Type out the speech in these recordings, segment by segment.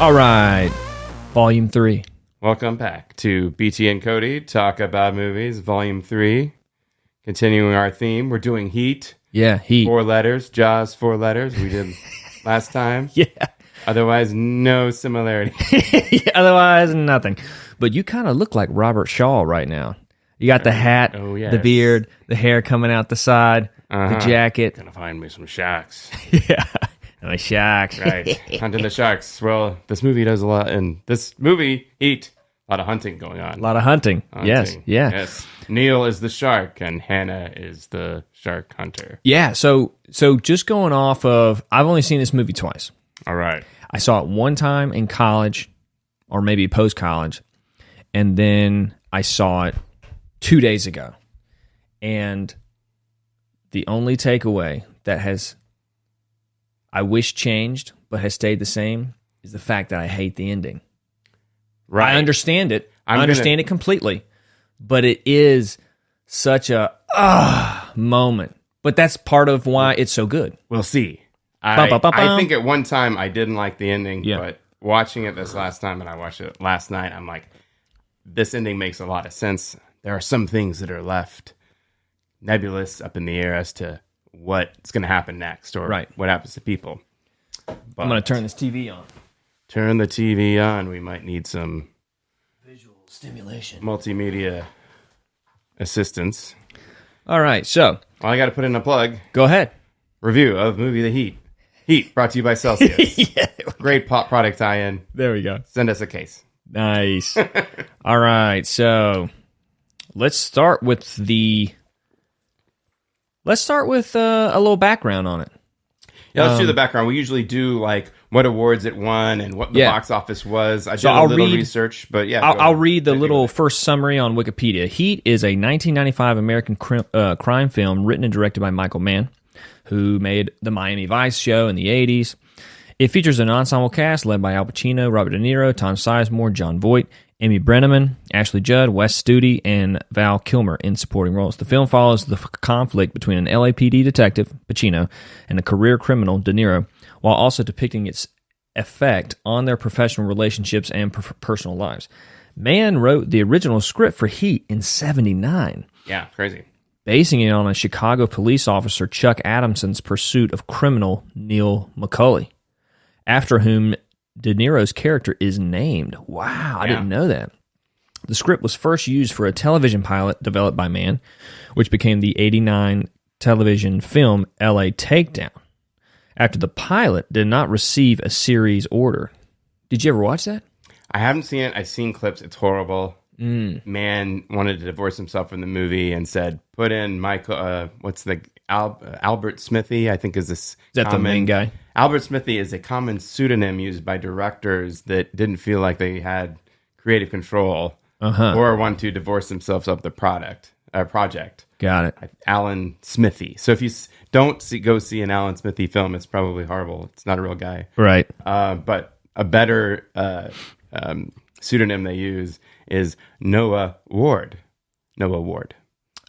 All right, Volume 3. Welcome back to BT and Cody Talk About Movies, Volume 3. Continuing our theme, we're doing Heat. Yeah, Heat. 4 letters, Jaws, 4 letters. We did last time. Yeah. Otherwise, no similarity. Otherwise, nothing. But you kind of look like Robert Shaw right now. You got the hat, yes. the beard, the hair coming out the side, the jacket. Gonna find me some sharks. Yeah. The sharks. Right. Hunting the sharks. Well, this movie does a lot. And this movie, Heat, a lot of hunting going on. A lot of hunting. Yes. Yeah. Yes. Neil is the shark and Hannah is the shark hunter. Yeah. So just going off of, I've only seen this movie twice. All right. I saw it one time in college or maybe post-college. And then I saw it 2 days ago. And the only takeaway that has, I wish changed, but has stayed the same, is the fact that I hate the ending. Right. I understand it. I understand it completely. But it is such a moment. But that's part of why it's so good. We'll see. I think at one time I didn't like the ending, but watching it this last time, and I watched it last night, I'm like, this ending makes a lot of sense. There are some things that are left nebulous up in the air as to what's going to happen next or what happens to people. But I'm going to turn this TV on. Turn the TV on. We might need some visual stimulation, multimedia assistance. All right, so. Well, I got to put in a plug. Go ahead. Review of movie The Heat. Heat, brought to you by Celsius. Great pop product tie-in. There we go. Send us a case. Nice. All right, so let's start with a little background on it. Yeah, let's do the background. We usually do like what awards it won and what the box office was. I did a little research, but yeah. I'll read the little first summary on Wikipedia. Heat is a 1995 American crime film written and directed by Michael Mann, who made the Miami Vice show in the 80s. It features an ensemble cast led by Al Pacino, Robert De Niro, Tom Sizemore, John Voight, Amy Brenneman, Ashley Judd, Wes Studi, and Val Kilmer in supporting roles. The film follows the conflict between an LAPD detective, Pacino, and a career criminal, De Niro, while also depicting its effect on their professional relationships and personal lives. Mann wrote the original script for Heat in '79. Yeah, crazy. Basing it on a Chicago police officer, Chuck Adamson's pursuit of criminal Neil McCauley, after whom De Niro's character is named. Wow, I didn't know that. The script was first used for a television pilot developed by Mann, which became the '89 television film L.A. Takedown. After the pilot did not receive a series order. Did you ever watch that? I haven't seen it. I've seen clips. It's horrible. Mann wanted to divorce himself from the movie and said, put in Michael, Albert Smithy, I think is this. Is that the main guy? Albert Smithy is a common pseudonym used by directors that didn't feel like they had creative control or want to divorce themselves of the project. Got it. Alan Smithy. So if you don't go see an Alan Smithy film, it's probably horrible. It's not a real guy. Right. But a better pseudonym they use is Noah Ward. Noah Ward.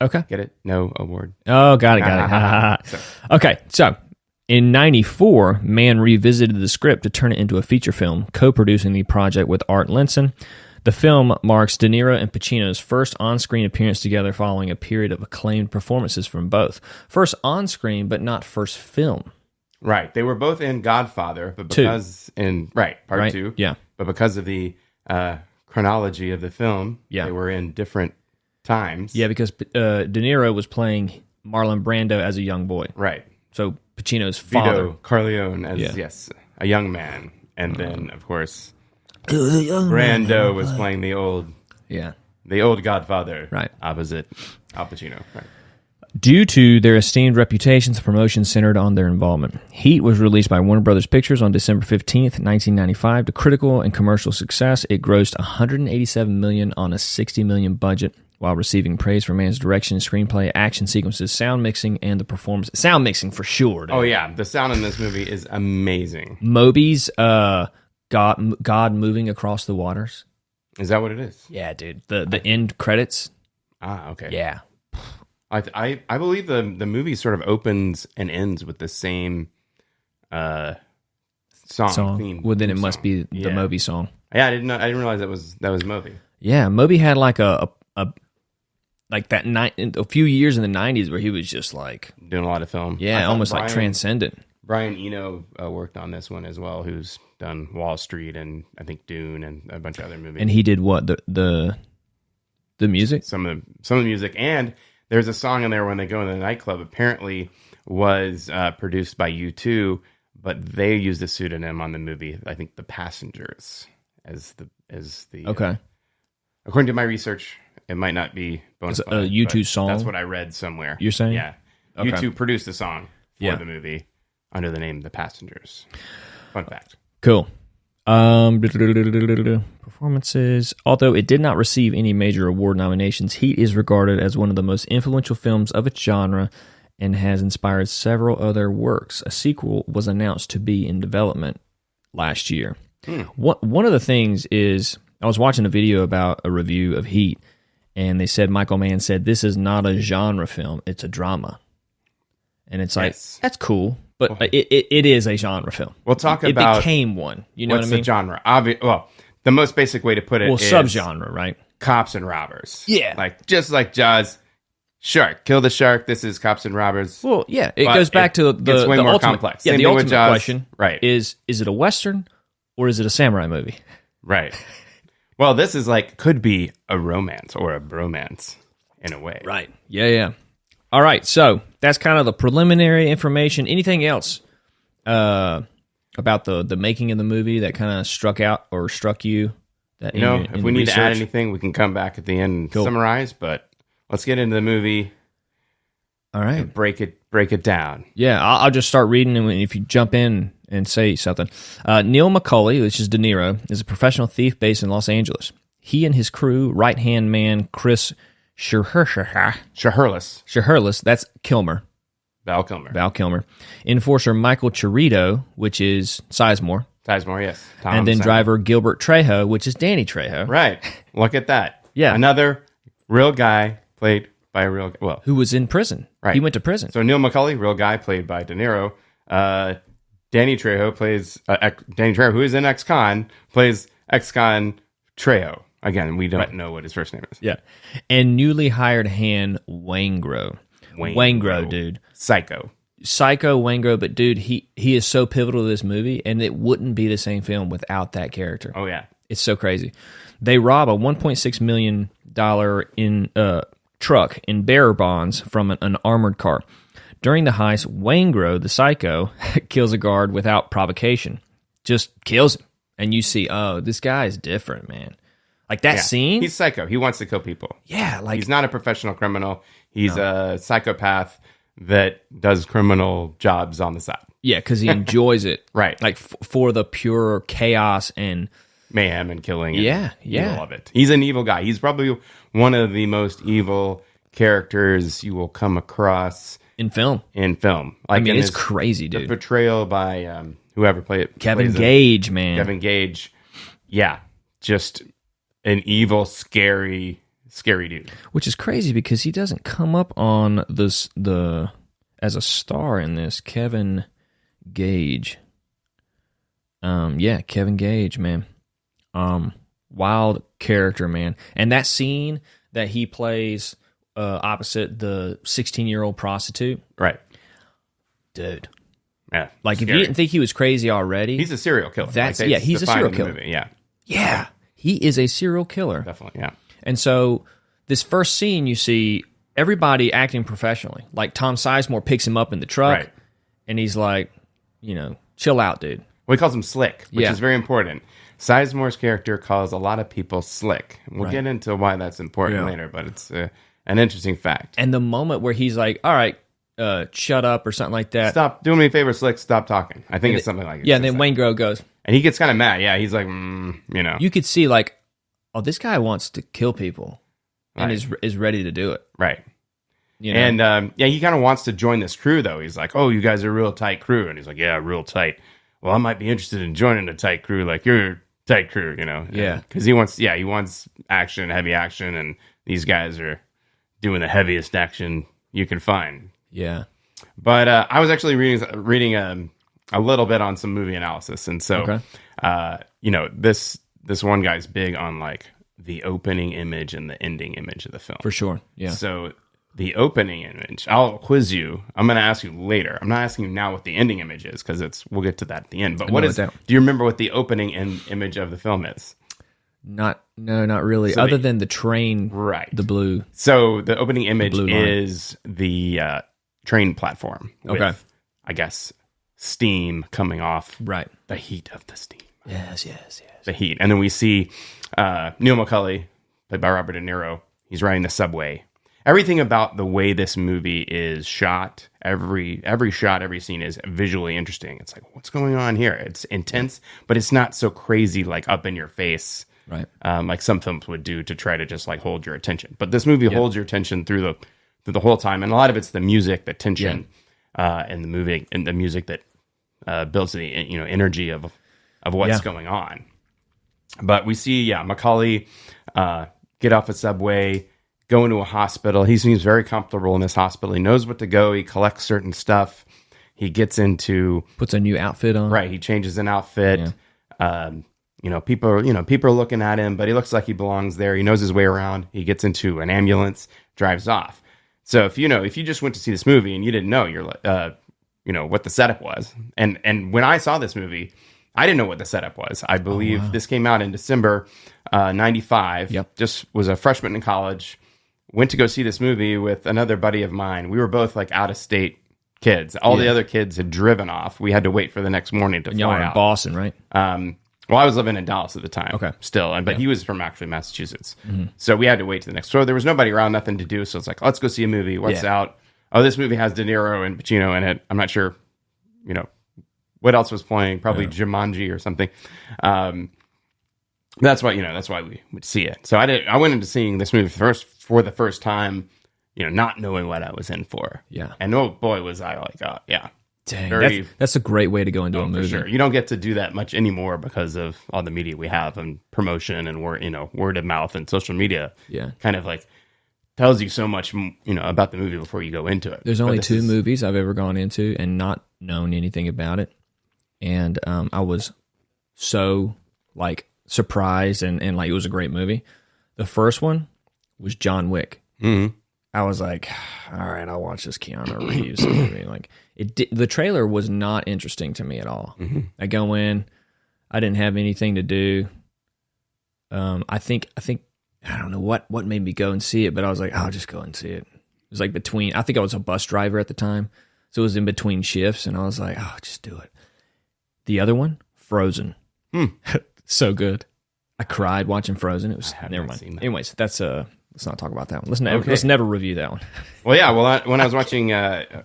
Okay. Get it? No award. Oh, got it. Okay, so in '94, Mann revisited the script to turn it into a feature film, co-producing the project with Art Linson. The film marks De Niro and Pacino's first on-screen appearance together following a period of acclaimed performances from both. First on-screen, but not first film. Right. They were both in Godfather, but because part 2. Yeah. But because of the chronology of the film, they were in different times. Yeah, because De Niro was playing Marlon Brando as a young boy. Right. So Pacino's father. Vito Corleone as, a young man. And then, of course, Brando was playing the old Godfather. Right. Opposite Al Pacino. Right. Due to their esteemed reputations, the promotion centered on their involvement. Heat was released by Warner Brothers Pictures on December 15th, 1995. To critical and commercial success, it grossed $187 million on a $60 million budget, while receiving praise for Mann's direction, screenplay, action sequences, sound mixing, and the performance. Sound mixing for sure, dude. Oh, yeah. The sound in this movie is amazing. Moby's God moving across the waters. Is that what it is? Yeah, dude. The end credits. Ah, okay. Yeah. I believe the movie sort of opens and ends with the same song. Theme, well, then it song. must be the Moby song. Yeah, I didn't realize that was Moby. Yeah, Moby had like a a few years in the 90s where he was just like doing a lot of film. Yeah, almost like transcendent. Brian Eno worked on this one as well, who's done Wall Street and I think Dune and a bunch of other movies. And he did what? The music? Some of the music. And there's a song in there when they go in the nightclub, apparently was produced by U2, but they used a pseudonym on the movie, I think The Passengers as the Okay. According to my research, it might not be bonus a U2 song. That's what I read somewhere. You're saying? Yeah. Okay. U2 produced a song for the movie under the name The Passengers. Fun fact. Cool. Performances. Although it did not receive any major award nominations, Heat is regarded as one of the most influential films of its genre and has inspired several other works. A sequel was announced to be in development last year. One of the things is, I was watching a video about a review of Heat, and they said, Michael Mann said, this is not a genre film, it's a drama. And it's like, that's cool. But it is a genre film. We'll talk about... It became one. You know what I mean? What's the genre? Well, the most basic way to put it is... subgenre, right? Cops and robbers. Yeah. Just like Jaws, shark. Kill the shark. This is cops and robbers. Well, yeah. It goes back to the way more ultimate, complex. Yeah, Same the thing with ultimate Jaws. question is it a Western or is it a samurai movie? Right. Well, this is could be a romance or a bromance in a way. Right. Yeah. All right, so that's kind of the preliminary information. Anything else about the making of the movie that kind of struck you? That if we need to add anything, we can come back at the end and summarize. But let's get into the movie. All right, and break it down. Yeah, I'll just start reading, and if you jump in and say something. Neil McCauley, which is De Niro, is a professional thief based in Los Angeles. He and his crew, right-hand man Chris Shiherlis, that's Kilmer. Val Kilmer. Enforcer Michael Chirito, which is Sizemore. Yes. And then driver Gilbert Trejo, which is Danny Trejo. Right. Look at that. Yeah. Another real guy played by a real... Well, who was in prison. Right. He went to prison. So Neil McCauley, real guy, played by De Niro. Danny Trejo plays... Danny Trejo, who is in ex-con, plays ex-con Trejo. Again, we don't know what his first name is. Yeah. And newly hired hand Waingro. Waingro, dude. Psycho Waingro, but dude, he is so pivotal to this movie, and it wouldn't be the same film without that character. Oh, yeah. It's so crazy. They rob a $1.6 million in truck in bearer bonds from an armored car. During the heist, Waingro, the psycho, kills a guard without provocation. Just kills him. And you see, oh, this guy is different, man. Like that scene. He's psycho. He wants to kill people. Yeah. He's not a professional criminal. He's a psychopath that does criminal jobs on the side. Yeah, because he enjoys it. Right. For the pure chaos and... mayhem and killing. And evil of it. He's an evil guy. He's probably one of the most evil characters you will come across... in film. It's crazy, dude. The portrayal by whoever played it. Kevin Gage, man. Kevin Gage. Yeah. Just an evil, scary dude. Which is crazy because he doesn't come up on as a star in this. Kevin Gage. Kevin Gage, man. Wild character, man. And that scene that he plays opposite the 16-year-old prostitute. Right. Dude. Yeah. If you didn't think he was crazy already. He's a serial killer. He's a serial killer. Movie, yeah. Yeah. He is a serial killer. Definitely, yeah. And so this first scene, you see everybody acting professionally. Like Tom Sizemore picks him up in the truck, and he's like, chill out, dude. Well, he calls him Slick, which is very important. Sizemore's character calls a lot of people Slick. We'll get into why that's important later, but it's an interesting fact. And the moment where he's like, all right, shut up or something like that. Stop, do me a favor, Slick, stop talking. I think it's something like that. Yeah, and then Waingro goes. And he gets kind of mad. Yeah, he's like, You could see this guy wants to kill people and is ready to do it. Right. And he kind of wants to join this crew, though. He's like, oh, you guys are a real tight crew. And he's like, yeah, real tight. Well, I might be interested in joining a tight crew like your tight crew, Yeah. Because he wants action, heavy action, and these guys are doing the heaviest action you can find. Yeah. But I was actually reading a little bit on some movie analysis. And so, this one guy's big on like the opening image and the ending image of the film. For sure. Yeah. So the opening image, I'll quiz you. I'm going to ask you later. I'm not asking you now what the ending image is because we'll get to that at the end. But do you remember what the opening image of the film is? Not really. So other than the train, right? The blue. So the opening image is the train platform. With, I guess, steam coming off. Right. The heat of the steam. Yes. The heat, and then we see Neil McCauley, played by Robert De Niro. He's riding the subway. Everything about the way this movie is shot, every shot, every scene is visually interesting. It's like, what's going on here? It's intense, but it's not so crazy, like up in your face, right? Like some films would do to try to just like hold your attention. But this movie holds your attention through the whole time, and a lot of it's the music, the tension, in the movie, and the music that builds the energy of what's going on. But we see, McCauley get off a subway, go into a hospital. He seems very comfortable in this hospital. He knows what to go. He collects certain stuff. He puts a new outfit on. Right. He changes an outfit. Yeah. People are looking at him, but he looks like he belongs there. He knows his way around. He gets into an ambulance, drives off. So if you just went to see this movie and you didn't know, what the setup was. And when I saw this movie, I didn't know what the setup was. I believe this came out in December 95. Yep. Just was a freshman in college. Went to go see this movie with another buddy of mine. We were both like out of state kids. All the other kids had driven off. We had to wait for the next morning to fly y'all were in out. Boston, right? Well, I was living in Dallas at the time. Okay. Still, but he was from actually Massachusetts. Mm-hmm. So we had to wait to the next. So there was nobody around, nothing to do. So it's like, let's go see a movie. What's out? Oh, this movie has De Niro and Pacino in it. I'm not sure, what else was playing? Probably Jumanji or something. That's why we would see it. So I went into seeing this movie for the first time, not knowing what I was in for. Yeah. And oh boy, was I like, oh yeah. Dang, that's a great way to go into a movie. For sure. You don't get to do that much anymore because of all the media we have and promotion and word of mouth and social media. Yeah. Kind of like tells you so much, about the movie before you go into it. There's only two movies I've ever gone into and not known anything about it. And I was so like surprised and like it was a great movie. The first one was John Wick. Mm-hmm. I was like, all right, I'll watch this Keanu Reeves movie. Like the trailer was not interesting to me at all. Mm-hmm. I go in, I didn't have anything to do. I think I don't know what made me go and see it, but I was like, I'll just go and see it. It was like I think I was a bus driver at the time, so it was in between shifts, and I was like, oh, just do it. The other one, Frozen. So good. I cried watching Frozen. It was never mind. Anyways, that's let's not talk about that one. Let's never review that one. Well, yeah. Well, when I was watching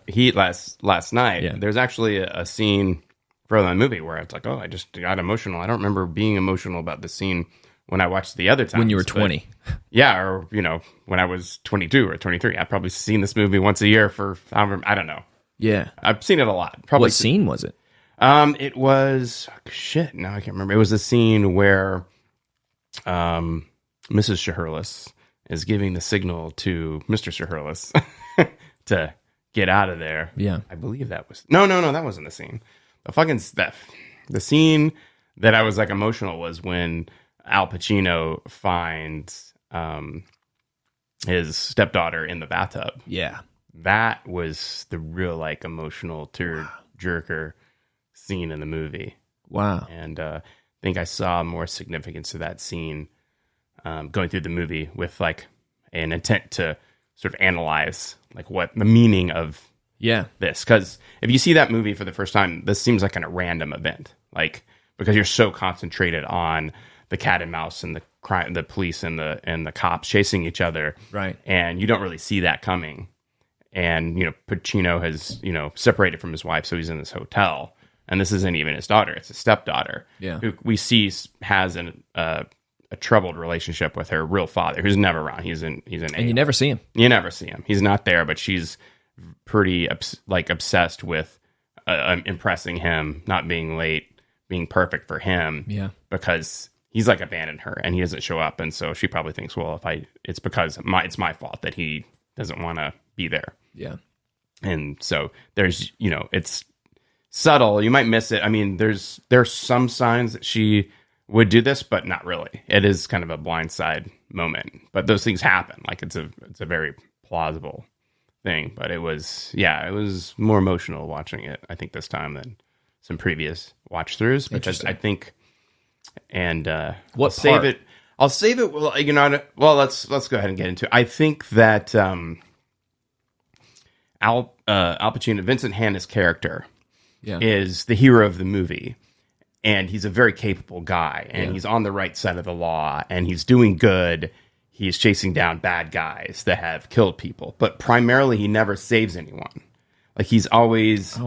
Heat last night, there's actually a scene from the movie where it's like, oh, I just got emotional. I don't remember being emotional about the scene when I watched the other time. When you were 20. Yeah, or when I was 22 or 23. I've probably seen this movie once a year for I don't know. Yeah, I've seen it a lot. Probably. What scene was it? It was no, I can't remember. It was a scene where Mrs. Shirless is giving the signal to Mr. Shirless to get out of there. Yeah. I believe that was no, that wasn't the scene. The scene that I was like emotional was when Al Pacino finds his stepdaughter in the bathtub. Yeah. That was the real like emotional tear-jerker scene in the movie. Wow. And I think I saw more significance to that scene going through the movie with like an intent to sort of analyze like what the meaning of this. Because if you see that movie for the first time, this seems like a random event, like because you're so concentrated on the cat and mouse and the crime, the police and the cops chasing each other, right? And you don't really see that coming. And Pacino has separated from his wife, so he's in this hotel. And this isn't even his daughter; it's his stepdaughter, who we see has a troubled relationship with her real father, who's never around. He's in. And you never see him. You never see him. He's not there, but she's pretty obsessed with impressing him, not being late, being perfect for him. Yeah, because he's like abandoned her, and he doesn't show up, and so she probably thinks, well, it's because it's my fault that he doesn't want to be there. Yeah, and so there's it's subtle. You might miss it. I mean, there's some signs that she would do this, but not really. It is kind of a blindside moment. But those things happen. Like it's a very plausible thing. But it was more emotional watching it, I think, this time than some previous watch throughs, because I think, and I'll save it. Well, let's go ahead and get into it. I think that Al Pacino, Vincent Hanna's character, is the hero of the movie, and he's a very capable guy, and he's on the right side of the law, and he's doing good. He's chasing down bad guys that have killed people, but primarily he never saves anyone. Like he's always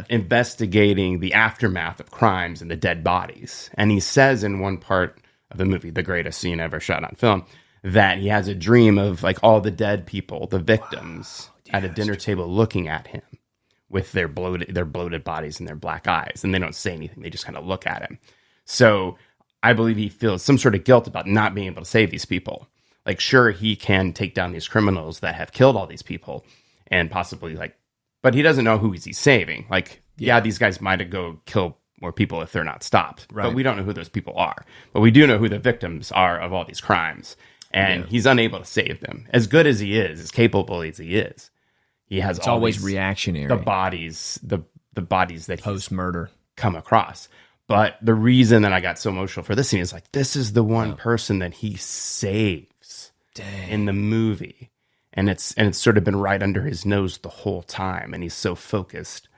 investigating the aftermath of crimes and the dead bodies. And he says in one part of the movie, the greatest scene ever shot on film, that he has a dream of like all the dead people, the victims, at a dinner table looking at him with their bloated bodies and their black eyes. And they don't say anything. They just kind of look at him. So I believe he feels some sort of guilt about not being able to save these people. Like, sure, he can take down these criminals that have killed all these people and possibly but he doesn't know who he's saving. Like, these guys might go kill more people if they're not stopped. Right. But we don't know who those people are. But we do know who the victims are of all these crimes. And he's unable to save them. As good as he is, as capable as he is, he has always reactionary. The bodies that post-murder come across. But the reason that I got so emotional for this scene is like, this is the one person that he saves in the movie. And it's sort of been right under his nose the whole time. And he's so focused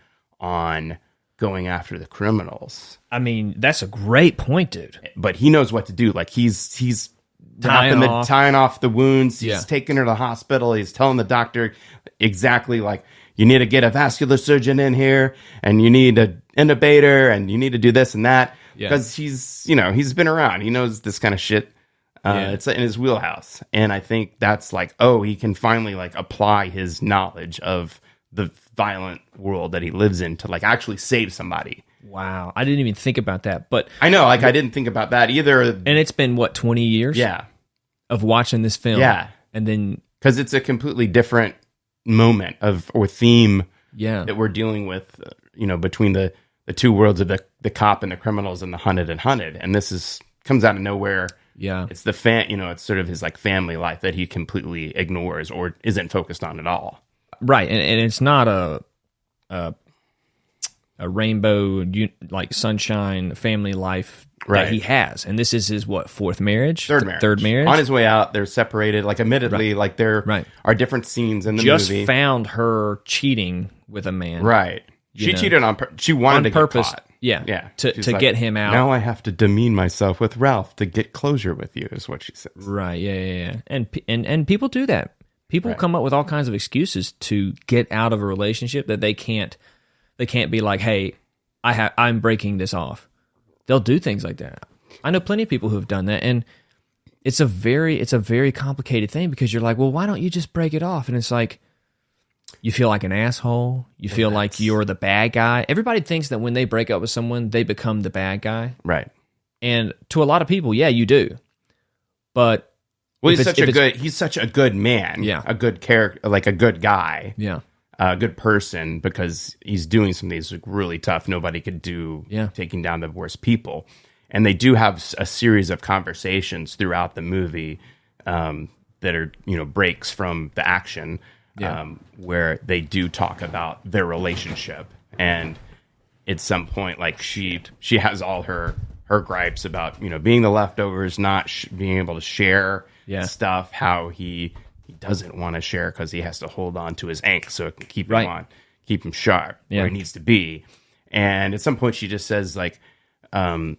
on going after the criminals. I mean, that's a great point, dude. But he knows what to do. Like he's tying off the wounds. He's taking her to the hospital. He's telling the doctor exactly like, you need to get a vascular surgeon in here, and you need an intubator, and you need to do this and that. Because he's been around. He knows this kind of shit. It's in his wheelhouse. And I think that's like, he can finally like apply his knowledge of the violent world that he lives in to like actually save somebody. Wow. I didn't even think about that. But I know, I didn't think about that either. And it's been 20 years? Yeah. Of watching this film. Yeah. And then because it's a completely different moment or theme that we're dealing with, between the two worlds of the cop and the criminals and the hunted. And this comes out of nowhere. Yeah. It's it's sort of his like family life that he completely ignores or isn't focused on at all. Right. And it's not a rainbow, like sunshine family life that he has. And this is his fourth marriage? Third marriage. On his way out, they're separated. Like admittedly, like there are different scenes in the movie. Just found her cheating with a man. Right. She cheated on purpose. She wanted to get caught. Yeah. To get him out. Now I have to demean myself with Ralph to get closure with you, is what she says. Right. Yeah. And people do that. People come up with all kinds of excuses to get out of a relationship that they can't be like, hey, I'm breaking this off. They'll do things like that. I know plenty of people who have done that, and it's a very complicated thing because you're like, well, why don't you just break it off? And it's like, you feel like an asshole. You feel like you're the bad guy. Everybody thinks that when they break up with someone, they become the bad guy. Right. And to a lot of people, yeah, you do. But he's such a good man. Yeah. A good character, like a good guy. Yeah. A good person, because he's doing some of these really tough, nobody could do, taking down the worst people. And they do have a series of conversations throughout the movie that are, breaks from the action, where they do talk about their relationship. And at some point, like she has all her gripes about, being the leftovers, not being able to share stuff, how he doesn't want to share because he has to hold on to his angst so it can keep him keep him sharp where he needs to be. And at some point she just says like, basically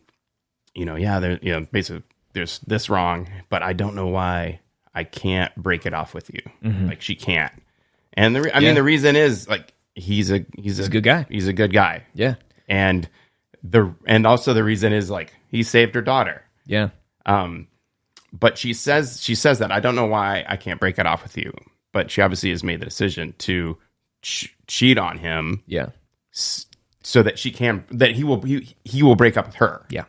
there's this wrong, but I don't know why I can't break it off with you. Mm-hmm. Like she can't. And the reason is like, he's a good guy. He's a good guy. Yeah. And also the reason is like, he saved her daughter. Yeah. But she says that I don't know why I can't break it off with you, but she obviously has made the decision to cheat on him. Yeah. So that he will break up with her. Yeah.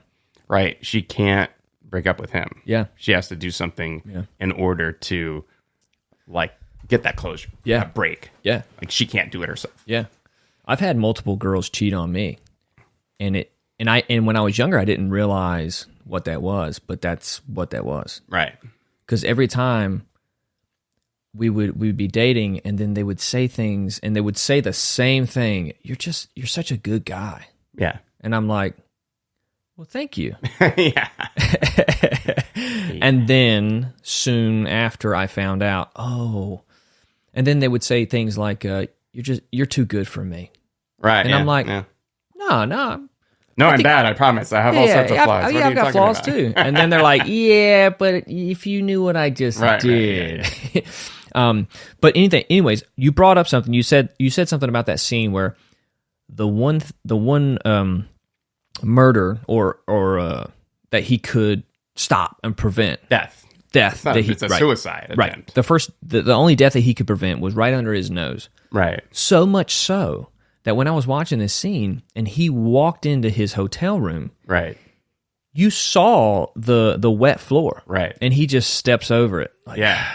Right. She can't break up with him. Yeah. She has to do something in order to like get that closure. Yeah. That break. Yeah. Like she can't do it herself. Yeah. I've had multiple girls cheat on me, and when I was younger, I didn't realize what that was, but that's what that was. Right. Because every time we would be dating, and then they would say things, and they would say the same thing. You're such a good guy. Yeah. And I'm like, well, thank you. Yeah. And then soon after I found out, and then they would say things like, you're too good for me. Right. And I'm like, no. No, I'm bad. I promise. I have all sorts of flaws. I've got flaws too. And then they're like, yeah, but if you knew what I just did. Right, yeah. But anyways, you brought up something. You said something about that scene where the one murder or that he could stop and prevent death. It's a suicide attempt. Right. The only death that he could prevent was right under his nose. Right. So much so that when I was watching this scene and he walked into his hotel room, right, you saw the wet floor, right, and he just steps over it. Like, yeah.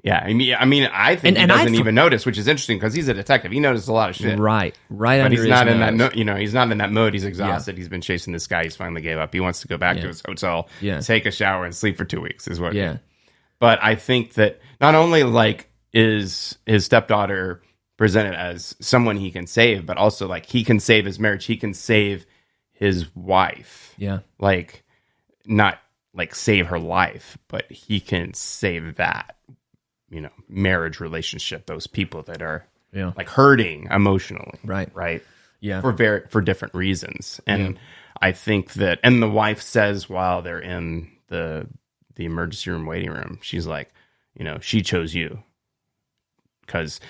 I mean, I think he doesn't even notice, which is interesting because he's a detective. He notices a lot of shit. Right but under he's his not nose. in that. He's not in that mode. He's exhausted. Yeah. He's been chasing this guy. He's finally gave up. He wants to go back to his hotel, take a shower, and sleep for 2 weeks. Is what. Yeah. But I think that not only like is his stepdaughter presented as someone he can save, but also like he can save his marriage. He can save his wife. Yeah. Like not like save her life, but he can save that. Marriage relationship, those people that are like hurting emotionally. Right. Yeah. For different reasons. And I think that, and the wife says while they're in the emergency room waiting room, she's like, she chose you. Because,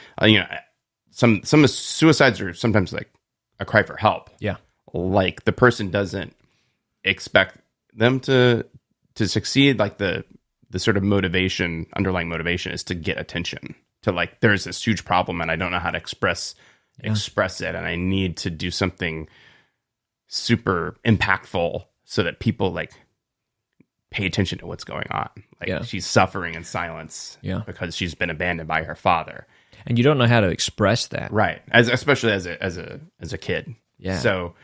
some suicides are sometimes like a cry for help. Yeah. Like the person doesn't expect them to succeed. Like the sort of underlying motivation is to get attention, to like, there's this huge problem and I don't know how to express it. And I need to do something super impactful so that people like pay attention to what's going on. Like she's suffering in silence because she's been abandoned by her father. And you don't know how to express that. Right. Especially as a kid. Yeah. So,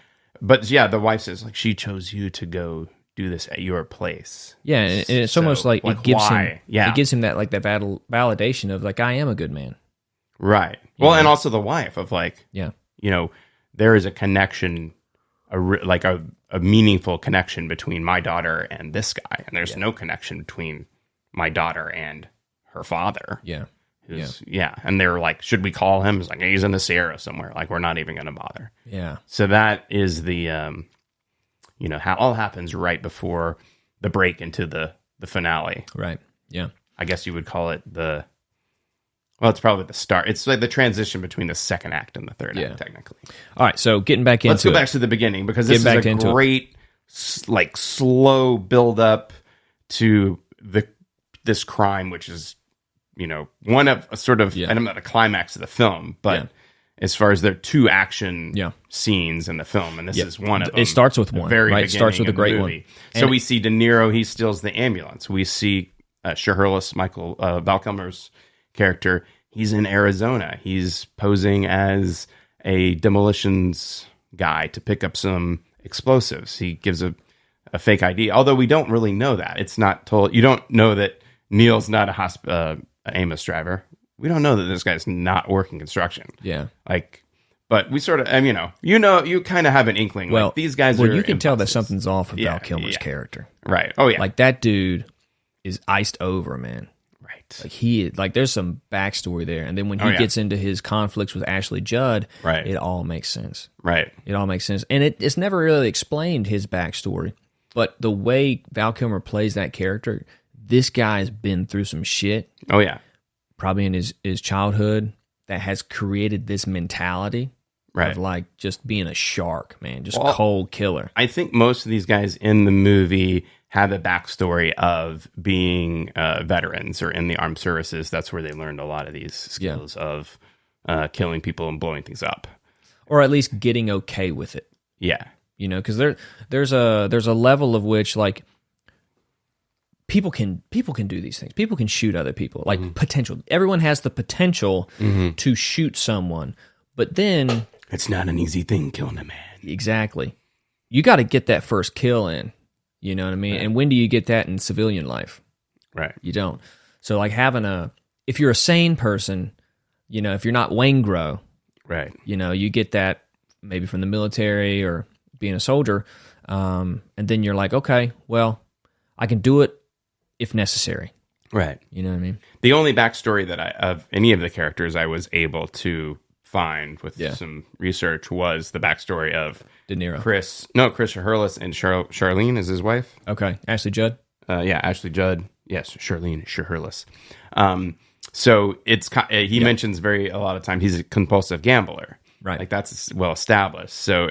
but the wife says like, she chose you to go do this at your place. Yeah, and it's almost like it gives why? him it gives him that like that validation of like, I am a good man. Right. Well, and also the wife of like, there is a connection, a meaningful connection between my daughter and this guy, and there's no connection between my daughter and her father. Yeah. And they're like, should we call him? It's like, he's in the Sierra somewhere. Like, we're not even going to bother. Yeah. So that is the how all happens right before the break into the finale. Right. Yeah. I guess you would call it it's probably the start. It's like the transition between the second act and the third act, technically. All right. So getting back into Let's go back to the beginning, because this is a great, like, slow build up to this crime, which is, one of a sort of, and I'm not a climax of the film, but as far as there are two action scenes in the film, and this is one of them. It starts with one, right? It starts with a great one. So we see De Niro, he steals the ambulance. We see Shirless, Val Kilmer's character, he's in Arizona. He's posing as a demolitions guy to pick up some explosives. He gives a fake ID, although we don't really know that. It's not told. You don't know that Neil's not an Amos driver. We don't know that this guy's not working construction. Yeah. But we sort of, you kind of have an inkling. Well, like, these guys you can imposters. tell that something's off with Val Kilmer's character. Right. Oh, yeah. Like, that dude is iced over, man. Right. Like, there's some backstory there. And then when he gets into his conflicts with Ashley Judd, it all makes sense. Right. It all makes sense. And it's never really explained, his backstory. But the way Val Kilmer plays that character, this guy's been through some shit. Oh, yeah. Probably in his childhood, that has created this mentality of like just being a shark, man, just cold killer. I think most of these guys in the movie have a backstory of being veterans or in the armed services. That's where they learned a lot of these skills of killing people and blowing things up, or at least getting okay with it. Yeah, because there's a level of which, like, people can do these things. People can shoot other people, like potential. Everyone has the potential to shoot someone, But then... It's not an easy thing killing a man. Exactly. You got to get that first kill in. You know what I mean? Right. And when do you get that in civilian life? Right. You don't. So like if you're a sane person, you know, if you're not Waingro, right. You know, you get that maybe from the military or being a soldier. And then you're like, okay, well, I can do it if necessary. Right. You know what I mean? The only backstory that of any of the characters I was able to find with some research was the backstory of De Niro. Chris Hurlis and Charlene is his wife. Okay. Ashley Judd? Ashley Judd. Yes, Charlene Hurlis. So it's he mentions a lot of time he's a compulsive gambler. Right. Like that's well established. So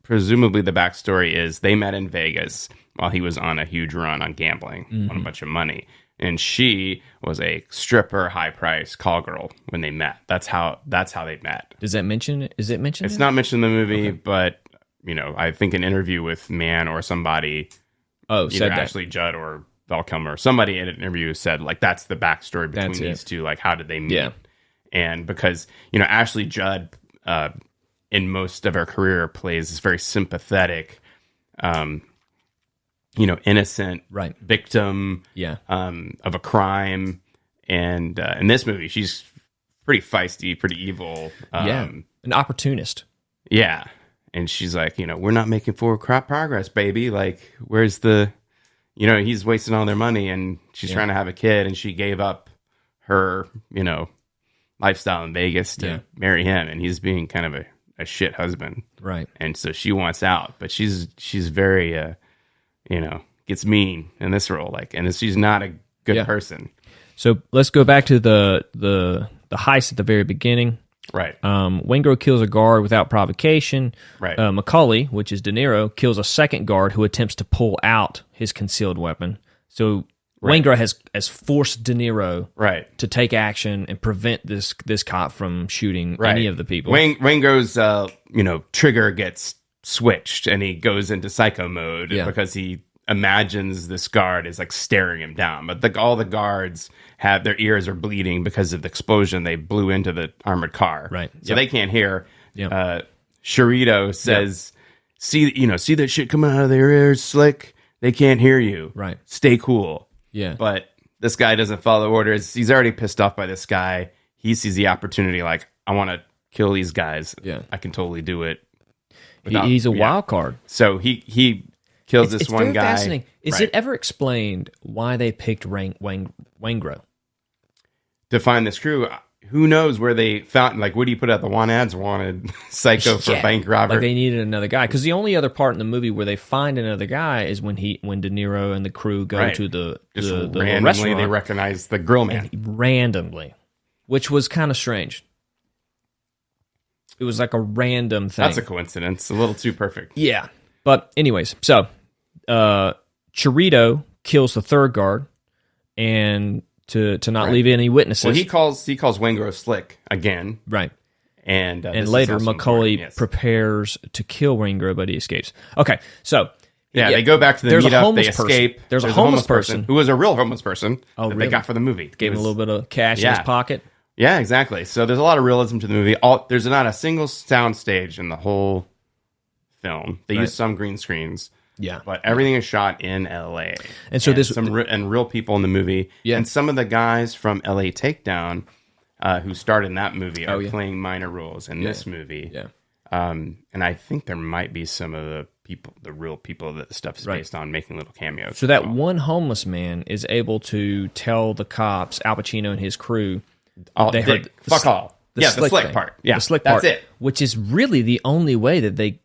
presumably the backstory is they met in Vegas while he was on a huge run on gambling on a bunch of money. And she was a stripper, high price call girl when they met. That's how they met. Is it mentioned? It's not mentioned in the movie, but you know, I think an interview with Mann or somebody, either Ashley Judd or Val Kilmer, somebody in an interview said like that's the backstory between these two. Like how did they meet? Yeah. And because you know Ashley Judd, in most of her career, plays this very sympathetic. Innocent victim of a crime. And in this movie, she's pretty feisty, pretty evil. An opportunist. Yeah. And she's like, you know, we're not making forward progress, baby. Like, where's he's wasting all their money and she's trying to have a kid and she gave up her, lifestyle in Vegas to marry him. And he's being kind of a shit husband. Right. And so she wants out, but she's very, gets mean in this role, and she's not a good person. So let's go back to the heist at the very beginning. Right. Waingro kills a guard without provocation. Right. Macaulay, which is De Niro, kills a second guard who attempts to pull out his concealed weapon. So Waingro has forced De Niro to take action and prevent this cop from shooting any of the people. Waingro's trigger gets switched and he goes into psycho mode because he imagines this guard is like staring him down, but all the guards have their ears are bleeding because of the explosion they blew into the armored car, so they can't hear. Sharito says, see that shit coming out of their ears, Slick, they can't hear you, stay cool. But this guy doesn't follow orders. He's already pissed off by this guy. He sees the opportunity, like, I want to kill these guys. I can totally do it. He's a wild card. So he kills this one guy. It's fascinating. Is it ever explained why they picked Waingro? To find this crew, who knows where they found, like, what do you put out the want ads? Wanted psycho for bank robber. Like they needed another guy. Because the only other part in the movie where they find another guy is when De Niro and the crew go to the restaurant. They recognize the grill man. Randomly. Which was kind of strange. It was like a random thing. That's a coincidence. A little too perfect. Yeah. But anyways, so Chirito kills the third guard and to not leave any witnesses. Well, he calls Waingro Slick again. Right. And later Macaulay prepares to kill Waingro, but he escapes. Okay, so they go back to the meetup. They escape. There's a homeless person who was a real homeless person that they got for the movie. Gave him a little bit of cash in his pocket. Yeah, exactly. So there's a lot of realism to the movie. There's not a single sound stage in the whole film. They use some green screens. Yeah. But everything is shot in LA. And so and real people in the movie. Yeah. And some of the guys from LA Takedown who starred in that movie are playing minor roles in this movie. Yeah. And I think there might be some of the real people that the stuff is based on, making little cameos. So that one homeless man is able to tell the cops, Al Pacino and his crew, they heard fuck all. The slick part. Yeah, the slick that's part. It. Which is really the only way that they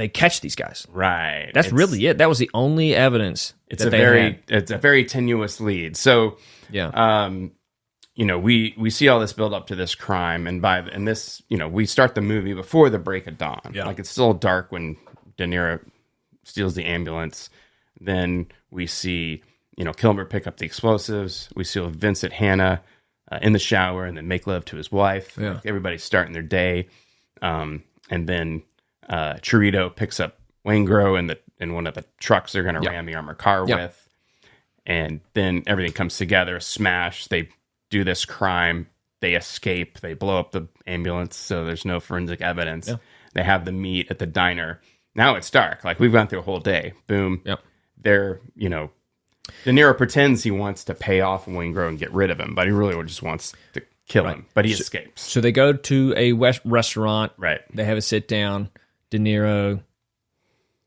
catch these guys. Right. That's really it. That was the only evidence. It's a very tenuous lead. So we see all this build up to this crime, and this we start the movie before the break of dawn. Yeah. Like it's still dark when De Niro steals the ambulance. Then we see Kilmer pick up the explosives. We see Vincent Hanna in the shower and then make love to his wife. Yeah. Like everybody's starting their day. And then Chirito picks up Waingro in one of the trucks they're going to ram the armored car with. And then everything comes together, smash. They do this crime. They escape. They blow up the ambulance, so there's no forensic evidence. Yeah. They have the meet at the diner. Now it's dark. Like, we've gone through a whole day. Boom. Yep. They're, De Niro pretends he wants to pay off Waingro and get rid of him, but he really just wants to kill him. But he escapes. So they go to a restaurant. Right. They have a sit down. De Niro.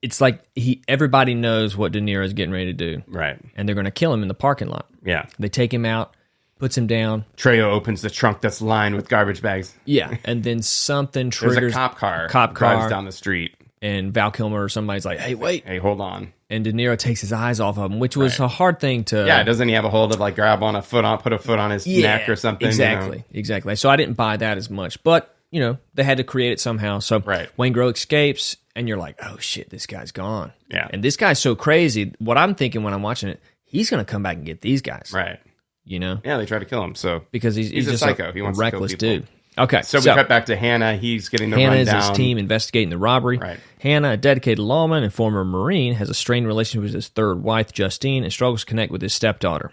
It's like everybody knows what De Niro is getting ready to do. Right. And they're going to kill him in the parking lot. Yeah. They take him out, puts him down. Trejo opens the trunk that's lined with garbage bags. Yeah. And then something triggers. There's a cop car. Drives down the street. And Val Kilmer or somebody's like, hey, wait. Hey, hold on. And De Niro takes his eyes off of him, which was a hard thing to... Yeah, doesn't he have a hold of, like, put a foot on his neck or something? Exactly. So I didn't buy that as much. But, they had to create it somehow. So Waingro escapes, and you're like, oh, shit, this guy's gone. Yeah. And this guy's so crazy. What I'm thinking when I'm watching it, he's going to come back and get these guys. Right. Yeah, they try to kill him, so... Because he's a just psycho. Like he wants a reckless to kill people. Dude. Okay, so we cut back to Hannah. He's getting the Hannah rundown. is his team investigating the robbery. Right. Hannah, a dedicated lawman and former Marine, has a strained relationship with his third wife, Justine, and struggles to connect with his stepdaughter.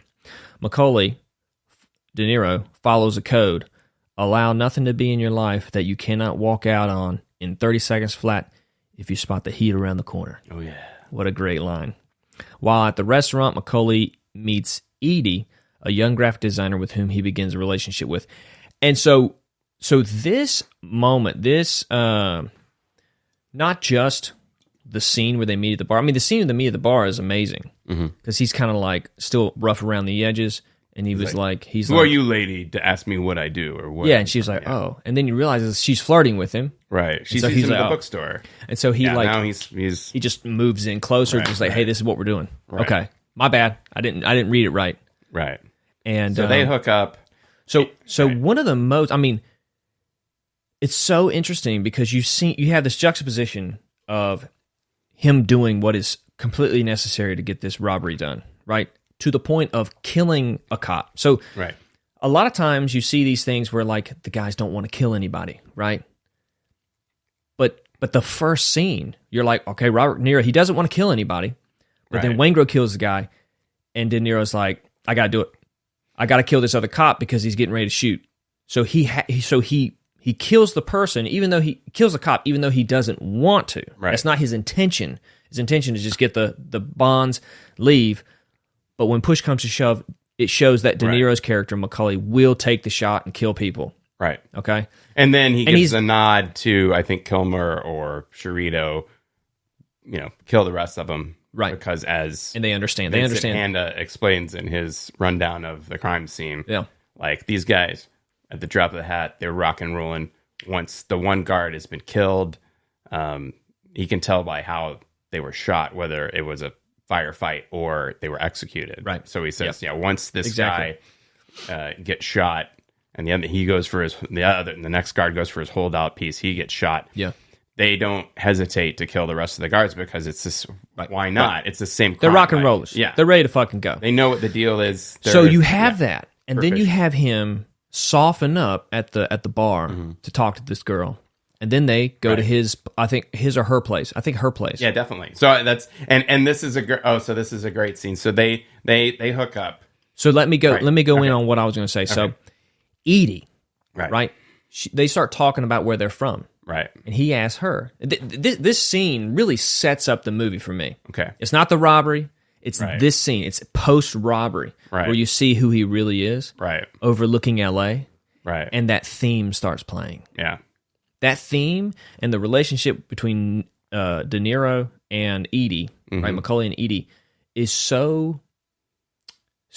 Macaulay, De Niro, follows a code. Allow nothing to be in your life that you cannot walk out on in 30 seconds flat if you spot the heat around the corner. Oh, yeah. What a great line. While at the restaurant, Macaulay meets Edie, a young graphic designer with whom he begins a relationship with. And so this moment, not just the scene where they meet at the bar. I mean, the scene of the meet at the bar is amazing because he's kind of like still rough around the edges, and he was like, "Who are you, lady, to ask me what I do or what?" Yeah, and she's like, "Oh," and then you realize she's flirting with him. Right. She sees him at the bookstore, and so he now he just moves in closer, just like, "Hey, this is what we're doing." Right. Okay, my bad. I didn't read it right. Right. And so they hook up. So one of the most, I mean, it's so interesting because you have this juxtaposition of him doing what is completely necessary to get this robbery done, right? To the point of killing a cop. So a lot of times you see these things where like the guys don't want to kill anybody, right? But the first scene, you're like, okay, Robert De Niro, he doesn't want to kill anybody, but then Waingro kills the guy, and De Niro's like, I got to do it. I got to kill this other cop because he's getting ready to shoot. So he kills the person, even though he kills the cop, even though he doesn't want to. Right. That's not his intention. His intention is just get the bonds, leave. But when push comes to shove, it shows that De Niro's character, Macaulay, will take the shot and kill people. Right. Okay? And then he gives a nod to, I think, Kilmer or Sharito, kill the rest of them. Right. Because and they understand. Hannah explains in his rundown of the crime scene. Yeah. Like, these guys, at the drop of the hat, they're rock and rolling. Once the one guard has been killed, he can tell by how they were shot, whether it was a firefight or they were executed. Right. So he says, once this guy gets shot, and the next guard goes for his holdout piece, he gets shot. Yeah. They don't hesitate to kill the rest of the guards because it's this. Why not? Right. It's the same crime. They're rock and rollers. Yeah. They're ready to fucking go. They know what the deal is. So you have that. And then you have him soften up at the bar to talk to this girl. And then they go to his or her place. I think her place. Yeah, definitely. So that's and this is this is a great scene. So they hook up. So let me go in on what I was going to say. Okay. So Edie, right? They start talking about where they're from. Right. And he asks her. This scene really sets up the movie for me. Okay. It's not the robbery. It's this scene. It's post-robbery where you see who he really is. Right. Overlooking L.A. Right. And that theme starts playing. Yeah. That theme and the relationship between De Niro and Edie, right, Macaulay and Edie, is so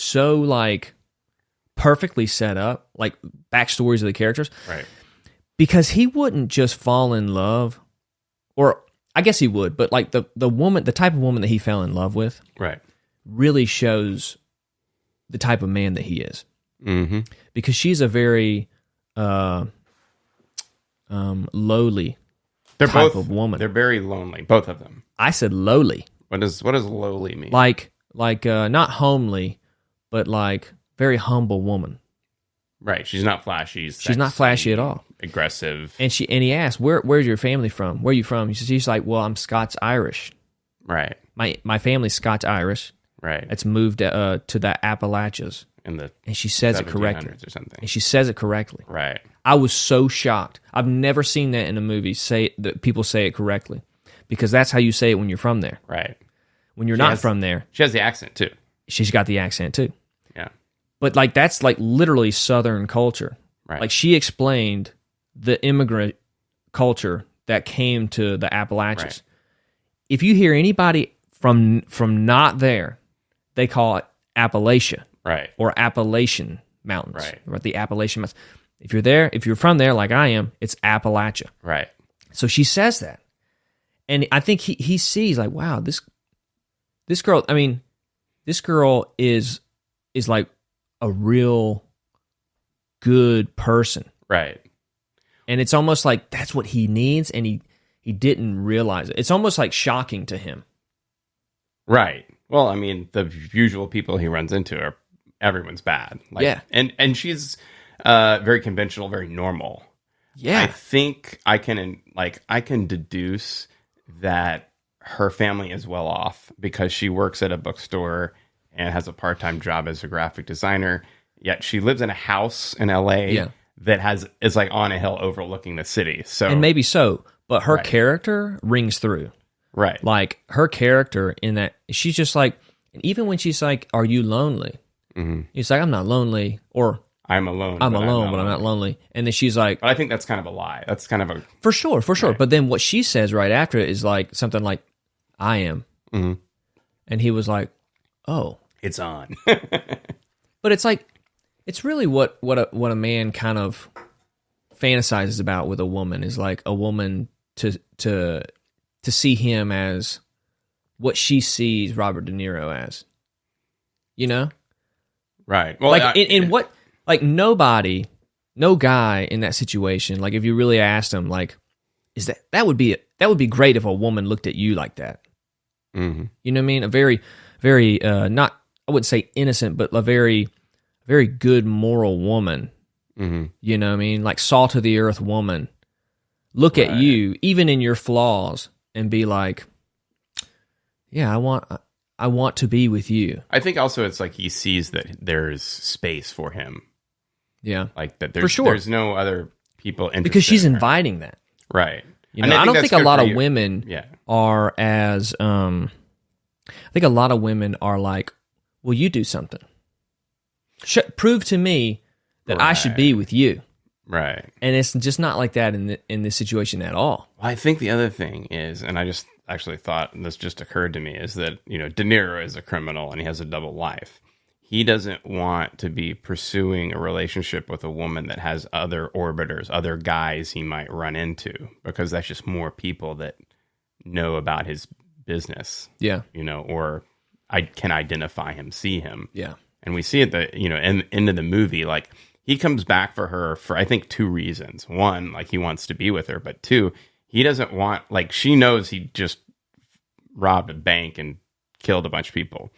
like perfectly set up, like backstories of the characters. Right. Because he wouldn't just fall in love, or I guess he would, but like the woman, the type of woman that he fell in love with, really shows the type of man that he is. Mm-hmm. Because she's a very lowly type of woman. They're very lonely, both of them. I said lowly. What does lowly mean? Like not homely, but like very humble woman. Right. She's not flashy. She's not flashy at all. Aggressive. And he asked, where's your family from? Where are you from? She's like, well, I'm Scots-Irish. Right. My family's Scots-Irish. Right. It's moved to the Appalachians. the and she says it correctly or something. And she says it correctly. Right. I was so shocked. I've never seen that in a movie. That people say it correctly, because that's how you say it when you're from there. Right. When you're not from there, she has the accent too. She's got the accent too. Yeah. But like that's like literally Southern culture. Right. Like she explained the immigrant culture that came to the Appalachians. Right. If you hear anybody from not there, they call it Appalachia. Right. Or Appalachian Mountains. Right. Or the Appalachian Mountains. If you're there, if you're from there like I am, it's Appalachia. Right. So she says that. And I think he sees like, wow, this girl, I mean, this girl is like a real good person. Right. And it's almost like that's what he needs, and he didn't realize it. It's almost like shocking to him. Right. Well, I mean, the usual people he runs into are everyone's bad. Like, yeah. And she's very conventional, very normal. Yeah. I think I can deduce that her family is well off because she works at a bookstore and has a part-time job as a graphic designer. Yet she lives in a house in LA that is like on a hill overlooking the city. So, and maybe so, but her character rings through. Right. Like her character in that, she's just like, and even when she's like, "Are you lonely?" Mm-hmm. He's like, "I'm not lonely," or I'm alone. I'm alone, but I'm not lonely. And then she's like, but I think that's kind of a lie. That's kind of a for sure. Right. But then what she says right after it is like something like, "I am," and he was like, "Oh, it's on." But it's like, it's really what a man kind of fantasizes about with a woman is like a woman to see him as what she sees Robert De Niro as, you know? Right. Well, like like nobody, no guy in that situation, like if you really asked him, like, that would be great if a woman looked at you like that. Mm-hmm. You know what I mean? A very, very, not, I wouldn't say innocent, but a very, very good moral woman. Mm-hmm. You know what I mean? Like salt of the earth woman. Look at you, even in your flaws, and be like, yeah, I want to be with you. I think also it's like he sees that there's space for him. Yeah. Like that there's no other people interested because she's inviting that. Right. You know, I don't think a lot of women are as I think a lot of women are like, "Well, you do something. Prove to me that I should be with you." Right. And it's just not like that in this situation at all. Well, I think the other thing is, and I just actually thought, and this just occurred to me, is that, you know, De Niro is a criminal and he has a double life. He doesn't want to be pursuing a relationship with a woman that has other orbiters, other guys he might run into, because that's just more people that know about his business. Yeah. You know, or I can identify him, see him. Yeah. And we see it into the movie, like, he comes back for her for, I think, two reasons. One, like, he wants to be with her. But two, he doesn't want, like, she knows he just robbed a bank and killed a bunch of people.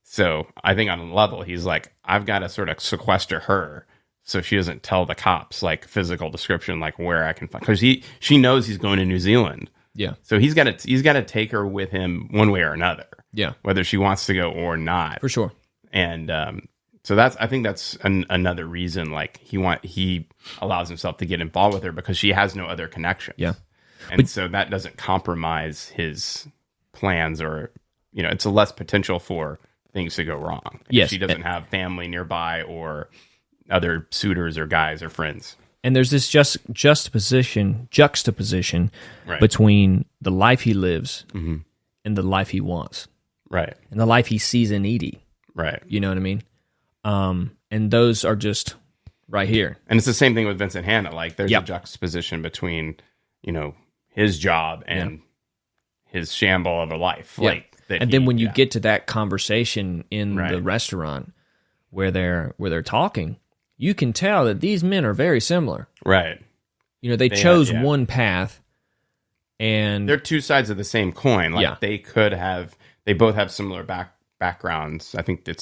So I think on a level, he's like, I've got to sort of sequester her so she doesn't tell the cops, like, physical description, like, where I can find. Because she knows he's going to New Zealand. Yeah. So he's got to take her with him one way or another. Yeah. Whether she wants to go or not. For sure. And so I think that's another reason, like, he allows himself to get involved with her because she has no other connection. Yeah. And so that doesn't compromise his plans, or, you know, it's a less potential for things to go wrong. Yes. She doesn't have family nearby or other suitors or guys or friends. And there's this juxtaposition between the life he lives and the life he wants. Right. And the life he sees in Edie. Right. You know what I mean? And those are just right here. And it's the same thing with Vincent Hanna. Like, there's a juxtaposition between, you know, his job and his shamble of a life. Yeah. Like, and then when you get to that conversation in the restaurant where they're talking, you can tell that these men are very similar. Right. You know, they chose one path, and they're two sides of the same coin. Like, they both have similar backgrounds. I think they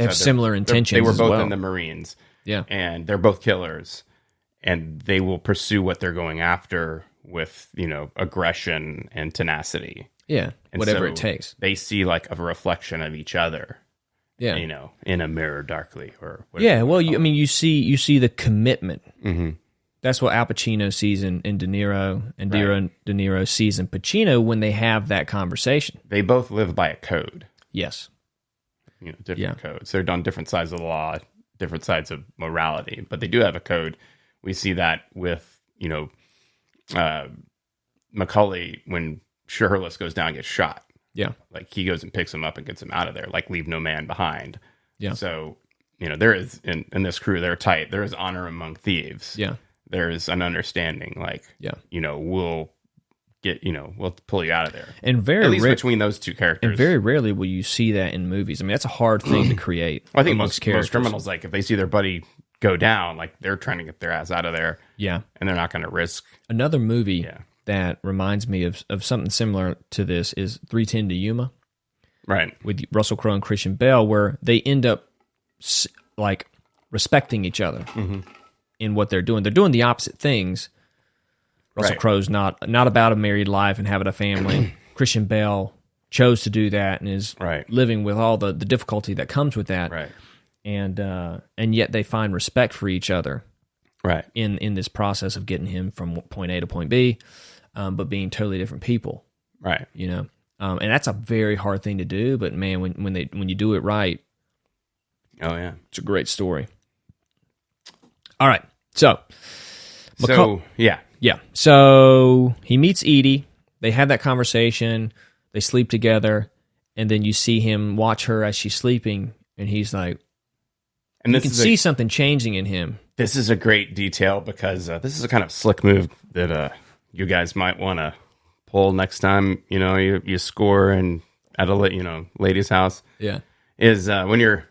have similar intentions. They were both as well. in the Marines. Yeah. And they're both killers, and they will pursue what they're going after with, you know, aggression and tenacity. Yeah. And whatever so it takes. They see, like, a reflection of each other. Yeah. In a mirror darkly or whatever. Yeah, well, you see the commitment. Mm-hmm. That's what Al Pacino sees in De Niro, and De Niro sees in Pacino when they have that conversation. They both live by a code. Yes. Different codes. They're on different sides of the law, different sides of morality, but they do have a code. We see that with, Macaulay when Shirtless goes down and gets shot. Yeah. Like he goes and picks him up and gets him out of there, like leave no man behind. Yeah. So, there is, in this crew, they're tight. There is honor among thieves. Yeah. There is an understanding, like, we'll pull you out of there. And at least between those two characters. And very rarely will you see that in movies. I mean, that's a hard thing to create. Well, I think most criminals, like, if they see their buddy go down, like, they're trying to get their ass out of there. Yeah. And they're not going to risk. Another movie that reminds me of something similar to this is 3:10 to Yuma. Right. With Russell Crowe and Christian Bale, where they end up, like, respecting each other in what they're doing. They're doing the opposite things. Russell Crowe's not about a married life and having a family. Christian Bale chose to do that and is living with all the difficulty that comes with that. Right. And yet they find respect for each other. Right. In this process of getting him from point A to point B, but being totally different people. Right. And that's a very hard thing to do. But man, when you do it right, it's a great story. All right, so So he meets Edie. They have that conversation. They sleep together, and then you see him watch her as she's sleeping, and he's like, and you can see something changing in him. This is a great detail because this is a kind of slick move that you guys might want to pull next time. You score and at a lady's house. Yeah, is when you're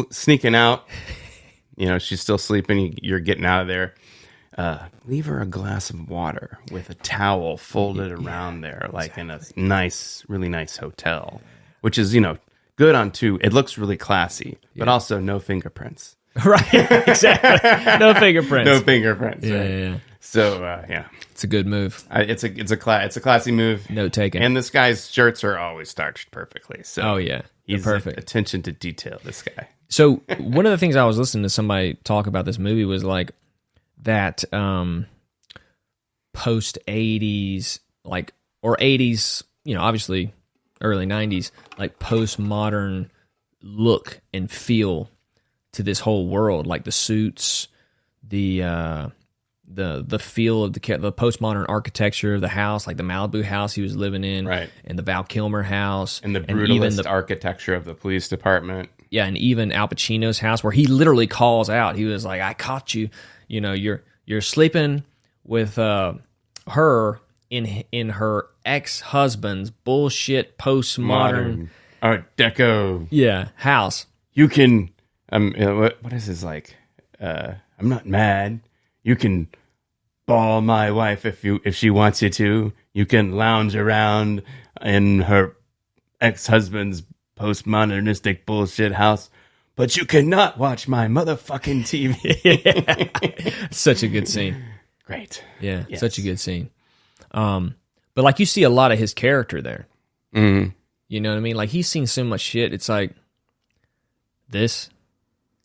sneaking out. She's still sleeping. You're getting out of there. Leave her a glass of water with a towel folded around there, like in a really nice hotel, which is, good on two. It looks really classy, but also no fingerprints. Right, exactly. No fingerprints. No fingerprints. Yeah, right? yeah. So, it's a good move. It's a classy move. Note taken. And this guy's shirts are always starched perfectly. So he's perfect. Attention to detail. This guy. So one of the things I was listening to somebody talk about this movie was like that post 80s, like, or 80s, obviously early 90s, like postmodern look and feel to this whole world, like the suits, the feel of the postmodern architecture of the house, like the Malibu house he was living in, right, and the Val Kilmer house, and the brutalist architecture of the police department. Yeah, and even Al Pacino's house, where he literally calls out. He was like, "I caught you. You're sleeping with her in her ex-husband's bullshit postmodern Art Deco house. You can what is this like? I'm not mad. You can ball my wife if she wants you to. You can lounge around in her ex-husband's postmodernistic bullshit house, but you cannot watch my motherfucking TV." Such a good scene. Great. Yeah, yes. Such a good scene. But like you see a lot of his character there. Mm-hmm. You know what I mean? Like he's seen so much shit. It's like this.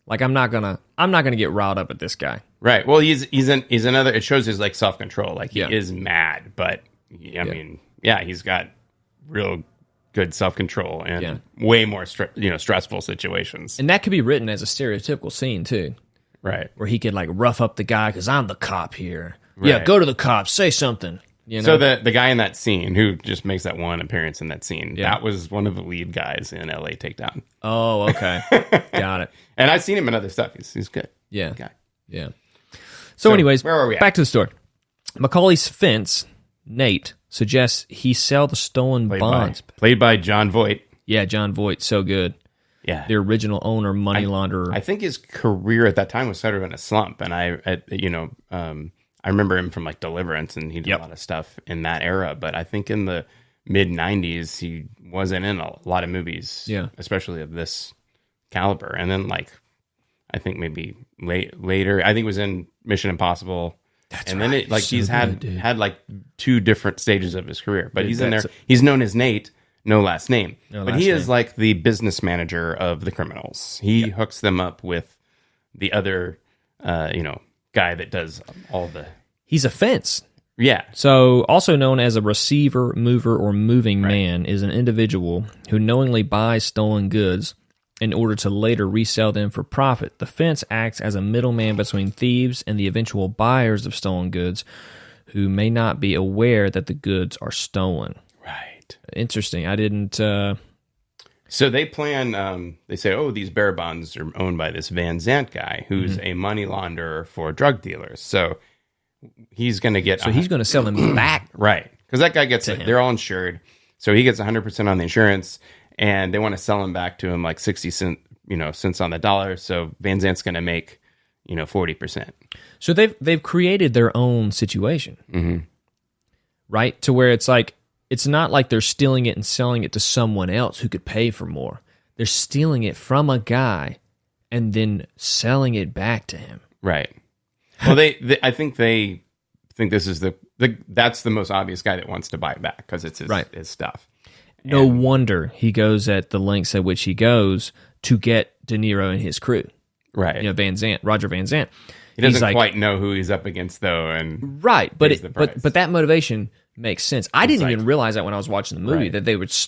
Like I'm not gonna get riled up at this guy. Right. Well, he's another. It shows his like self control. Like he is mad, but I mean, he's got real good self control and way more stressful situations. And that could be written as a stereotypical scene too. Right. Where he could like rough up the guy because I'm the cop here. Right. Yeah, go to the cops, say something. So the guy in that scene who just makes that one appearance in that scene, that was one of the lead guys in LA Takedown. Oh, okay. Got it. And I've seen him in other stuff. He's good. Yeah. Good guy. Yeah. So anyways, where are we at? Back to the story. Macaulay's fence, Nate, suggests he sell the stolen bonds. Played by John Voight. Yeah, John Voight, so good. Yeah. The original owner, money launderer. I think his career at that time was sort of in a slump, and I remember him from like Deliverance, and he did a lot of stuff in that era. But I think in the mid '90s, he wasn't in a lot of movies, especially of this caliber. And then I think maybe later, I think it was in Mission Impossible. Then he's had like two different stages of his career. But he's in there. He's known as Nate, no last name. No but last he name. is like the business manager of the criminals. He hooks them up with the other, guy that does all the... He's a fence. Yeah. So, also known as a receiver, mover, or moving man is an individual who knowingly buys stolen goods in order to later resell them for profit. The fence acts as a middleman between thieves and the eventual buyers of stolen goods who may not be aware that the goods are stolen. Right. Interesting. I didn't... So they plan, they say, these bearer bonds are owned by this Van Zandt guy who's a money launderer for drug dealers. So he's going to get... So he's going to sell them back. Right. Because that guy gets... They're all insured. So he gets 100% on the insurance, and they want to sell him back to him like 60 cents on the dollar. So Van Zandt's going to make, 40%. So they've created their own situation, right? To where it's like, it's not like they're stealing it and selling it to someone else who could pay for more. They're stealing it from a guy and then selling it back to him. Right. Well, I think they think this is that's the most obvious guy that wants to buy it back because it's his stuff. No wonder he goes at the lengths at which he goes to get De Niro and his crew. Right. Roger Van Zandt. He doesn't quite know who he's up against, though, and but that motivation makes sense. I didn't even realize that when I was watching the movie that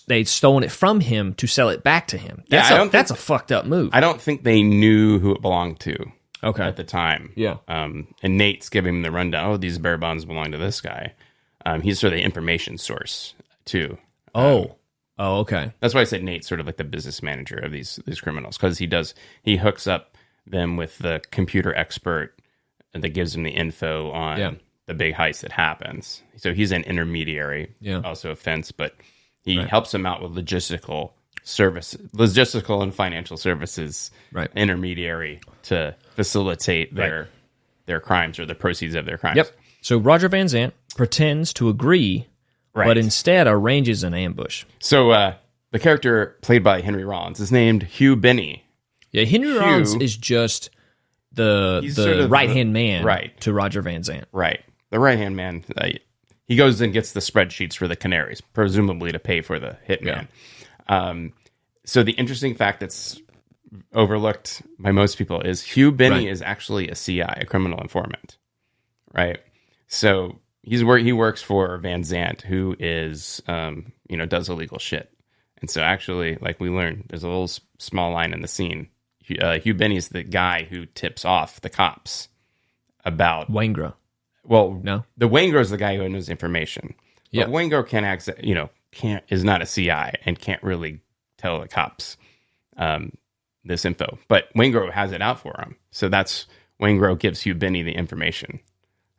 they'd stolen it from him to sell it back to him. That's a fucked up move. I don't think they knew who it belonged to. Okay. At the time. Yeah. And Nate's giving him the rundown. Oh, these bearer bonds belong to this guy. He's sort of the information source too. Okay. That's why I said Nate's sort of like the business manager of these criminals because he hooks up them with the computer expert that gives them the info on the big heist that happens. So he's an intermediary, also a fence, but he helps them out with logistical and financial services intermediary to facilitate their crimes or the proceeds of their crimes. Yep. So Roger Van Zandt pretends to agree, but instead arranges an ambush. So the character played by Henry Rollins is named Hugh Benny. Yeah, Henry Rollins is just the sort of right-hand man to Roger Van Zandt. Right. The right-hand man. He goes and gets the spreadsheets for the Canaries, presumably to pay for the hitman. Yeah. So the interesting fact that's overlooked by most people is Hugh Benny is actually a CI, a criminal informant. Right? So he works for Van Zandt, who is, does illegal shit. And so actually, like we learned, there's a little small line in the scene. Hugh Benny's the guy who tips off the cops about Waingro. Well, no, the Waingro is the guy who knows information. Yeah, Waingro can't access, is not a CI and can't really tell the cops this info. But Waingro has it out for him, so that's Waingro gives Hugh Benny the information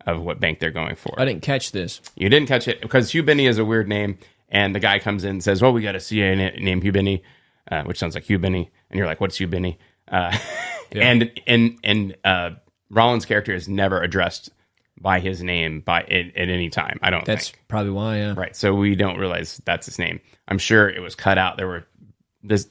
of what bank they're going for. I didn't catch this. You didn't catch it because Hugh Benny is a weird name, and the guy comes in and says, "Well, we got a CI named Hugh Benny," which sounds like Hugh Benny, and you're like, "What's Hugh Benny?" And Rollins' character is never addressed by his name at any time. I don't think. That's probably why, yeah. Right. So we don't realize that's his name. I'm sure it was cut out. There's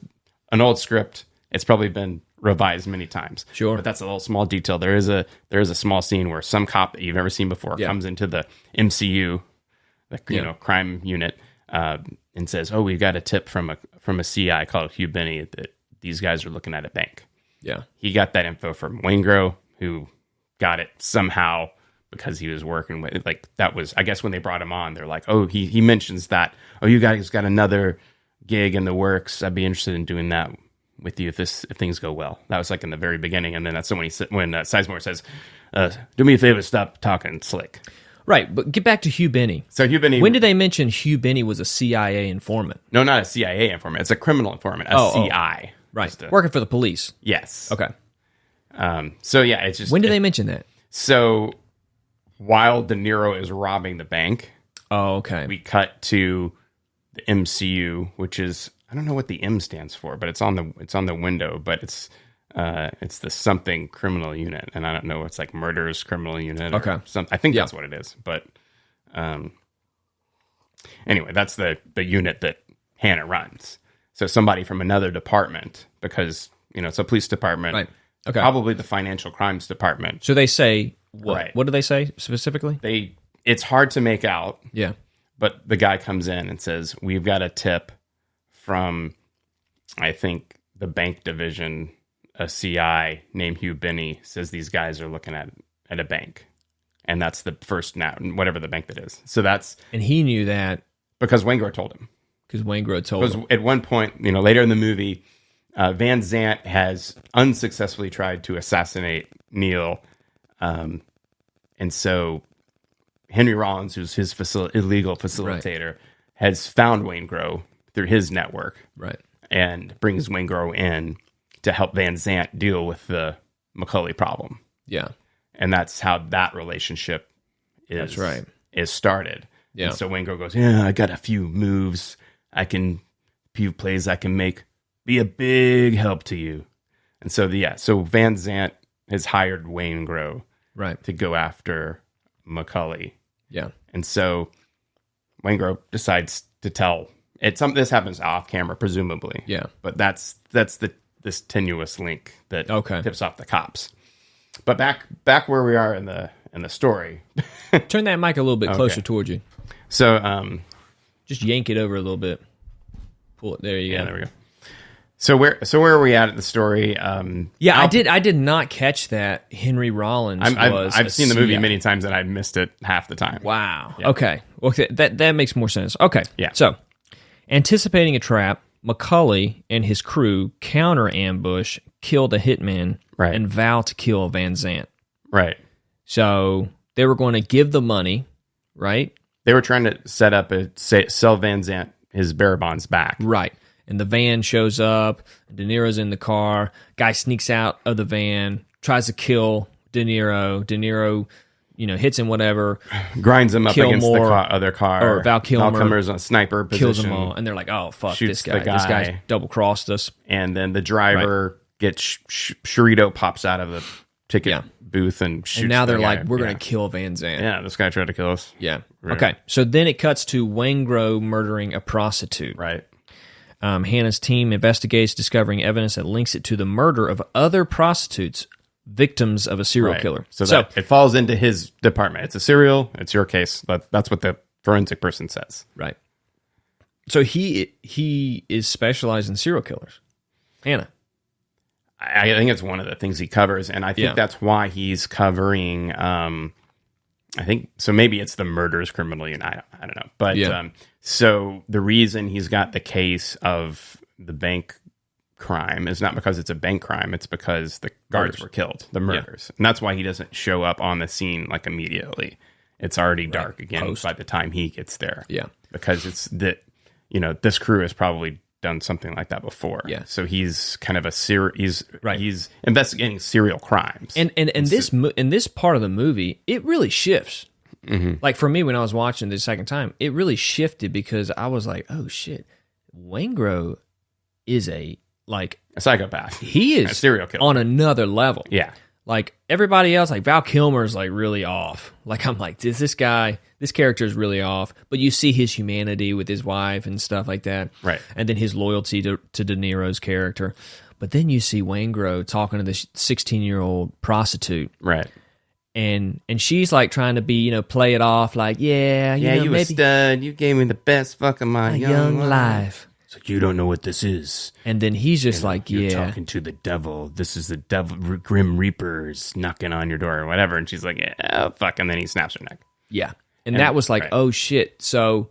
an old script. It's probably been revised many times. Sure. But that's a little small detail. There is a small scene where some cop that you've never seen before comes into the MCU, the crime unit, and says, "Oh, we got a tip from a CI called Hugh Benny that these guys are looking at a bank." Yeah. He got that info from Waingro, who got it somehow because he was working with it. Like that was, I guess, when they brought him on, they're like, "Oh, he mentions that. Oh, you guys got another gig in the works. I'd be interested in doing that with you if things go well." That was like in the very beginning, and then that's when Sizemore says, "Do me a favor, stop talking slick." Right, but get back to Hugh Benny. So Hugh Benny. When did they mention Hugh Benny was a CIA informant? No, not a CIA informant. It's a criminal informant. A CI. Right, working for the police. Yes. Okay. So yeah, it's just. When did they mention that? So while De Niro is robbing the bank, we cut to the MCU, which is, I don't know what the M stands for, but it's on the window, but it's the something criminal unit, and I don't know, it's like murders criminal unit. Or something. I think that's what it is. But anyway, that's the unit that Hannah runs. So somebody from another department, because it's a police department. Right. Okay. Probably the financial crimes department. So they say what? Right. What do they say specifically? It's hard to make out. Yeah. But the guy comes in and says, "We've got a tip from, I think, the bank division. A CI named Hugh Binney says these guys are looking at a bank, and that's the first whatever the bank that is. So and he knew that because Waingro told him. Because Waingro told him. At one point, later in the movie, Van Zant has unsuccessfully tried to assassinate Neil, and so Henry Rollins, who's his illegal facilitator, has found Waingro through his network, and brings Waingro in to help Van Zant deal with the McCulley problem. Yeah. And that's how that relationship is started. Yeah. And so Waingro goes, yeah, I got a few moves. Few plays I can make. Be a big help to you. And so, so Van Zant has hired Waingro to go after McCulley. Yeah. And so Waingro decides to tell it. This happens off camera, presumably. Yeah. But that's this tenuous link that tips off the cops. But back where we are in the story. Turn that mic a little bit closer towards you. So just yank it over a little bit. Pull it. There you go. There we go. So where are we at the story? I did not catch that Henry Rollins I've seen the movie many times and I missed it half the time. Wow. Yeah. Okay. That makes more sense. Okay. Yeah. So, anticipating a trap, McCulley and his crew counter ambush, kill the hitman, and vow to kill Van Zant. Right. So they were going to give the money, right? They were trying to set up sell Van Zant his bearer bonds back. Right. And the van shows up. De Niro's in the car. Guy sneaks out of the van, tries to kill De Niro. De Niro, hits him, whatever. Grinds him up against the other car. Or Val Kilmer's on sniper position. Kills them all. And they're like, oh, fuck, this guy. This guy's double-crossed us. And then the driver gets... Sharito pops out of the ticket booth and shoots. And now they're like, we're going to kill Van Zant. Yeah, this guy tried to kill us. Yeah. Right. Okay. So then it cuts to Waingro murdering a prostitute. Right. Hannah's team investigates, discovering evidence that links it to the murder of other prostitutes, victims of a serial killer. So it falls into his department. It's a serial. It's your case. That's what the forensic person says. Right. So he is specialized in serial killers. Hannah. I think it's one of the things he covers, and I think that's why he's covering. I think so. Maybe it's the murders criminal unit. I don't know, but so the reason he's got the case of the bank crime is not because it's a bank crime; it's because the guards were killed, the murders, and that's why he doesn't show up on the scene like immediately. It's already dark again by the time he gets there. Yeah, because it's that this crew has probably done something like that before. Yeah, so he's kind of he's investigating serial crimes. And in this part of the movie, it really shifts. Mm-hmm. Like for me, when I was watching the second time, it really shifted because I was like, oh shit, Waingro is a psychopath. He is a serial killer on another level. Yeah. Like everybody else, like Val Kilmer's like really off. Like I'm like, this character is really off. But you see his humanity with his wife and stuff like that. Right. And then his loyalty to De Niro's character. But then you see Waingro talking to this 16-year-old prostitute. Right. And she's like trying to be, play it off like, you a stud. You gave me the best fuck of my young life. It's like, you don't know what this is. And then he's just you're talking to the devil. This is the devil, Grim Reapers knocking on your door or whatever. And she's like, yeah, fuck. And then he snaps her neck. Yeah. And that was like, oh shit. So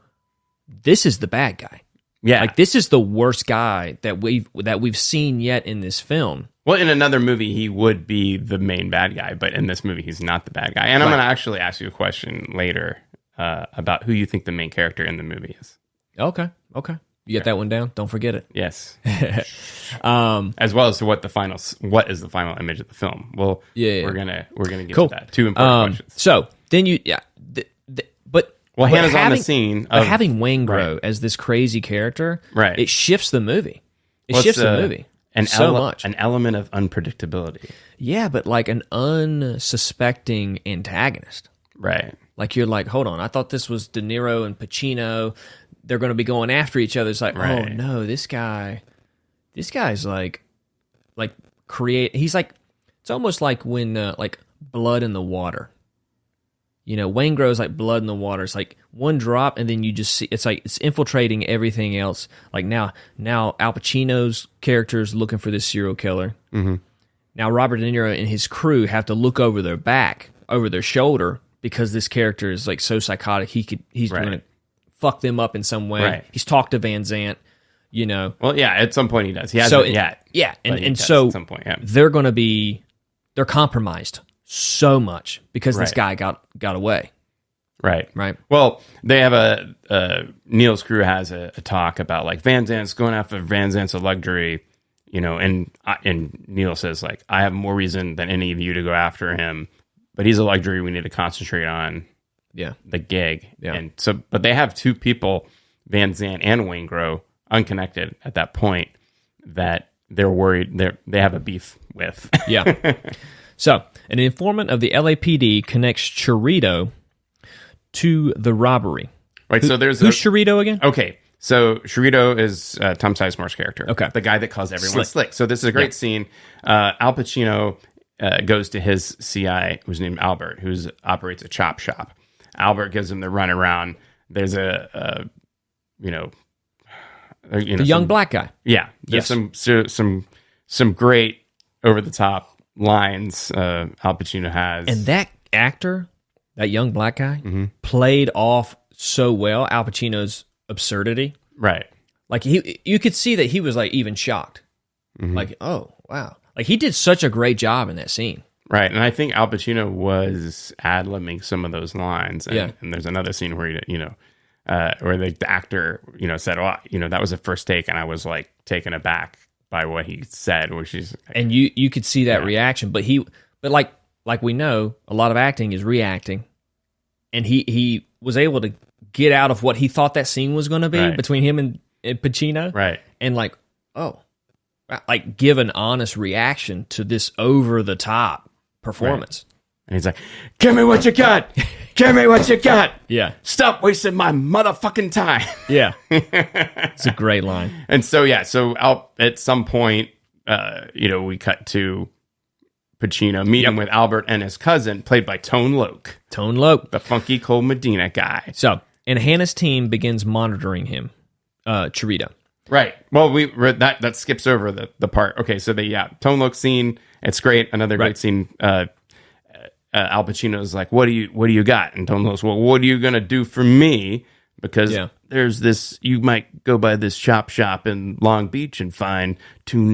this is the bad guy. Yeah. Like this is the worst guy that we've seen yet in this film. Well, in another movie, he would be the main bad guy, but in this movie, he's not the bad guy. And I'm going to actually ask you a question later about who you think the main character in the movie is. Okay. You get that one down? Don't forget it. Yes. As well as to what is the final image of the film. Well, we're gonna get to that. Two important questions. So then Hannah's on the scene. But having Waingro as this crazy character, it shifts the movie. It shifts the movie. Much. An element of unpredictability. Yeah, but like an unsuspecting antagonist. Right. Like you're like, hold on, I thought this was De Niro and Pacino. They're going to be going after each other. It's like, oh no, this guy's like he's like, it's almost like when like Blood in the Water. Waingro's like blood in the water. It's like one drop, and then you just see it's like it's infiltrating everything else. Like now Al Pacino's character is looking for this serial killer. Mm-hmm. Now Robert De Niro and his crew have to look over their back, over their shoulder, because this character is like so psychotic. He's right. going to fuck them up in some way. Right. He's talked to Van Zant. Well, yeah, at some point he does. He hasn't yet. Yeah, and so at some point, yeah. they're compromised so much because this guy got away. Right. Right. Well, they have Neil's crew has a talk about like Van Zant's going after Van Zant's a luxury, and Neil says like, I have more reason than any of you to go after him, but he's a luxury. We need to concentrate on the gig. Yeah. And so, but they have two people, Van Zant and Waingro, unconnected at that point, that they're worried they have a beef with. Yeah. So, an informant of the LAPD connects Chirito to the robbery. Right. So who's Chirito again? Okay. So Chirito is Tom Sizemore's character. Okay. The guy that calls everyone slick. So this is a great scene. Al Pacino goes to his CI, who's named Albert, who operates a chop shop. Albert gives him the runaround. There's the young black guy. Yeah, there's some great over the top lines Al Pacino has, and that actor, that young black guy, mm-hmm. played off so well Al Pacino's absurdity. Right, like you could see that he was like even shocked, mm-hmm. like, oh wow, like he did such a great job in that scene. Right, and I think Al Pacino was ad-libbing some of those lines. And, and there's another scene where where the actor, said, "Oh, that was a first take," and I was like taken aback by what he said, which is, and you could see that reaction, but like we know, a lot of acting is reacting, and he was able to get out of what he thought that scene was going to be between him and Pacino, right, and like give an honest reaction to this over the top performance. Right. And he's like, "Give me what you got. Give me what you got. Yeah. Stop wasting my motherfucking time." Yeah. It's a great line. And so, at some point, we cut to Pacino meeting with Albert and his cousin, played by Tone Loc. Tone Loc. The funky Cold Medina guy. So, and Hannah's team begins monitoring him, Chirito. Right. Well, that skips over the part. Okay, so Tone Loc scene. It's great. Another great scene. Al Pacino's like, what do you got? And Tone Loc's, well, what are you gonna do for me? Because there's this, you might go by this chop shop in Long Beach and find two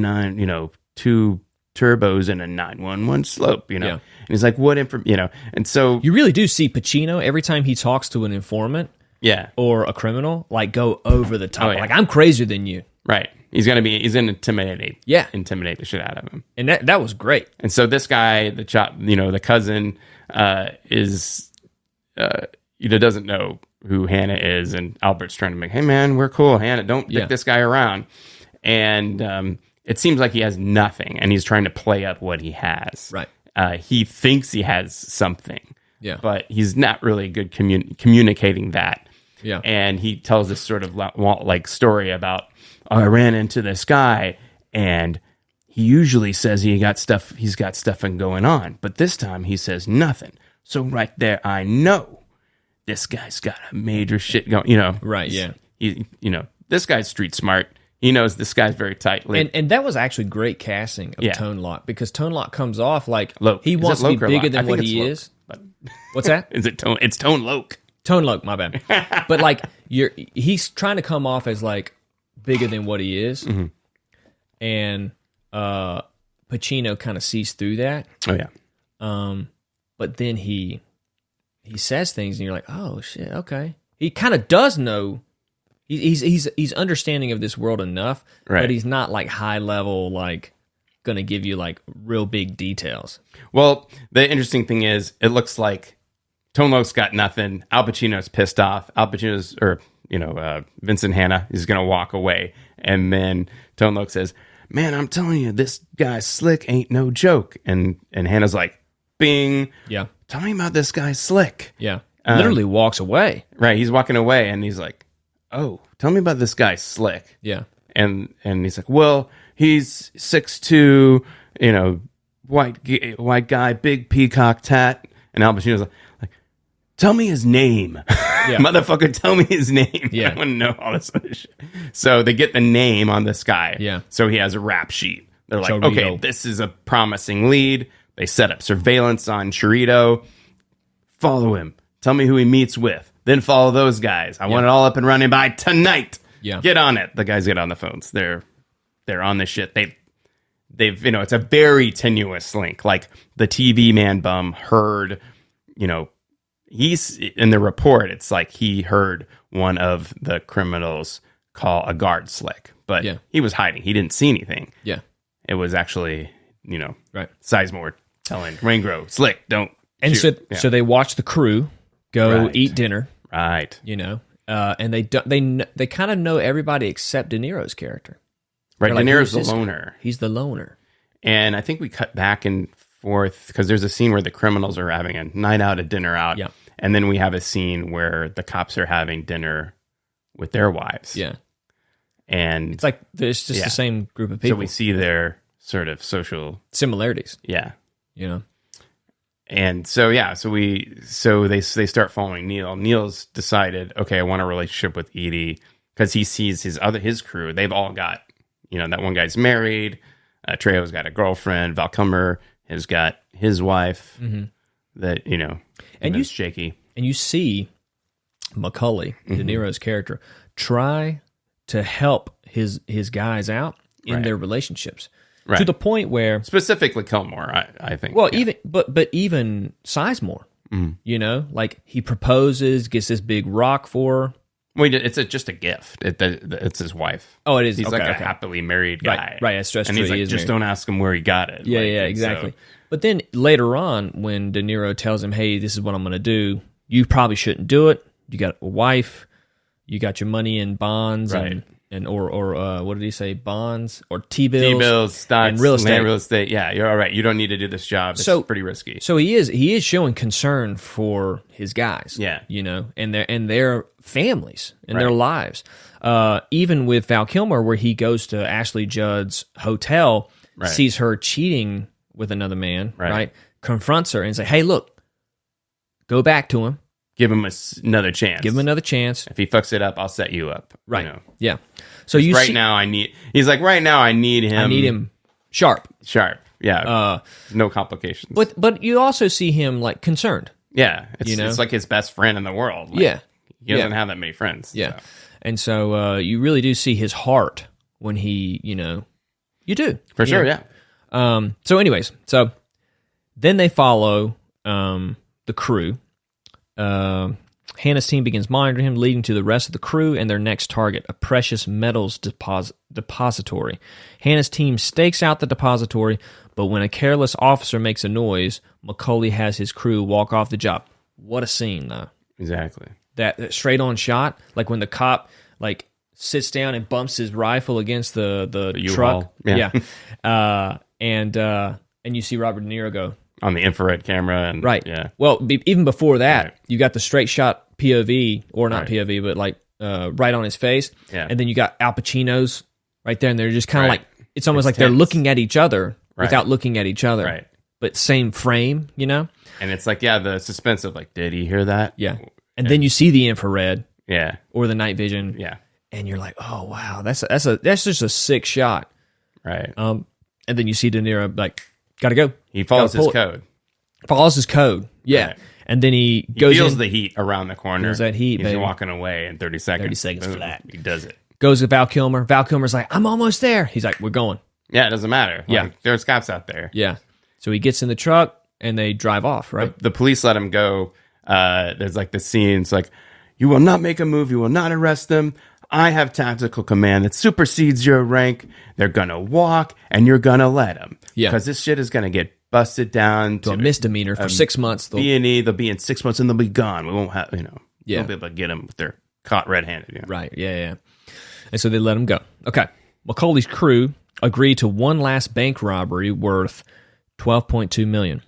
turbos and a 911 slope, And he's like, what and so you really do see Pacino every time he talks to an informant, or a criminal, like go over the top, like I'm crazier than you, right? He's gonna intimidate the shit out of him, and that was great. And so this guy, the cousin, doesn't know who Hannah is, and Albert's trying to make, hey man, we're cool, Hannah, don't dick this guy around, and it seems like he has nothing, and he's trying to play up what he has. Right, he thinks he has something, but he's not really good communicating that. Yeah, and he tells this sort of like story about, I ran into this guy, and he usually says he's got stuff going on, but this time he says nothing. So right there, I know this guy's got a major shit going. Right? Yeah. This guy's street smart. He knows this guy's very tightly. And that was actually great casting of Tone Loc, because Tone Loc comes off like Loc. He wants to be bigger than what he is. But what's that? Is it Tone? It's Tone Loc. Tone Loc, my bad. But like he's trying to come off as like bigger than what he is, mm-hmm. and Pacino kind of sees through that. Oh yeah. But then he says things, and you're like, oh shit, okay. He kind of does know. He's understanding of this world enough, but he's not like high level, like going to give you like real big details. Well, the interesting thing is, it looks like Tone Loc's got nothing. Al Pacino's pissed off. Vincent Hanna is going to walk away. And then Tone Loc says, man, I'm telling you, this guy Slick ain't no joke. And Hannah's like, bing. Yeah. Tell me about this guy Slick. Yeah. Literally walks away. Right. He's walking away, and he's like, oh, tell me about this guy Slick. Yeah. And he's like, well, he's 6'2", white guy, big peacock tat. And Al Pacino's like, tell me his name. Yeah. Motherfucker, tell me his name. Yeah. I want to know all this other shit. So they get the name on this guy. Yeah. So he has a rap sheet. They're like, Chorito. okay, this is a promising lead. They set up surveillance on Chorito. Follow him. Tell me who he meets with. Then follow those guys. I want it all up and running by tonight. Yeah. Get on it. The guys get on the phones. They're on the shit. They've it's a very tenuous link. Like the TV man bum heard, he's in the report. It's like he heard one of the criminals call a guard slick, but he was hiding. He didn't see anything. Yeah. It was actually, right. Sizemore telling Waingro, slick, don't. And shoot. so they watch the crew go eat dinner. Right. And they kind of know everybody except De Niro's character. Right. Like, De Niro's the loner. He's the loner. And I think we cut back and forth because there's a scene where the criminals are having a night out, a dinner out. Yeah. And then we have a scene where the cops are having dinner with their wives. Yeah. And it's like it's just the same group of people. So we see their sort of social similarities. Yeah. And so they start following Neil. Neil's decided, okay, I want a relationship with Edie because he sees his crew. They've all got, that one guy's married. Trejo's got a girlfriend. Val Kilmer has got his wife. Mm-hmm. That and you shaky. And you see Macaulay, De Niro's character, try to help his guys out in their relationships. Right. To the point where specifically Kilmore, I think. Well, even Sizemore, like he proposes, gets this big rock for her. Well, it's just a gift. It's his wife. Oh, it is. He's like a happily married guy, right? That's and true. He's like, just don't ask him where he got it. Yeah, exactly. So. But then later on, when De Niro tells him, "Hey, this is what I'm going to do. You probably shouldn't do it. You got a wife. You got your money in bonds, right? And what did he say? Bonds or T-bills, stocks, and real estate. Real estate. Yeah, you're all right. You don't need to do this job. It's pretty risky. So he is showing concern for his guys. Yeah, and their families and their lives. Even with Val Kilmer, where he goes to Ashley Judd's hotel, sees her cheating with another man, right? Confronts her and say, "Hey, look, go back to him. Give him another chance. Give him another chance. If he fucks it up, I'll set you up." Right. Yeah. So he's like, right now I need him. I need him sharp. Yeah. No complications. But you also see him like concerned. Yeah. It's like his best friend in the world. Like, he doesn't have that many friends. Yeah. So. And so you really do see his heart when he, you do. For sure, yeah. So anyways, then they follow the crew. Hannah's team begins monitoring him, leading to the rest of the crew and their next target, a precious metals depository. Hannah's team stakes out the depository, but when a careless officer makes a noise, Macaulay has his crew walk off the job. What a scene, though. Exactly. That straight-on shot, like when the cop sits down and bumps his rifle against the truck. Yeah. And you see Robert De Niro go, on the infrared camera. And, right. Yeah. Well, even before that, you got the straight shot POV, or not POV, but right on his face. Yeah. And then you got Al Pacino's right there, and they're just kind of it's almost like they're looking at each other without looking at each other. Right. But same frame, And it's like, the suspense of did he hear that? Yeah. And then you see the infrared. Yeah. Or the night vision. Yeah. And you're like, oh, wow, that's just a sick shot. Right. And then you see De Niro gotta go. He follows his code. Follows his code, yeah. Right. And then he feels the heat around the corner. Feels that heat, He's walking away in 30 seconds. 30 seconds Boom. flat. He does it. Goes to Val Kilmer. Val Kilmer's like, I'm almost there. He's like, we're going. Yeah, it doesn't matter. There's cops out there. Yeah. So he gets in the truck and they drive off, right? The police let him go. There's the scene. It's like, you will not make a move. You will not arrest them. I have tactical command that supersedes your rank. They're going to walk and you're going to let them. Yeah. Because this shit is going to get busted down to a misdemeanor for 6 months. B&E, they'll be in 6 months and they'll be gone. We won't have, they'll be able to get them if they're caught red-handed. Right, yeah. And so they let him go. Okay. Macaulay's crew agreed to one last bank robbery worth $12.2 million.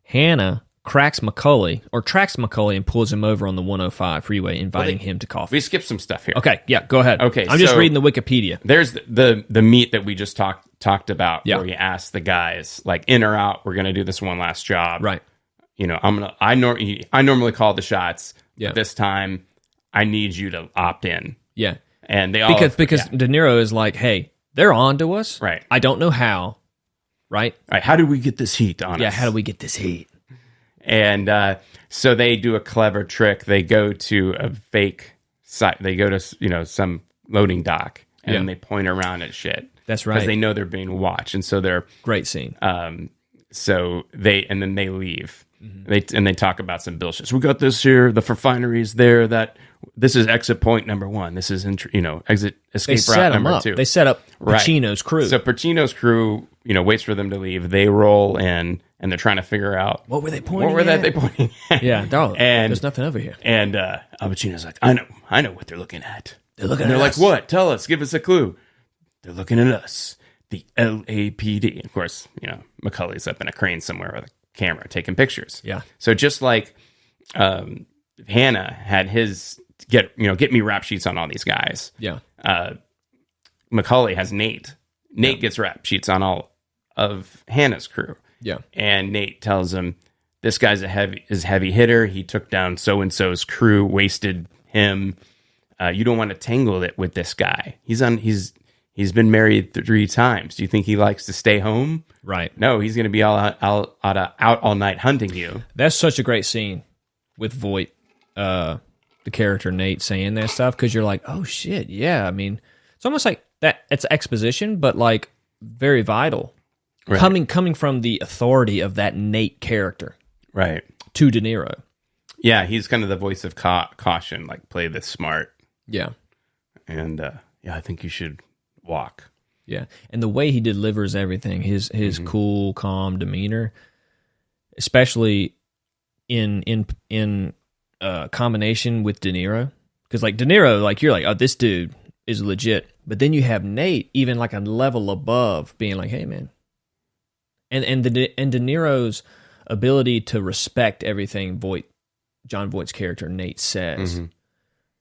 Hannah tracks Macaulay and pulls him over on the 105 freeway, inviting him to coffee. We skipped some stuff here. Okay, yeah, go ahead. Okay, I'm just reading the Wikipedia. There's the meet that we just talked about, where he asked the guys, in or out, we're going to do this one last job. Right. I normally call the shots. Yeah. This time, I need you to opt in. Yeah. And they all because De Niro is like, hey, they're on to us. Right. I don't know how. Right. Right. How did we get this heat on us? Yeah. How do we get this heat? And so they do a clever trick. They go to a fake site. They go to some loading dock, and then they point around at shit. That's right. Because they know they're being watched, and so they're great scene. So then they leave. Mm-hmm. They talk about some bullshit. So we got this here. The refineries there. This is exit point number 1. This is escape route number 2. They set up Pacino's crew. So Pacino's crew, waits for them to leave. They roll in, and they're trying to figure out what were they pointing at? Yeah, and there's nothing over here. And Al Pacino's like, I know what they're looking at. They're looking and at they're us. like, what? Tell us. Give us a clue. They're looking at us. The LAPD. Of course, Macaulay's up in a crane somewhere with a camera taking pictures. Yeah. So just like Hannah had his get me rap sheets on all these guys. Yeah. Macaulay has Nate. Nate gets rap sheets on all of Hannah's crew. Yeah. And Nate tells him, this guy's a heavy hitter. He took down so-and-so's crew, wasted him. You don't want to tangle it with this guy. He's been married 3 times. Do you think he likes to stay home? Right. No, he's going to be out all night hunting you. That's such a great scene with Voight, the character Nate saying that stuff, because you're like, oh shit, yeah. I mean, it's almost like that. It's exposition, but like very vital, right. coming from the authority of that Nate character, right, to De Niro. Yeah, he's kind of the voice of caution, like play this smart. Yeah, and I think you should walk. Yeah, and the way he delivers everything, his cool, calm demeanor, especially in combination with De Niro, because like De Niro, like you're like, oh, this dude is legit, but then you have Nate even like a level above, being like, hey man, and De Niro's ability to respect everything John Voight's character Nate says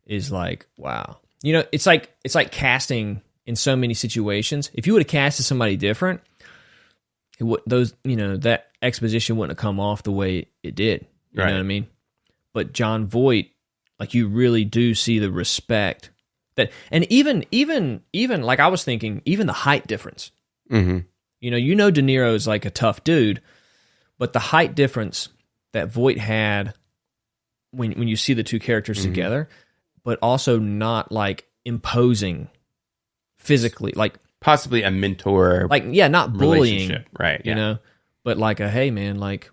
is like, wow. It's like casting in so many situations. If you would have casted somebody different, that exposition wouldn't have come off the way it did. You know what I mean? But John Voight, like you really do see the respect that, and even like I was thinking, even the height difference. Mm-hmm. De Niro is like a tough dude, but the height difference that Voight had when you see the two characters together, but also not like imposing physically, like possibly a mentor, like not bullying, right? Yeah. But like a hey man, like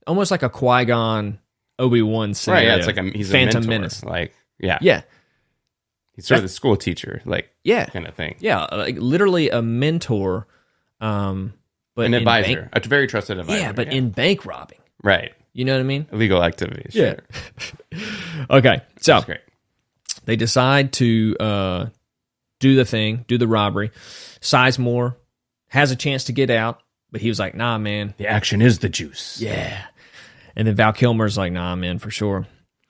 almost like a Qui-Gon Obi-Wan scenario. Right? Yeah, it's like he's Phantom a mentor. Menace, like yeah. He's sort of the school teacher, like kind of thing. Yeah, like literally a mentor, but an advisor, a very trusted advisor. Yeah, but in bank robbing, right? You know what I mean? Illegal activities. Yeah. Sure. Okay, so that's great. They decide to do the robbery. Sizemore has a chance to get out, but he was like, nah, man. The action is the juice. Yeah. And then Val Kilmer's like, nah, man, for sure.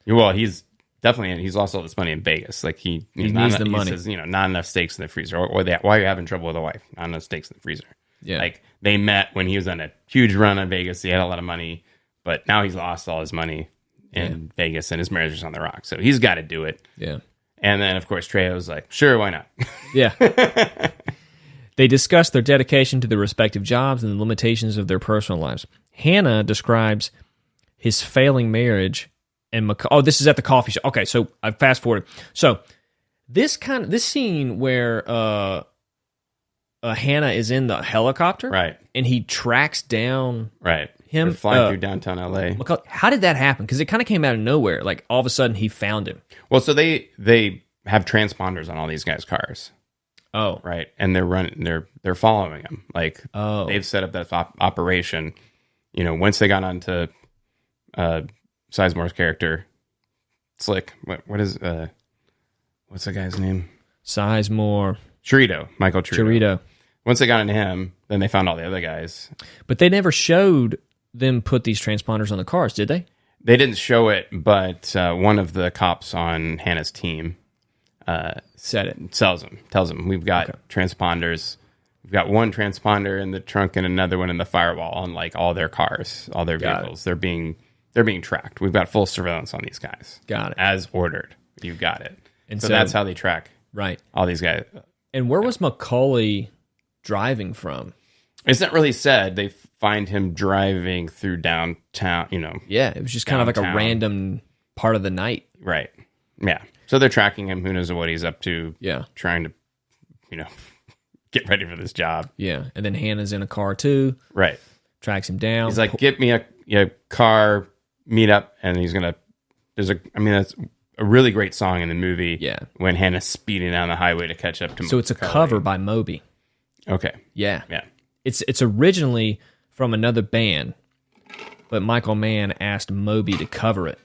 Well, he's definitely, he's lost all this money in Vegas. Like he needs the money. He says, not enough steaks in the freezer. Or why are you having trouble with a wife? Not enough steaks in the freezer. Yeah. Like they met when he was on a huge run in Vegas. He had a lot of money, but now he's lost all his money in Vegas and his marriage is on the rocks. So he's got to do it. Yeah. And then, of course, Trejo's like, sure, why not? Yeah. They discuss their dedication to their respective jobs and the limitations of their personal lives. Hannah describes his failing marriage and this is at the coffee shop. Okay, so I fast forwarded. So this scene where Hannah is in the helicopter, right, and he tracks down him. They're flying through downtown LA. How did that happen? Because it kind of came out of nowhere. Like all of a sudden, he found him. Well, so they have transponders on all these guys' cars. Oh, right, and they're following him. Like they've set up that operation. Once they got onto Sizemore's character, Slick. What is what's the guy's name? Sizemore. Michael Chirito. Once they got into him, then they found all the other guys. But they never showed them put these transponders on the cars, did they? They didn't show it, but one of the cops on Hannah's team said it. Tells them, we've got transponders. We've got one transponder in the trunk and another one in the firewall on like all their cars, all their vehicles. They're being they're being tracked. We've got full surveillance on these guys. Got it. As ordered. You got it. And so that's how they track right all these guys. And where was Macaulay driving from? It's not really said. They find him driving through downtown, Yeah, it was just kind of like a random part of the night. Right. Yeah. So they're tracking him. Who knows what he's up to. Yeah. Trying to, get ready for this job. Yeah. And then Hannah's in a car too. Right. Tracks him down. He's like, get me a car, meet up. And he's going to, that's a really great song in the movie. Yeah. When Hannah's speeding down the highway to catch up to So it's a cover by Moby. Okay. Yeah. Yeah. It's originally from another band, but Michael Mann asked Moby to cover it.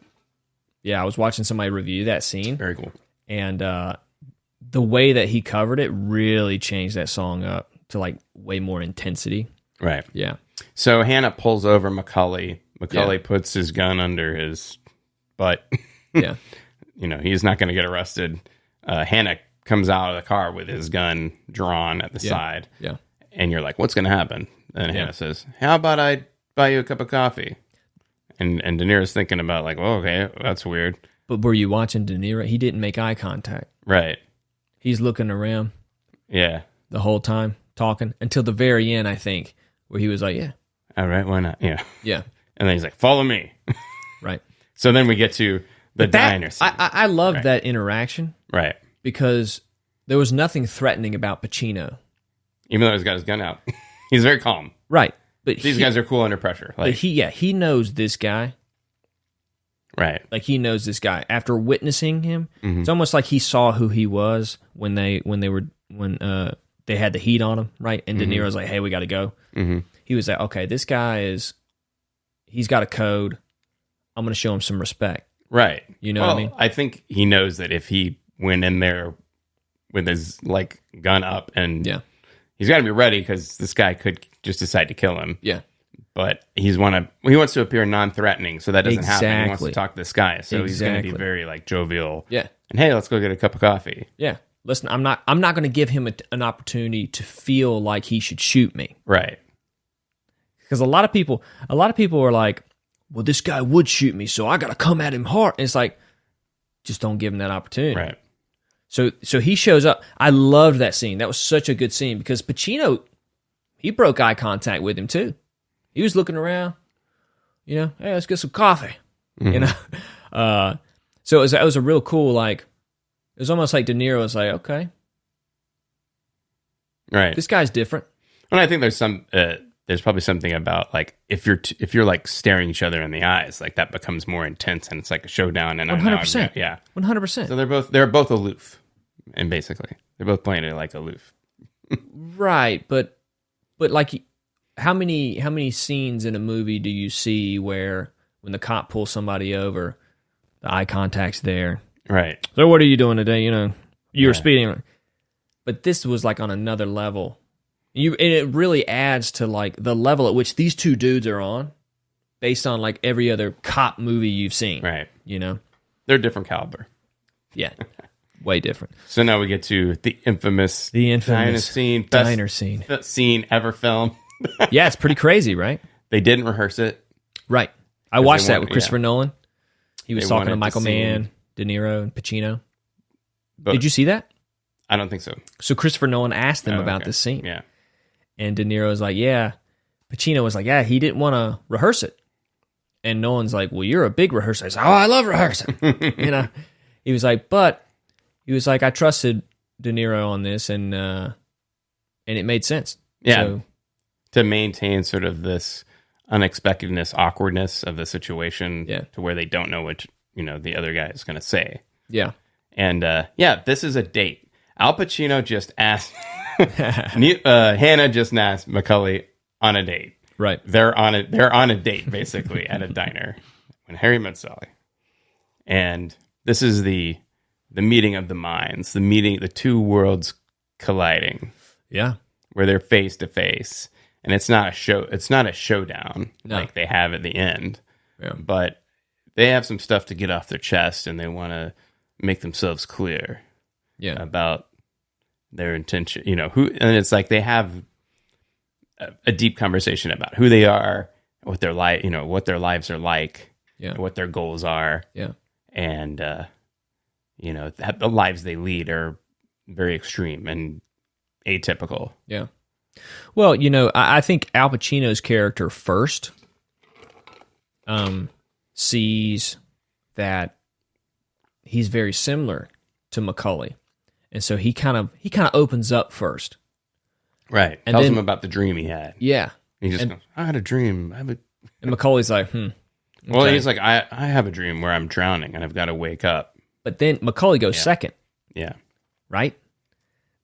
Yeah, I was watching somebody review that scene. Very cool. And the way that he covered it really changed that song up to like way more intensity. Right. Yeah. So Hannah pulls over Macaulay. Macaulay puts his gun under his butt. Yeah. He's not going to get arrested. Hannah comes out of the car with his gun drawn at the side. Yeah. And you're like, what's going to happen? And Hannah says, how about I buy you a cup of coffee? And De Niro's thinking about like, well, okay, that's weird. But were you watching De Niro? He didn't make eye contact. Right. He's looking around. Yeah. The whole time, talking, until the very end, I think, where he was like, yeah. All right, why not? Yeah. Yeah. And then he's like, follow me. Right. So then we get to the diner scene. I loved that interaction. Right. Because there was nothing threatening about Pacino. Even though he's got his gun out. He's very calm. Right. But these guys are cool under pressure. But he knows this guy. Right. Like he knows this guy. After witnessing him, it's almost like he saw who he was when they had the heat on him, right? And De Niro's like, hey, we got to go. Mm-hmm. He was like, okay, this guy he's got a code. I'm going to show him some respect. Right. You know what I mean? I think he knows that if he went in there with his gun up and he's got to be ready because this guy could just decide to kill him. Yeah. But he wants to appear non-threatening, so that doesn't happen. He wants to talk to this guy, so he's going to be very jovial. Yeah. And hey, let's go get a cup of coffee. Yeah. Listen, I'm not going to give him an opportunity to feel like he should shoot me. Right. Because a lot of people are like, well, this guy would shoot me, so I got to come at him hard. And it's like, just don't give him that opportunity. Right. So he shows up. I loved that scene. That was such a good scene because Pacino, he broke eye contact with him too. He was looking around, hey, let's get some coffee, So it was a real cool, it was almost like De Niro was like, okay, right, this guy's different. And I think there's probably something about if you're staring each other in the eyes, that becomes more intense and it's like a showdown. And 100%, yeah, 100%. So they're both aloof, and basically they're both playing it aloof, right? But how many scenes in a movie do you see where when the cop pulls somebody over, the eye contact's there? Right. So what are you doing today? You were speeding. But this was on another level. And it really adds to the level at which these two dudes are on, based on every other cop movie you've seen. Right. They're different caliber. Yeah. Way different. So now we get to the infamous diner scene. Best scene ever filmed. Yeah, it's pretty crazy, right? They didn't rehearse it. Right. I watched that with Christopher Nolan. He was talking to Michael Mann, De Niro, and Pacino. But did you see that? I don't think so. So Christopher Nolan asked them about this scene. Yeah. And De Niro was like, yeah. Pacino was like, yeah, he didn't want to rehearse it. And Nolan's like, well, you're a big rehearser. I was like, oh, I love rehearsing. He was like, I trusted De Niro on this, and it made sense. Yeah. So, to maintain sort of this unexpectedness, awkwardness of the situation to where they don't know what, the other guy is going to say. Yeah. And, this is a date. Al Pacino just asked, Hannah just asked Macaulay on a date. Right. They're on a date, basically, at a diner when Harry met Sally. And this is the meeting of the minds, the two worlds colliding. Yeah. Where they're face to face. And it's not a showdown like they have at the end. Yeah. But they have some stuff to get off their chest, and they want to make themselves clear about their intention. And it's like they have a deep conversation about who they are, what their lives are like, Yeah. what their goals are. Yeah. And, the lives they lead are very extreme and atypical. Yeah. Well, I think Al Pacino's character first sees that he's very similar to Macaulay. And so he kind of opens up first. Right. And tells then, him about the dream he had. Yeah. He just goes, I had a dream. And Macaulay's like, Okay. Well, he's like, I have a dream where I'm drowning and I've got to wake up. But then Macaulay goes second. Yeah. Right?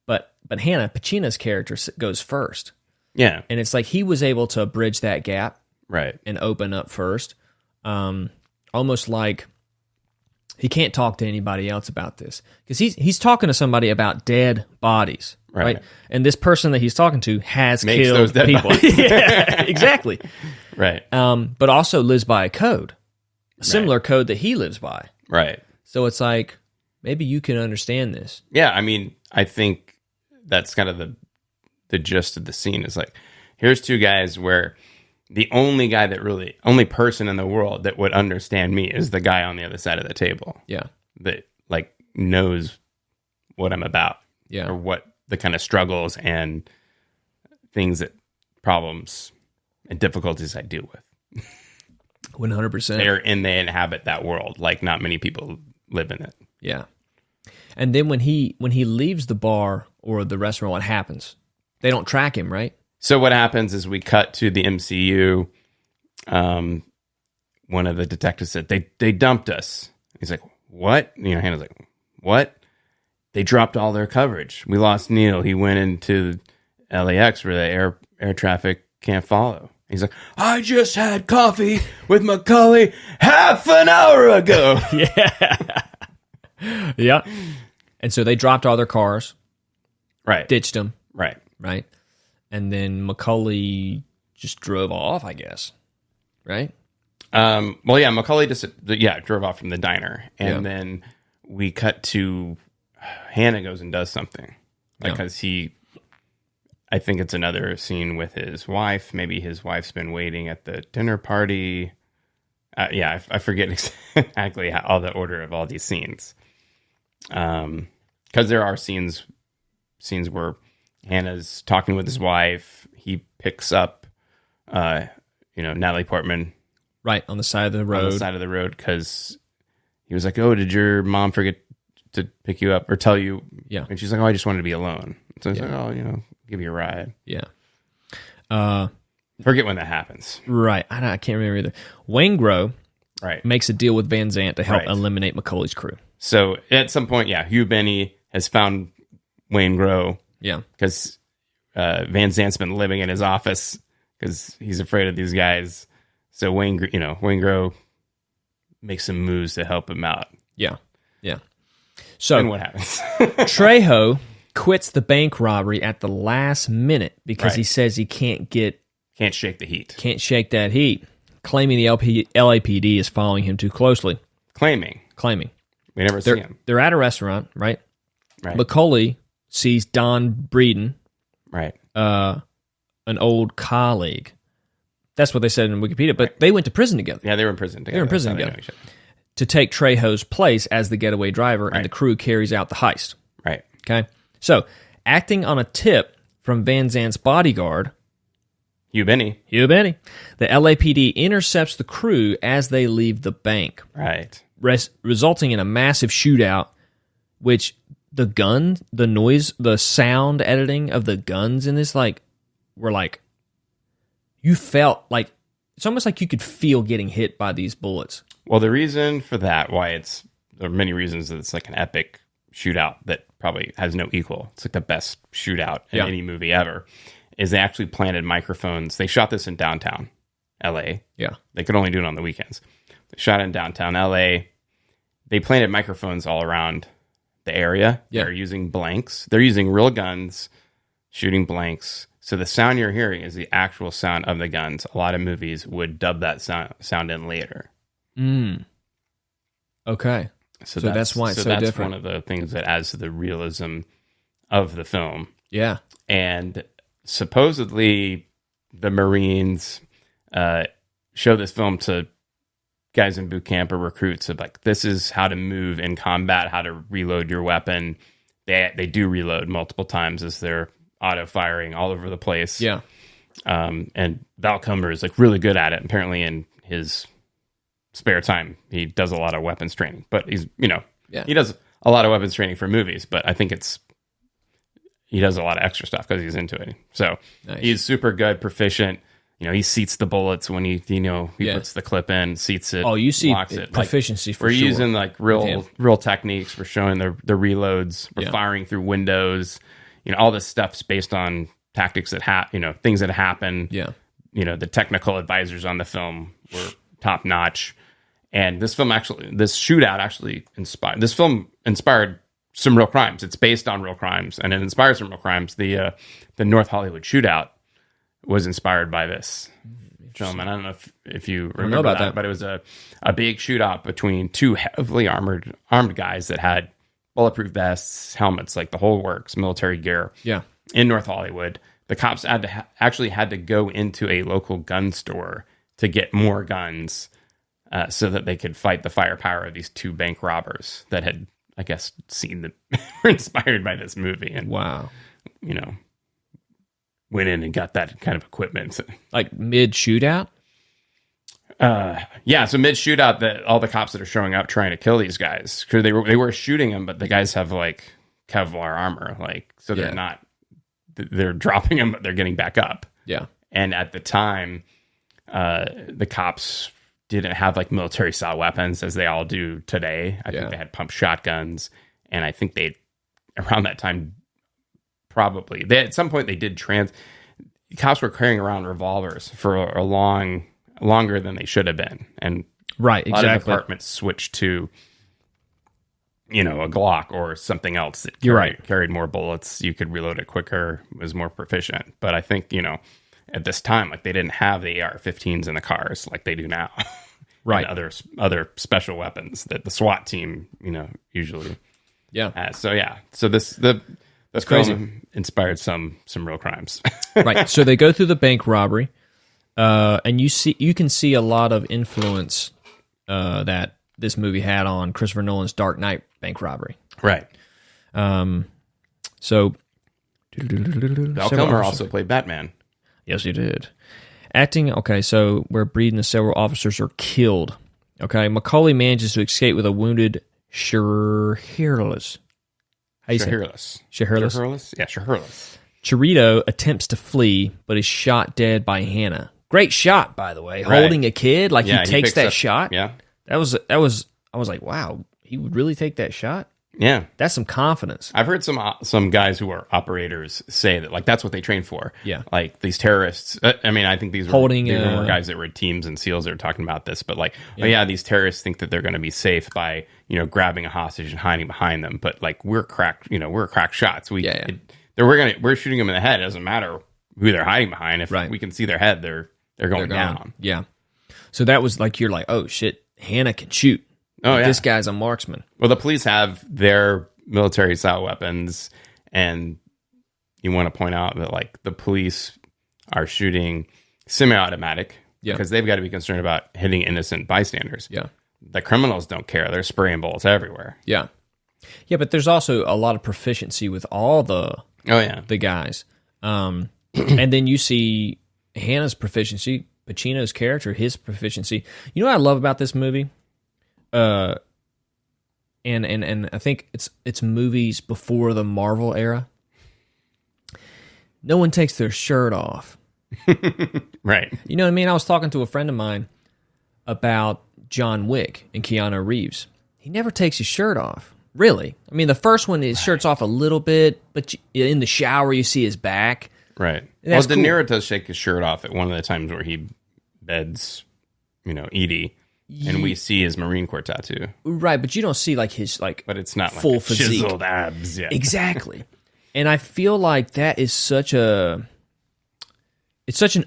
But Hannah, Pacino's character, goes first. Yeah. And it's like he was able to bridge that gap. Right. And open up first. Almost like he can't talk to anybody else about this. Because he's talking to somebody about dead bodies. Right. And this person that he's talking to has killed those dead people. Yeah, exactly. Right. But also lives by a code. A similar code that he lives by. Right. So it's like, maybe you can understand this. Yeah, I mean, I think that's kind of the gist of the scene is like, here's two guys where the only person in the world that would understand me is the guy on the other side of the table. Yeah. That like knows what I'm about. Yeah. Or what the kind of struggles and problems and difficulties I deal with. 100%. They inhabit that world. Like not many people live in it. Yeah. And then when he leaves the bar or the restaurant, what happens? They don't track him, right? So what happens is we cut to the MCU. One of the detectives said, they dumped us. He's like, what? Hannah's like, what? They dropped all their coverage. We lost Neil. He went into LAX where the air traffic can't follow. He's like, I just had coffee with Macaulay half an hour ago. Yeah. Yeah. And so they dropped all their cars. Right. Ditched them. Right. Right. And then Macaulay just drove off, I guess. Right? Well, yeah, Macaulay drove off from the diner. And then we cut to Hannah goes and does something. Because I think it's another scene with his wife. Maybe his wife's been waiting at the dinner party. I forget exactly all the order of all these scenes. Because there are scenes where Hannah's talking with his wife. He picks up, Natalie Portman. Right, on the side of the road. On the side of the road, because he was like, oh, did your mom forget to pick you up or tell you? Yeah. And she's like, oh, I just wanted to be alone. So he's like, oh, give you a ride. Yeah. Forget when that happens. Right. I can't remember either. Waingro makes a deal with Van Zandt to help eliminate Macaulay's crew. So at some point, Hugh Benny has found Waingro. Yeah. Because Van Zandt's been living in his office because he's afraid of these guys. So Waingro makes some moves to help him out. Yeah. Yeah. So and what happens? Trejo quits the bank robbery at the last minute because he says he can't shake the heat. Can't shake that heat, claiming the LAPD is following him too closely. Claiming. We never see him. They're at a restaurant, right? Right. Macaulay sees Don Breeden, right? An old colleague. That's what they said in Wikipedia, but they went to prison together. Yeah, they were in prison together. They were in prison together to take Trejo's place as the getaway driver, and the crew carries out the heist. Right. Okay. So, acting on a tip from Van Zandt's bodyguard, Hugh Benny, the LAPD intercepts the crew as they leave the bank. Right. Resulting in a massive shootout, which the noise, the sound editing of the guns in this, you felt like, it's almost like you could feel getting hit by these bullets. Well, the reason for that, there are many reasons that it's like an epic shootout that probably has no equal. It's like the best shootout in any movie ever. Is they actually planted microphones. They shot this in downtown LA. Yeah. They could only do it on the weekends. They shot it in downtown LA. They planted microphones all around the area. Yeah. They're using blanks. They're using real guns, shooting blanks. So the sound you're hearing is the actual sound of the guns. A lot of movies would dub that sound in later. Okay. So that's why it's so that's different. One of the things that adds to the realism of the film. Yeah. And supposedly the Marines show this film to guys in boot camp or recruits of like, this is how to move in combat, how to reload your weapon. They do reload multiple times as they're auto firing all over the place. Yeah. And Val Kilmer is like really good at it. Apparently in his spare time, he does a lot of weapons training, but he's, he does a lot of weapons training for movies, but I think he does a lot of extra stuff because he's into it. So He's super good, proficient. He seats the bullets when he puts the clip in, seats it. Oh, you see it. proficiency for we're sure. We're using like real techniques. We're showing the reloads. We're firing through windows. All this stuff's based on tactics that things that happen. Yeah. The technical advisors on the film were top notch. And this shootout inspired some real crimes. It's based on real crimes, and it inspires some real crimes. The North Hollywood shootout was inspired by this film, and I don't know if you remember that, but it was a big shootout between two heavily armed guys that had bulletproof vests, helmets, like the whole works, military gear. Yeah, in North Hollywood, the cops actually had to go into a local gun store to get more guns, so that they could fight the firepower of these two bank robbers that had, I guess, were inspired by this movie. And wow, went in and got that kind of equipment. Like mid shootout? Yeah, so mid shootout, that all the cops that are showing up trying to kill these guys, because they were shooting them, but the guys have like Kevlar armor, like, so they're dropping them, but they're getting back up. Yeah. And at the time, the cops didn't have like military style weapons as they all do today. I think they had pump shotguns, and I think around that time, probably at some point they did cops were carrying around revolvers for longer than they should have been, and right, exactly. A lot of departments switched to a Glock or something else that carried more bullets. You could reload it quicker, was more proficient. But I think at this time, like, they didn't have the AR-15s in the cars like they do now, right? And other special weapons that the SWAT team usually has. So that's crazy. Inspired some real crimes. Right. So they go through the bank robbery, and you can see a lot of influence that this movie had on Christopher Nolan's Dark Knight bank robbery. Right. So Val Kilmer also played Batman. Yes, he did. Acting. Okay, so we're breeding the several officers are killed. Okay, Macaulay manages to escape with a wounded Shirless. Shirless. Yeah, Shirless. Chirito attempts to flee, but is shot dead by Hannah. Great shot, by the way. Right. Holding a kid, like, he takes that shot. Yeah. That was. I was like, wow, he would really take that shot? Yeah. That's some confidence. I've heard some guys who are operators say that, like, that's what they train for. Yeah. Like, these terrorists, I think these were guys that were teams and SEALs that were talking about this, but like, these terrorists think that they're going to be safe by, grabbing a hostage and hiding behind them. But like, we're crack shots. We're shooting them in the head. It doesn't matter who they're hiding behind. If we can see their head, they're going down. Yeah. So that was like, you're like, oh shit, Hannah can shoot. Oh, yeah. This guy's a marksman. Well, the police have their military style weapons, and you want to point out that, like, the police are shooting semi-automatic because they've got to be concerned about hitting innocent bystanders. Yeah. The criminals don't care. They're spraying bullets everywhere. Yeah. Yeah, but there's also a lot of proficiency with all the guys. And then you see Hannah's proficiency, Pacino's character, his proficiency. You know what I love about this movie? And I think it's movies before the Marvel era. No one takes their shirt off. Right. You know what I mean? I was talking to a friend of mine about John Wick and Keanu Reeves. He never takes his shirt off. Really. I mean, the first one, his shirt's off a little bit, but in the shower you see his back. Right. Well, De Niro does shake his shirt off at one of the times where he beds, Edie. And we see his Marine Corps tattoo. Right, but you don't see like his but it's not full like physique. Chiseled abs. Yeah. Exactly. And I feel like that is such an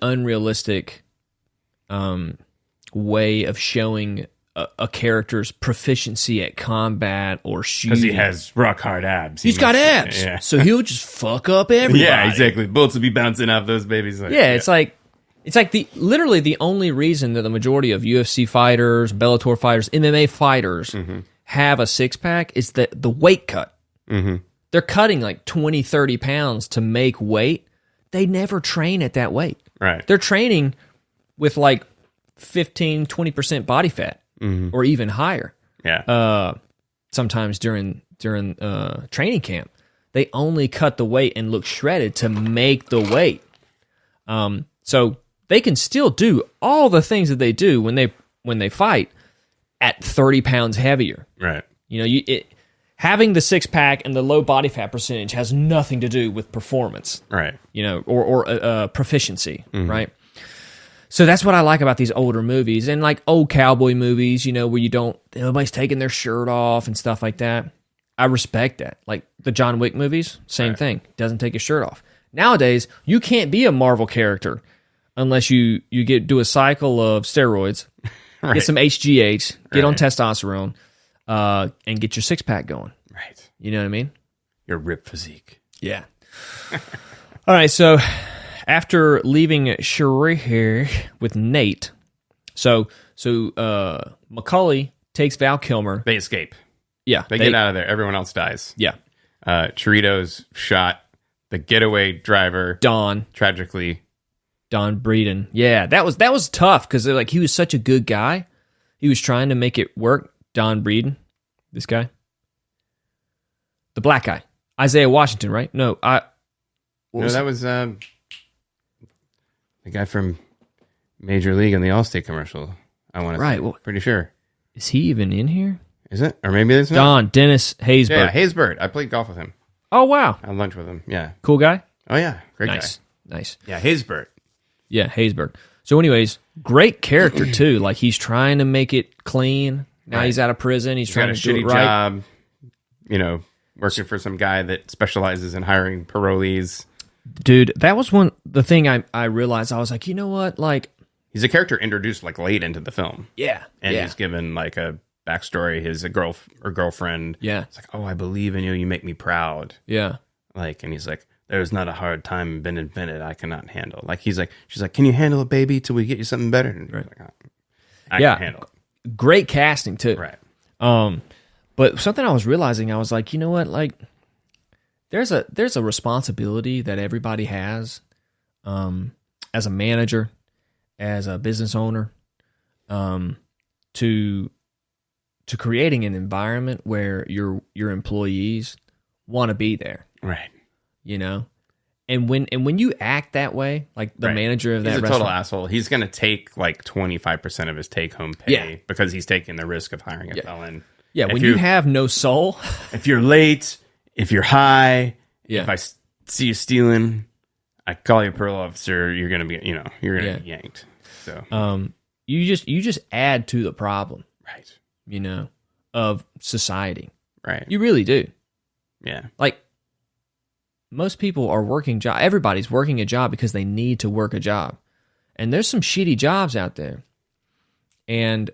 unrealistic way of showing a character's proficiency at combat or shooting. Because he has rock hard abs. He's got abs. Yeah. So he'll just fuck up everybody. Yeah, exactly. Bullets will be bouncing off those babies. Like, it's like, It's like literally the only reason that the majority of UFC fighters, Bellator fighters, MMA fighters have a six-pack is the weight cut. Mm-hmm. They're cutting like 20, 30 pounds to make weight. They never train at that weight. Right. They're training with like 15, 20% body fat or even higher. Yeah. Sometimes during training camp. They only cut the weight and look shredded to make the weight. So they can still do all the things that they do when they fight at 30 pounds heavier. Right. You know, having the six pack and the low body fat percentage has nothing to do with performance. Right. You know, or proficiency. Right. So that's what I like about these older movies and like old cowboy movies. You know, where nobody's taking their shirt off and stuff like that. I respect that. Like the John Wick movies, same thing. Doesn't take his shirt off. Nowadays, you can't be a Marvel character unless you do a cycle of steroids, get some HGH, get on testosterone, and get your six pack going. Right. You know what I mean? Your rip physique. Yeah. All right. So after leaving Sheree here with Nate, so Macaulay takes Val Kilmer. They escape. Yeah. They get out of there. Everyone else dies. Yeah. Chirito's shot. The getaway driver, Don Breeden. Yeah, that was tough because like he was such a good guy. He was trying to make it work. Don Breeden, this guy, the black guy, Isaiah Washington, right? No, that was the guy from Major League in the Allstate commercial. I want to say. Well, pretty sure. Is he even in here? Is it? Or maybe it's not. Dennis Haysbert. Yeah, Haysbert. I played golf with him. Oh, wow. I had lunch with him. Yeah. Cool guy? Oh, yeah. Great guy. Nice. Yeah, Haysbert. Yeah, Haysbert. So anyways, great character, too. Like, he's trying to make it clean. Now he's out of prison. He's trying to do it right. Job, you know, working for some guy that specializes in hiring parolees. Dude, that was the thing I realized. I was like, you know what? Like, he's a character introduced, like, late into the film. Yeah. And he's given, like, a backstory. His girlfriend. Yeah. It's like, oh, I believe in you. You make me proud. Yeah. Like, and he's like, there's not a hard time been invented I cannot handle. Like, she's like, can you handle it, baby, till we get you something better? And right. Like, I can handle it. Great casting too. Right. But something I was realizing, I was like, you know what? Like, there's a responsibility that everybody has, as a manager, as a business owner, to creating an environment where your employees want to be there. Right. You know? And when you act that way, like the manager of that restaurant, total asshole. He's going to take like 25% of his take-home pay because he's taking the risk of hiring a felon. Yeah, when you have no soul. If you're late, if you're high, if I see you stealing, I call you a parole officer, you're going to be, you're going to get yanked. So, you just add to the problem. Right. Of society. Right. You really do. Yeah. Like, most people are working job. Everybody's working a job because they need to work a job. And there's some shitty jobs out there. And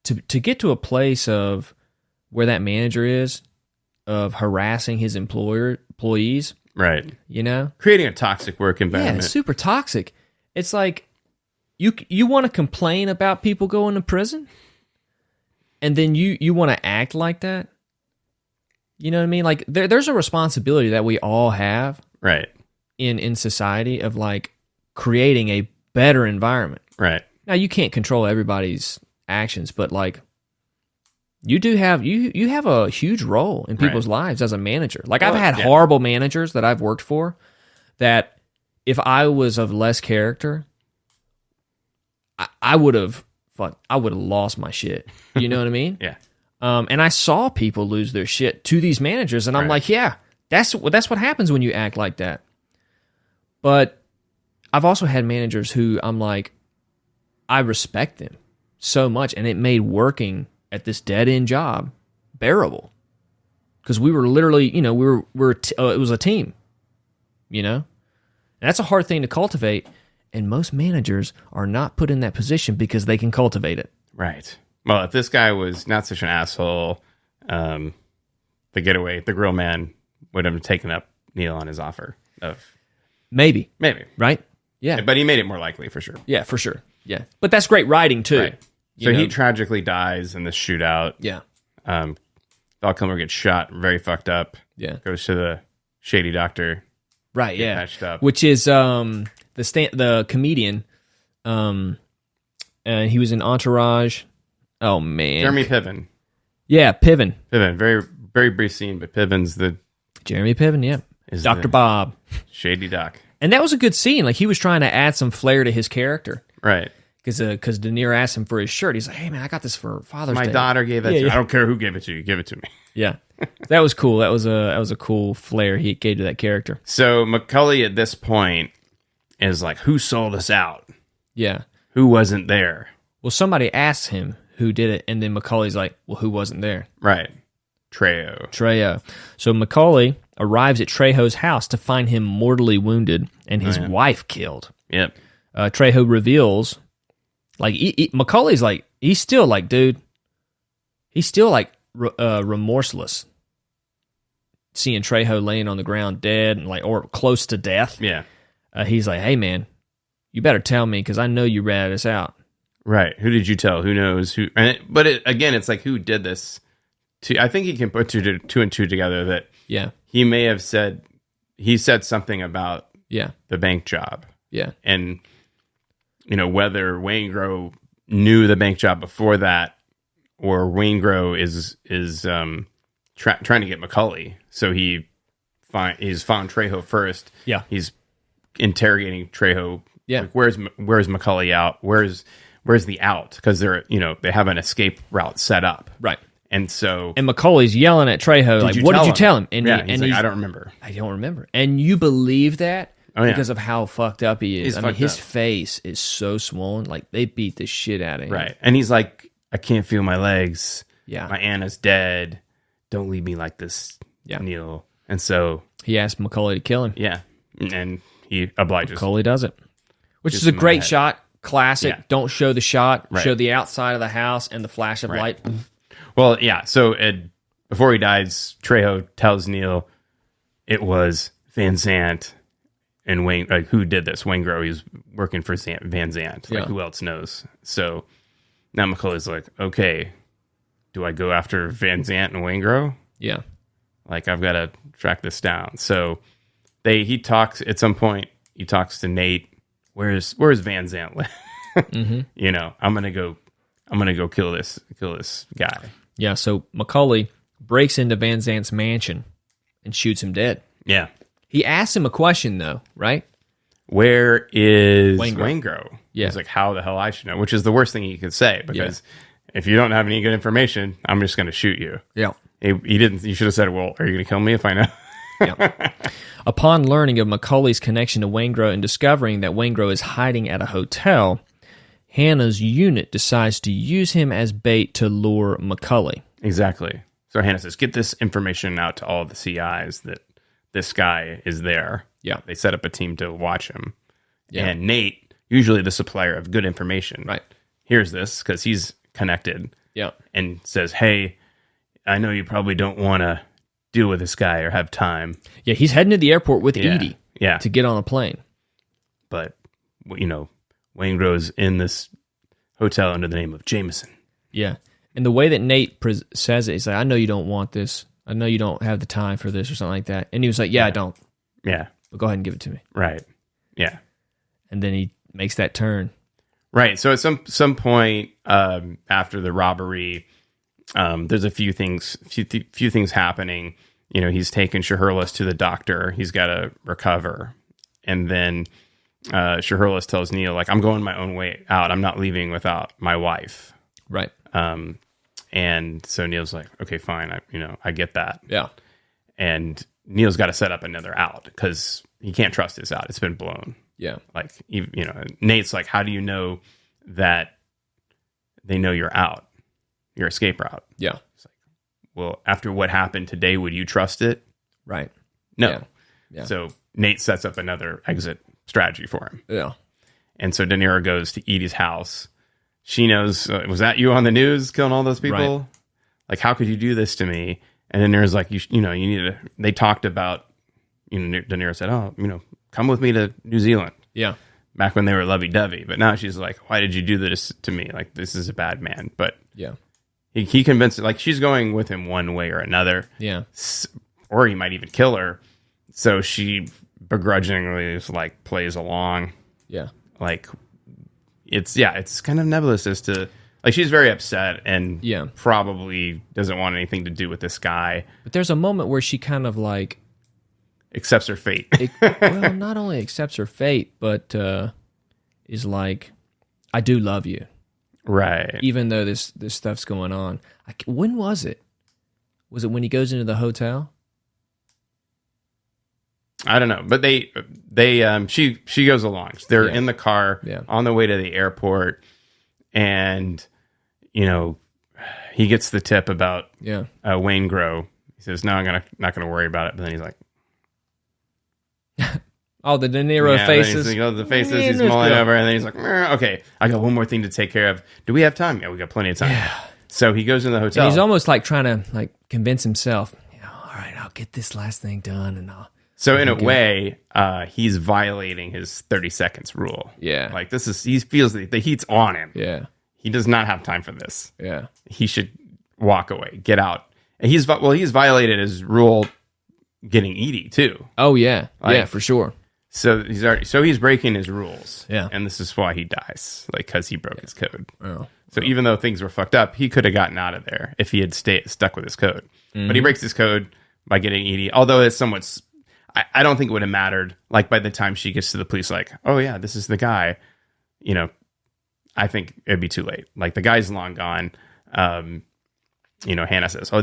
to get to a place of where that manager is, of harassing his employees. Right. Creating a toxic work environment. Yeah, it's super toxic. It's like, you want to complain about people going to prison? And then you want to act like that? You know what I mean? Like, there's a responsibility that we all have, right, in society of like creating a better environment. Right. Now you can't control everybody's actions, but like you do have you have a huge role in people's lives as a manager. Like, I've had horrible managers that I've worked for that if I was of less character, I would have lost my shit. You know what I mean? Yeah. And I saw people lose their shit to these managers, and I'm like, yeah, that's what happens when you act like that. But I've also had managers who I'm like, I respect them so much, and it made working at this dead end job bearable because we were literally, it was a team, And that's a hard thing to cultivate, and most managers are not put in that position because they can cultivate it. Right. Well, if this guy was not such an asshole, the grill man would have taken up Neil on his offer of maybe, right? Yeah. But he made it more likely for sure. Yeah, for sure. Yeah. But that's great writing, too. Right. So he tragically dies in this shootout. Yeah. Val Kilmer gets shot, very fucked up. Yeah. Goes to the shady doctor. Right, yeah. Patched up. Which is the comedian. He was in Entourage. Oh, man. Jeremy Piven. Yeah, Piven. Very, very brief scene, but Piven's the... Jeremy Piven, yeah. Dr. Bob. Shady doc. And that was a good scene. Like, he was trying to add some flair to his character. Right. Because De Niro asked him for his shirt. He's like, hey, man, I got this for Father's Day. My daughter gave that to me. I don't care who gave it to you. Give it to me. Yeah. That was cool. That was a cool flair he gave to that character. So McCulley at this point is like, who sold us out? Yeah. Who wasn't there? Well, somebody asked him who did it, and then Macaulay's like, well, who wasn't there? Right. Trejo. So Macaulay arrives at Trejo's house to find him mortally wounded and his wife killed. Yep. Trejo reveals, like, Macaulay's like, he's still like, dude, he's still like remorseless. Seeing Trejo laying on the ground dead and like, or close to death. Yeah. He's like, hey, man, you better tell me because I know you ratted us out. Right. Who did you tell? Who knows? Who? But again, it's like, who did this? I think he can put two and two together that he may have said, he said something about the bank job. Yeah. And, whether Waingro knew the bank job before that or Waingro is trying to get McCulley. So he's found Trejo first. Yeah. He's interrogating Trejo. Yeah. Like, where's McCulley out? Where's the out? Because they have an escape route set up. Right. And Macaulay's yelling at Trejo, like, what did you tell him? And he's like, I don't remember. I don't remember. And you believe that because of how fucked up he is. His face is so swollen. Like, they beat the shit out of him. Right. And he's like, I can't feel my legs. Yeah. My Anna's dead. Don't leave me like this, Neil. And so he asked Macaulay to kill him. Yeah. And he obliges. Macaulay does it. Which is a great shot. Classic. Yeah. Don't show the shot. Right. Show the outside of the house and the flash of light. Well, yeah. So before he dies, Trejo tells Neil it was Van Zandt and Wayne. Like, who did this? Waingro. He's working for Van Zandt. Like, who else knows? So now Macaulay's like, okay, do I go after Van Zandt and Waingro? Yeah. Like, I've got to track this down. So he talks at some point. He talks to Nate. Where's Van Zandt? I'm gonna go kill this guy. Yeah, so Macaulay breaks into Van Zandt's mansion and shoots him dead. Yeah. He asks him a question, though, right? Where is Waingro? Yeah. He's like, how the hell I should know? Which is the worst thing he could say, because if you don't have any good information, I'm just going to shoot you. Yeah. He didn't. You should have said, well, are you going to kill me if I know? Yeah. Upon learning of Macaulay's connection to Waingro and discovering that Waingro is hiding at a hotel, Hannah's unit decides to use him as bait to lure Macaulay. Exactly. So Hannah says, get this information out to all the CIs that this guy is there. Yeah. They set up a team to watch him. Yeah. And Nate, usually the supplier of good information, right, hears this because he's connected. Yeah. And says, hey, I know you probably don't want to deal with this guy or have time. Yeah, he's heading to the airport with Edie to get on a plane. But, Waingro's in this hotel under the name of Jameson. Yeah. And the way that Nate says it, he's like, I know you don't want this. I know you don't have the time for this or something like that. And he was like, I don't. Yeah. But go ahead and give it to me. Right. Yeah. And then he makes that turn. Right. So at some point after the robbery, there's a few things happening. He's taken Shahurlis to the doctor. He's got to recover. And then Shahurlis tells Neil, like, I'm going my own way out. I'm not leaving without my wife. Right. And so Neil's like, okay, fine. I get that. Yeah. And Neil's got to set up another out because he can't trust his out. It's been blown. Yeah. Like, Nate's like, how do you know that they know you're out, your escape route? Yeah. It's like, well, after what happened today, would you trust it? Right. No. Yeah. Yeah. So Nate sets up another exit strategy for him. Yeah. And so De Niro goes to Edie's house. She knows, was that you on the news killing all those people? Right. Like, how could you do this to me? And then there's like, you need to, they talked about, De Niro said, come with me to New Zealand. Yeah. back when they were lovey-dovey. But now she's like, why did you do this to me? Like, this is a bad man. But yeah, he convinced her, like, she's going with him one way or another. Yeah. Or he might even kill her. So she begrudgingly just, like, plays along. Yeah. Like, it's kind of nebulous as to, like, she's very upset and probably doesn't want anything to do with this guy. But there's a moment where she kind of, like, accepts her fate. Well, not only accepts her fate, but is like, I do love you. Right. Even though this stuff's going on. When was it? Was it when he goes into the hotel? I don't know. But she goes along. They're in the car on the way to the airport. And, you know, he gets the tip about Wayne Grow. He says, no, I'm not going to worry about it. But then he's like, oh, the De Niro faces. The faces. He's mulling over, and then he's like, okay, I got one more thing to take care of. Do we have time? Yeah, we got plenty of time. Yeah. So he goes in the hotel. And he's almost like trying to like convince himself, all right, I'll get this last thing done, and I'll. So in a way, he's violating his 30 seconds rule. Yeah. Like he feels the heat's on him. Yeah. He does not have time for this. Yeah. He should walk away, get out. And he's violated his rule getting Edie too. Oh yeah. Yeah, for sure. So he's breaking his rules. Yeah. And this is why he dies, like, because he broke his code. Oh. So even though things were fucked up, he could have gotten out of there if he had stuck with his code. But he breaks his code by getting Edie, although it's somewhat... I don't think it would have mattered. Like, by the time she gets to the police, like, oh yeah, this is the guy, you know, I think it'd be too late. Like, the guy's long gone. You know, Hannah says, oh,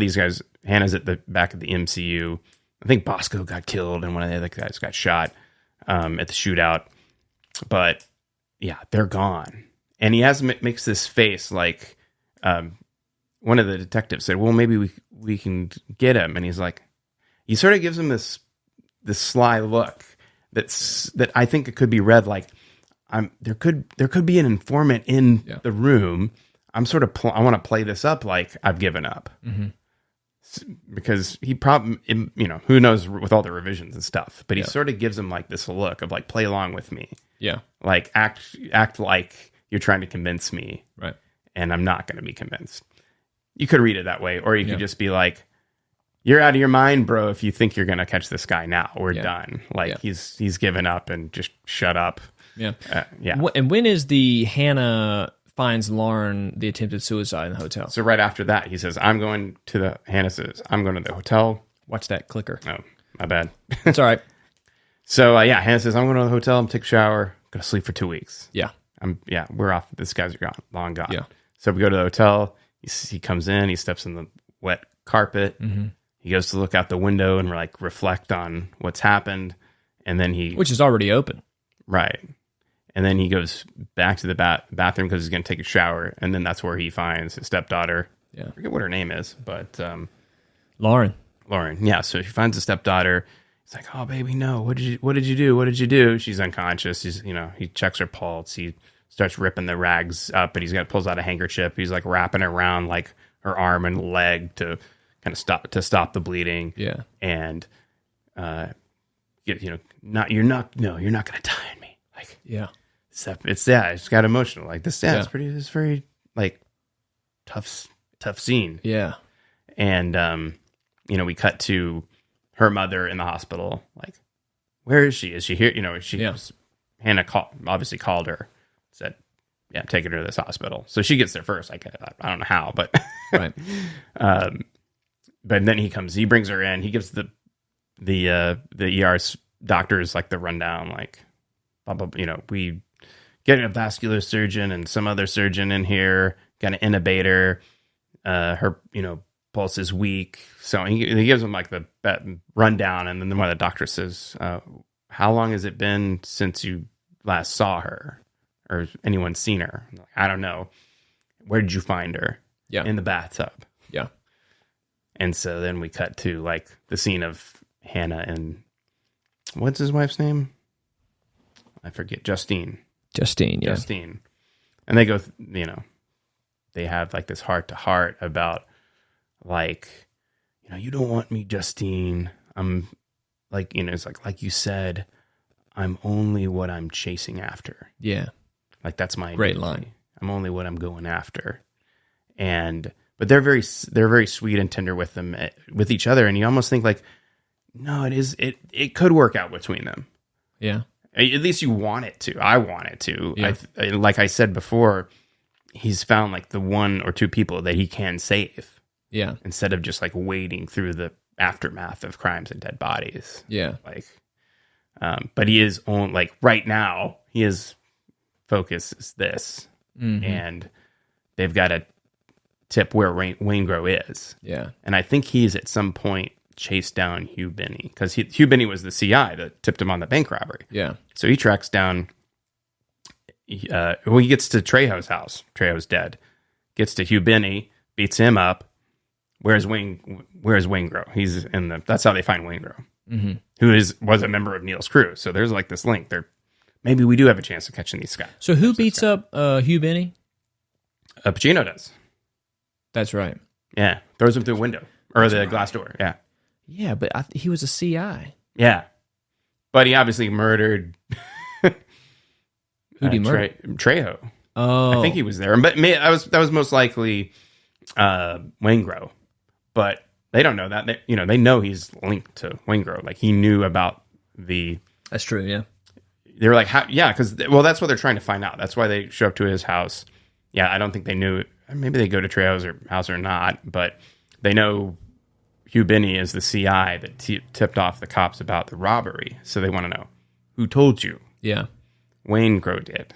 Hannah's at the back of the MCU. I think Bosco got killed and one of the other guys got shot at the shootout. But yeah, they're gone. And he makes this face like, one of the detectives said, well, maybe we can get him. And he's like, he sort of gives him this sly look that I think it could be read like, there could be an informant in the room. I'm sort of I want to play this up like I've given up, because he probably, you know, who knows with all the revisions and stuff, but he sort of gives him like this look of like, play along with me, like act like you're trying to convince me, right? And I'm not going to be convinced. You could read it that way, or you could just be like, you're out of your mind, bro, if you think you're going to catch this guy now. We're done. Like, he's given up, and just shut up. Yeah. And when is the Hannah finds Lauren the attempted suicide in the hotel? So right after that, he says, Hannah says, I'm going to the hotel. Watch that clicker. Oh, my bad. It's all right. So, Hannah says, I'm going to the hotel. I'm take a shower. Going to sleep for 2 weeks. Yeah. We're off. This guy's gone. Long gone. Yeah. So we go to the hotel. He comes in. He steps in the wet carpet. Mm-hmm. He goes to look out the window and like reflect on what's happened. And then which is already open. Right. And then he goes back to the bathroom because he's going to take a shower. And then that's where he finds his stepdaughter. Yeah. I forget what her name is, but... Lauren. Yeah. So she finds the stepdaughter. He's like, oh, baby, no. What did you do? She's unconscious. He checks her pulse. He starts ripping the rags up, but pulls out a handkerchief. He's like wrapping it around like her arm and leg to kind of stop the bleeding. Yeah. And, you're not going to die on me. Like, yeah. It's got emotional. Like this. Yeah. It's very like tough scene. Yeah. And, we cut to her mother in the hospital. Like, where is she? Is she here? Hannah obviously called her, said, yeah, take her to this hospital. So she gets there first. Like, I don't know how, but, right. But then he brings her in. He gives the ER's doctors like the rundown, like, blah, blah, blah, we get a vascular surgeon and some other surgeon in here, got an intubator. Her, pulse is weak. So he gives them like the rundown. And then one of the doctors says, how long has it been since you last saw her or anyone seen her? Like, I don't know. Where did you find her? Yeah. In the bathtub. Yeah. And so then we cut to like the scene of Hannah and what's his wife's name? I forget. Justine. Yeah. Justine. And they go, they have like this heart to heart about like, you don't want me, Justine. I'm like, it's like you said, I'm only what I'm chasing after. Yeah. Like, that's my great identity. line. I'm only what I'm going after. But they're very sweet and tender with them, with each other. And you almost think like, no, it could work out between them. Yeah. At least you want it to. I want it to. Yeah. Like I said before, he's found like the one or two people that he can save. Yeah. Instead of just like wading through the aftermath of crimes and dead bodies. Yeah. Like, but he is on, like, right now, his focus is this. Mm-hmm. And they've got to tip where Waingro is. Yeah. And I think he's at some point chased down Hugh Binney, because Hugh Binney was the CI that tipped him on the bank robbery. Yeah. So he tracks down, he gets to Trejo's house. Trejo's dead. Gets to Hugh Binney, beats him up. Where's Waingro? That's how they find Waingro, mm-hmm. who was a member of Neil's crew. So there's like this link there. Maybe we do have a chance of catching these guys. So who beats up Hugh Binney? Pacino does. That's right. Yeah. Throws him through the window. Or the glass door. Yeah. Yeah, but he was a CI. Yeah. But he obviously murdered... Who'd he murder? Trejo. Oh. I think he was there. But that was most likely Waingro. But they don't know that. They know he's linked to Waingro. Like, he knew about the... That's true, yeah. They were like, because that's what they're trying to find out. That's why they show up to his house. Yeah, I don't think they knew. Maybe they go to Trejo's house or not, but they know Hugh Binney is the CI that tipped off the cops about the robbery. So they want to know, who told you? Yeah, Waingro did.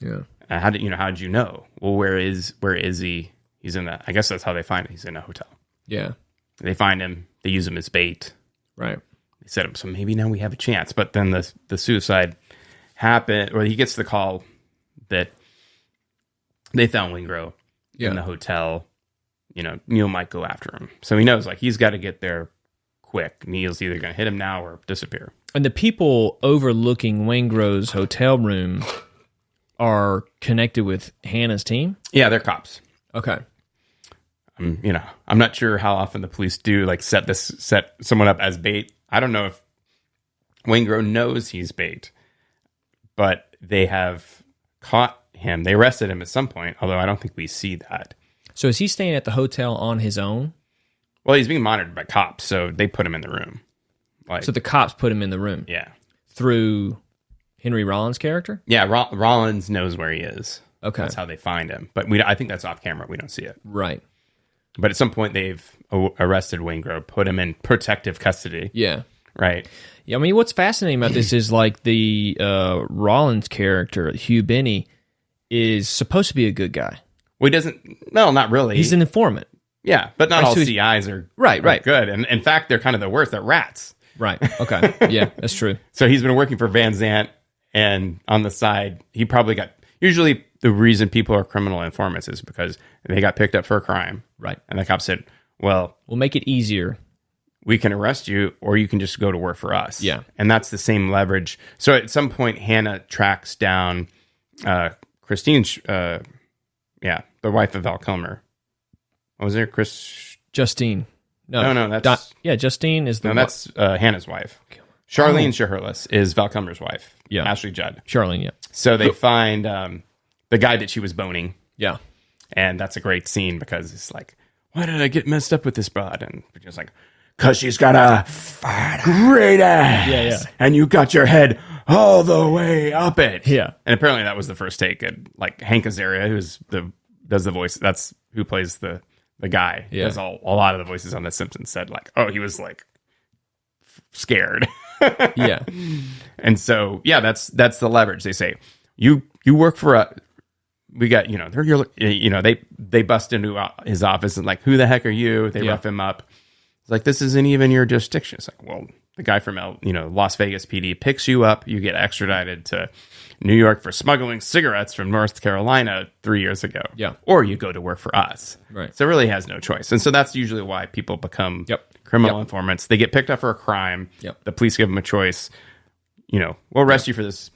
Yeah. How did you know? Well, where is he? He's in I guess that's how they find him. He's in a hotel. Yeah. They find him. They use him as bait. Right. They set him. So maybe now we have a chance. But then the suicide happened, or he gets the call that they found Waingro in the hotel. Neil might go after him. So he knows, like, he's got to get there quick. Neil's either going to hit him now or disappear. And the people overlooking Waingro's hotel room are connected with Hannah's team? Yeah, they're cops. Okay. I'm not sure how often the police do, like, set someone up as bait. I don't know if Waingro knows he's bait, but they have caught him. They arrested him at some point, although I don't think we see that. So is he staying at the hotel on his own? Well, he's being monitored by cops, so they put him in the room. So the cops put him in the room? Yeah. Through Henry Rollins' character? Yeah, Rollins knows where he is. Okay. That's how they find him. But I think that's off camera. We don't see it. Right. But at some point, they've arrested Waingro, put him in protective custody. Yeah. Right. Yeah, I mean, what's fascinating about this is, like, the Rollins character, Hugh Binney, is supposed to be a good guy. Well, he doesn't... No, not really. He's an informant. Yeah, but not all CIs are right. good. And in fact, they're kind of the worst. They're rats. Right. Okay. Yeah, that's true. So he's been working for Van Zandt, and on the side, he probably got... Usually, the reason people are criminal informants is because they got picked up for a crime. Right. And the cop said, well... We'll make it easier. We can arrest you, or you can just go to work for us. Yeah. And that's the same leverage. So at some point, Hannah tracks down Christine... the wife of Val Kilmer. What was there? Justine. No, that's... Justine is the... No, that's Hannah's wife. Charlene Shaherlis is Val Kilmer's wife. Yeah. Ashley Judd. Charlene, yeah. So they find the guy that she was boning. Yeah. And that's a great scene because it's like, why did I get messed up with this broad? And we're just like, because she's got a great ass. Yeah. And you got your head all the way up it. Yeah. And apparently that was the first take. And like Hank Azaria, does the voice. That's who plays the guy. Yeah. Does a lot of the voices on The Simpsons said like, oh, he was like scared. Yeah. And so, yeah, that's the leverage. They say, you work for a, we got, they bust into his office and like, who the heck are you? They rough him up. It's like, this isn't even your jurisdiction. It's like, well, the guy from Las Vegas PD picks you up. You get extradited to New York for smuggling cigarettes from North Carolina 3 years ago. Yeah. Or you go to work for us. Right. So it really has no choice. And so that's usually why people become criminal informants. They get picked up for a crime. Yep. The police give them a choice. We'll arrest you for this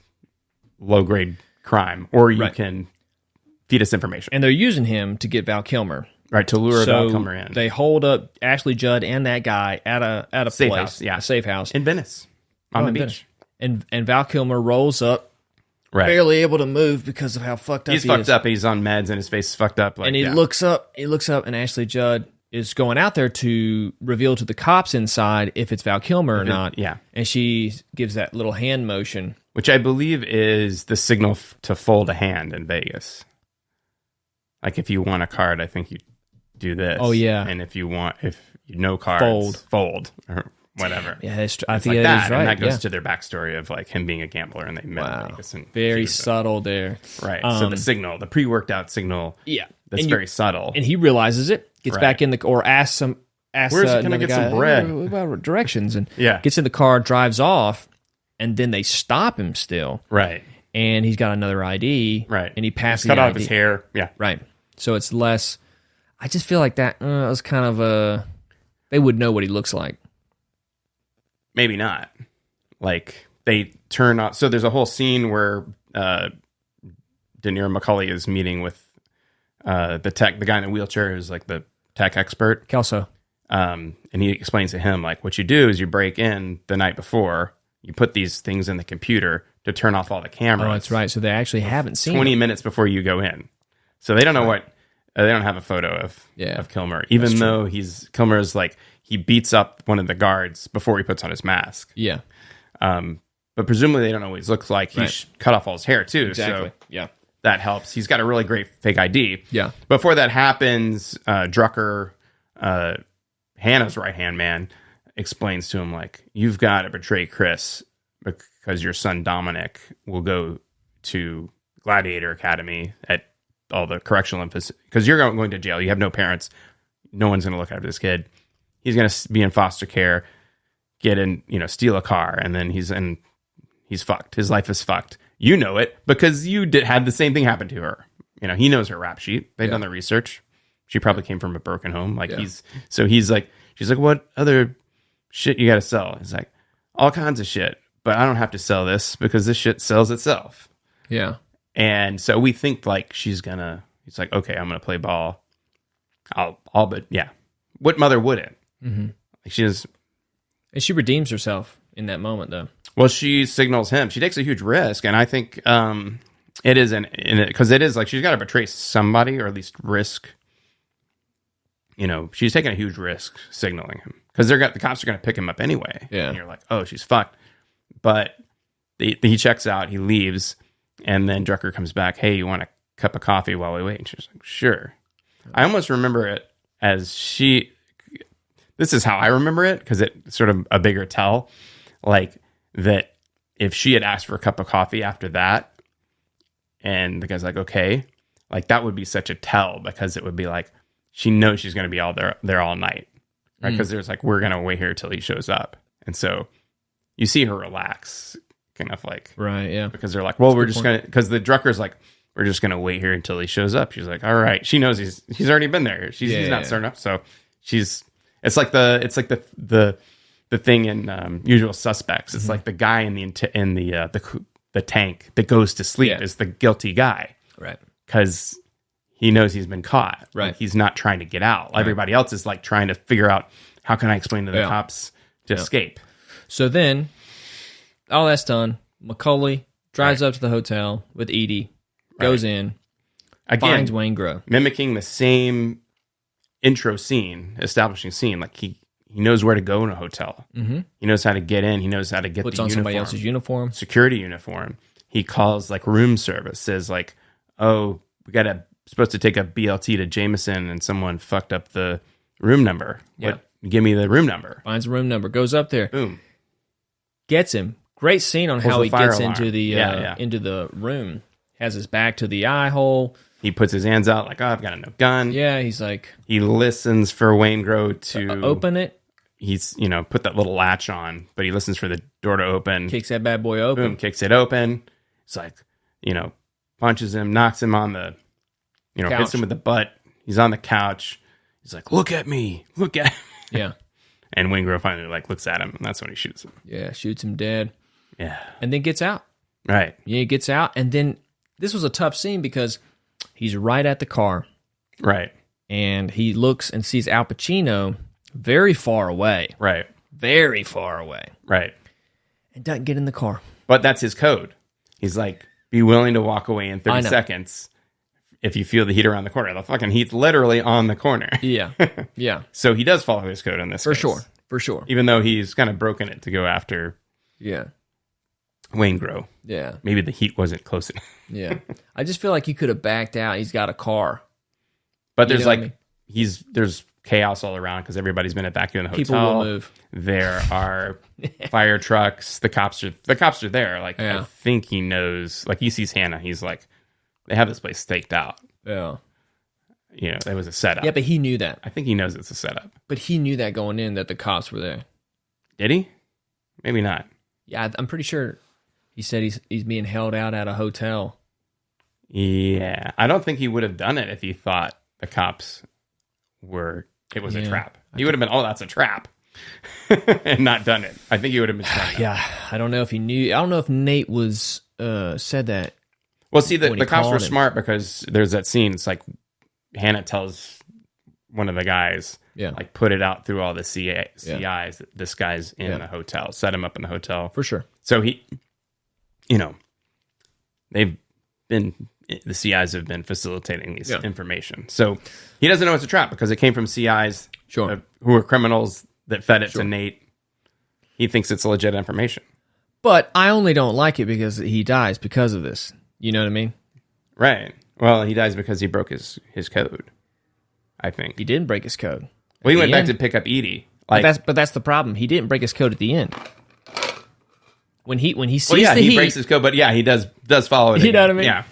low-grade crime, or you can feed us information. And they're using him to get Val Kilmer. Right, to lure Val Kilmer in. They hold up Ashley Judd and that guy at a safe place. House, yeah. A safe house. In Venice. On the beach. Venice. And Val Kilmer rolls up, barely able to move because of how fucked up he is. He's fucked up. He's on meds, and his face is fucked up. And he looks up, and Ashley Judd is going out there to reveal to the cops inside if it's Val Kilmer or not. Yeah. And she gives that little hand motion. Which I believe is the signal to fold a hand in Vegas. Like if you want a card, I think you do this. Oh, yeah. And if you know cards, fold or whatever. Yeah, I think like that is right. And that goes to their backstory of like him being a gambler and they met Vegas. And very subtle there. Right. So the signal, the pre-worked out signal, that's very subtle. And he realizes it, gets back in or asks where's can I get some bread? What about directions? And yeah. Gets in the car, drives off, and then they stop him still. Right. And he's got another ID. Right. And he passes cut off his hair. Yeah. Right. So it's less. I just feel like that was kind of they would know what he looks like. Maybe not. Like they turn off. So there's a whole scene where De Niro McCauley is meeting with the guy in the wheelchair who's like the tech expert. Kelso. And he explains to him, like, what you do is you break in the night before, you put these things in the computer to turn off all the cameras. Oh, that's right. So they actually haven't seen 20 minutes before you go in. So they don't know they don't have a photo of Kilmer, even though Kilmer's like, he beats up one of the guards before he puts on his mask. Yeah. But presumably they don't know what he looks like. He's cut off all his hair too. Exactly. So yeah. That helps. He's got a really great fake ID. Yeah. Before that happens, Drucker, Hannah's right-hand man, explains to him, like, you've got to betray Chris because your son Dominic will go to Gladiator Academy at all the correctional emphasis. Because you're going to jail. You have no parents. No one's going to look after this kid. He's going to be in foster care, steal a car, and then he's fucked. His life is fucked. You know it because you had the same thing happen to her. He knows her rap sheet. They've done the research. She probably came from a broken home. Like she's like, what other shit you got to sell? He's like, all kinds of shit, but I don't have to sell this because this shit sells itself. Yeah. And so we think like he's like, okay, I'm going to play ball. But yeah. What mother wouldn't? Mm-hmm. Like and she redeems herself in that moment though. Well, she signals him. She takes a huge risk. And I think, it is because it is like, she's got to betray somebody or at least risk. She's taking a huge risk signaling him because the cops are going to pick him up anyway. Yeah. And you're like, oh, she's fucked. But he checks out, he leaves, and then Drucker comes back. Hey, you want a cup of coffee while we wait? And she's like, sure. I almost remember it as this is how I remember it because it's sort of a bigger tell. Like that if she had asked for a cup of coffee after that, and the guy's like, okay, like that would be such a tell because it would be like, she knows she's going to be there all night, right? Because there's like, we're going to wait here till he shows up. And so you see her relax, kind of like, right, yeah. Because they're like, well, we're just going to, because the Drucker's like, we're just going to wait here until he shows up. She's like, all right. She knows he's already been there. He's not starting up. So it's like the thing in Usual Suspects. It's like the guy in the tank that goes to sleep is the guilty guy. Right. Because he knows he's been caught. Right. Like he's not trying to get out. Right. Everybody else is like trying to figure out how can I explain to the cops to escape. So then, all that's done. McCauley drives up to the hotel with Edie, goes in, finds Waingro. Mimicking the same intro scene, establishing scene. Like he knows where to go in a hotel. Mm-hmm. He knows how to get in. He knows how to get Puts the on uniform. Somebody else's uniform. Security uniform. He calls like room service, says like, oh, supposed to take a BLT to Jameson and someone fucked up the room number. Yeah. Give me the room number. Finds the room number. Goes up there. Boom. Gets him. Great scene on how he gets into the into the room. Has his back to the eye hole. He puts his hands out like, oh, I've got no gun. Yeah, he's like... He listens for Waingro to... open it. He's, put that little latch on, but he listens for the door to open. Kicks that bad boy open. Boom, kicks it open. It's like, punches him, knocks him on the... hits him with the butt. He's on the couch. He's like, look at me. Look at me. Yeah. And Waingro finally looks at him, and that's when he shoots him. Yeah, shoots him dead. Yeah. And then gets out. Right. Yeah, he gets out, and then this was a tough scene because he's right at the car. Right. And he looks and sees Al Pacino very far away. Right. Very far away. Right. and doesn't get in the car. But that's his code. He's like, be willing to walk away in 30 seconds if you feel the heat around the corner. The fucking heat's literally on the corner. Yeah. Yeah. So he does follow his code in this case. For sure. Even though he's kind of broken it to go after Wayne Grow. Yeah. Maybe the heat wasn't close enough. Yeah. I just feel like he could have backed out. He's got a car. But there's there's chaos all around because everybody's been evacuating the hotel. People will move. There are fire trucks. The cops are there. Like, I think he knows. Like, he sees Hannah. He's like, they have this place staked out. Yeah. You know, it was a setup. Yeah, but he knew that. I think he knows it's a setup. But he knew that going in, that the cops were there. Did he? Maybe not. Yeah, I'm pretty sure he said he's being held out at a hotel. Yeah. I don't think he would have done it if he thought the cops it was a trap. He would have been, that's a trap. And not done it. I think he would have been trying. Yeah. I don't know if he knew. I don't know if Nate was said that. Well, see, the cops were smart because there's that scene. It's like Hannah tells one of the guys, like, put it out through all the CIs that this guy's in the hotel. Set him up in the hotel. For sure. So the CIs have been facilitating these information. So he doesn't know it's a trap because it came from CIs who are criminals that fed it to Nate. He thinks it's legit information. But I only don't like it because he dies because of this. You know what I mean? Right. Well, he dies because he broke his code, I think. He didn't break his code. Well, he went back to pick up Edie. Like, but that's the problem. He didn't break his code at the end. When he sees the heat, he breaks his code, but he does follow it. You know what I mean? Yeah.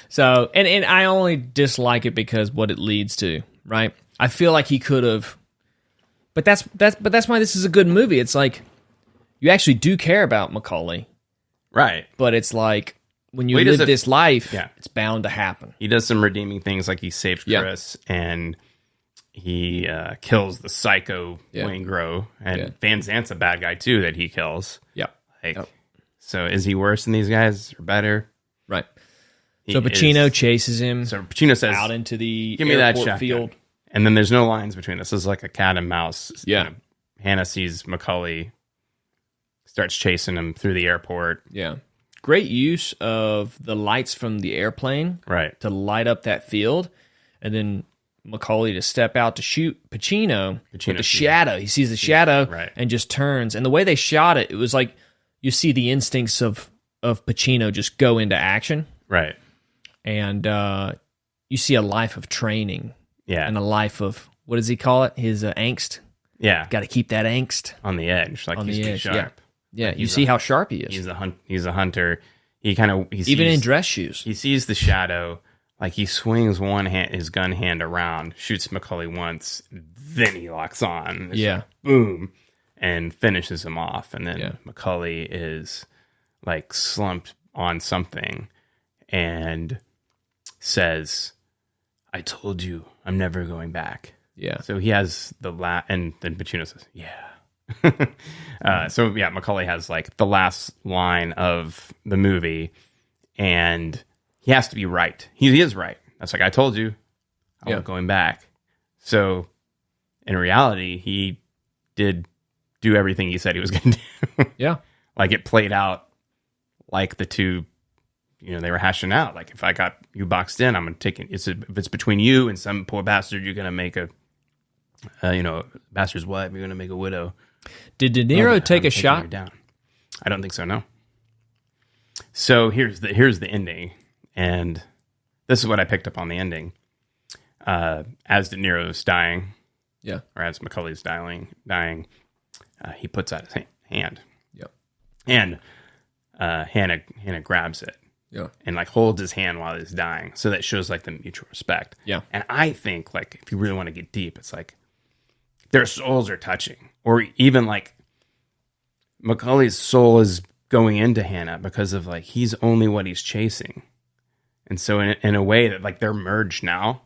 So, and I only dislike it because what it leads to, right? I feel like he could have, but that's why this is a good movie. It's like you actually do care about Macaulay, right? But it's like when you live this life, it's bound to happen. He does some redeeming things, like he saves Chris and he kills the psycho Wayne Grow, and Van Zant's a bad guy too that he kills. So is he worse than these guys or better? Right. So Pacino chases him. So Pacino says, out into the "Give me that airport field." And then there's no lines between us. This is like a cat and mouse. Yeah. Hannah sees Macaulay, starts chasing him through the airport. Yeah. Great use of the lights from the airplane, right, to light up that field, and then Macaulay to step out to shoot Pacino with the shadow. He sees the shadow and just turns. And the way they shot it, it was like you see the instincts of Pacino just go into action. Right. And you see a life of training. Yeah. And a life of, what does he call it? His angst. Yeah. Got to keep that angst. On the edge. Like, he's too sharp. Yeah. Like, you see how sharp he is. He's a hunter. He sees, even in dress shoes. He sees the shadow. Like, he swings his gun hand around, shoots Macaulay once, then he locks on. It's like, boom. And finishes him off. And then Macaulay is, like, slumped on something and says, "I told you, I'm never going back." Yeah. So he has and then Pacino says, Macaulay has, like, the last line of the movie, and he has to be right. He is right. That's like, "I told you, I'm not going back." So in reality, he did do everything he said he was going to do. Yeah. Like, it played out like the two, they were hashing out. Like, if I got you boxed in, I'm going to take it. If it's between you and some poor bastard, you're going to make a, bastard's wife, you're going to make a widow. Did De Niro take a shot? Down. I don't think so, no. So here's the ending. And this is what I picked up on the ending. As De Niro's dying, or as Macaulay's dying, he puts out his hand. Yep. And Hannah grabs it. Yeah. And, like, holds his hand while he's dying. So that shows, like, the mutual respect. Yeah. And I think, like, if you really want to get deep, it's like their souls are touching. Or even, like, Macaulay's soul is going into Hannah because of, like, he's only what he's chasing. And so in a way that, like, they're merged now.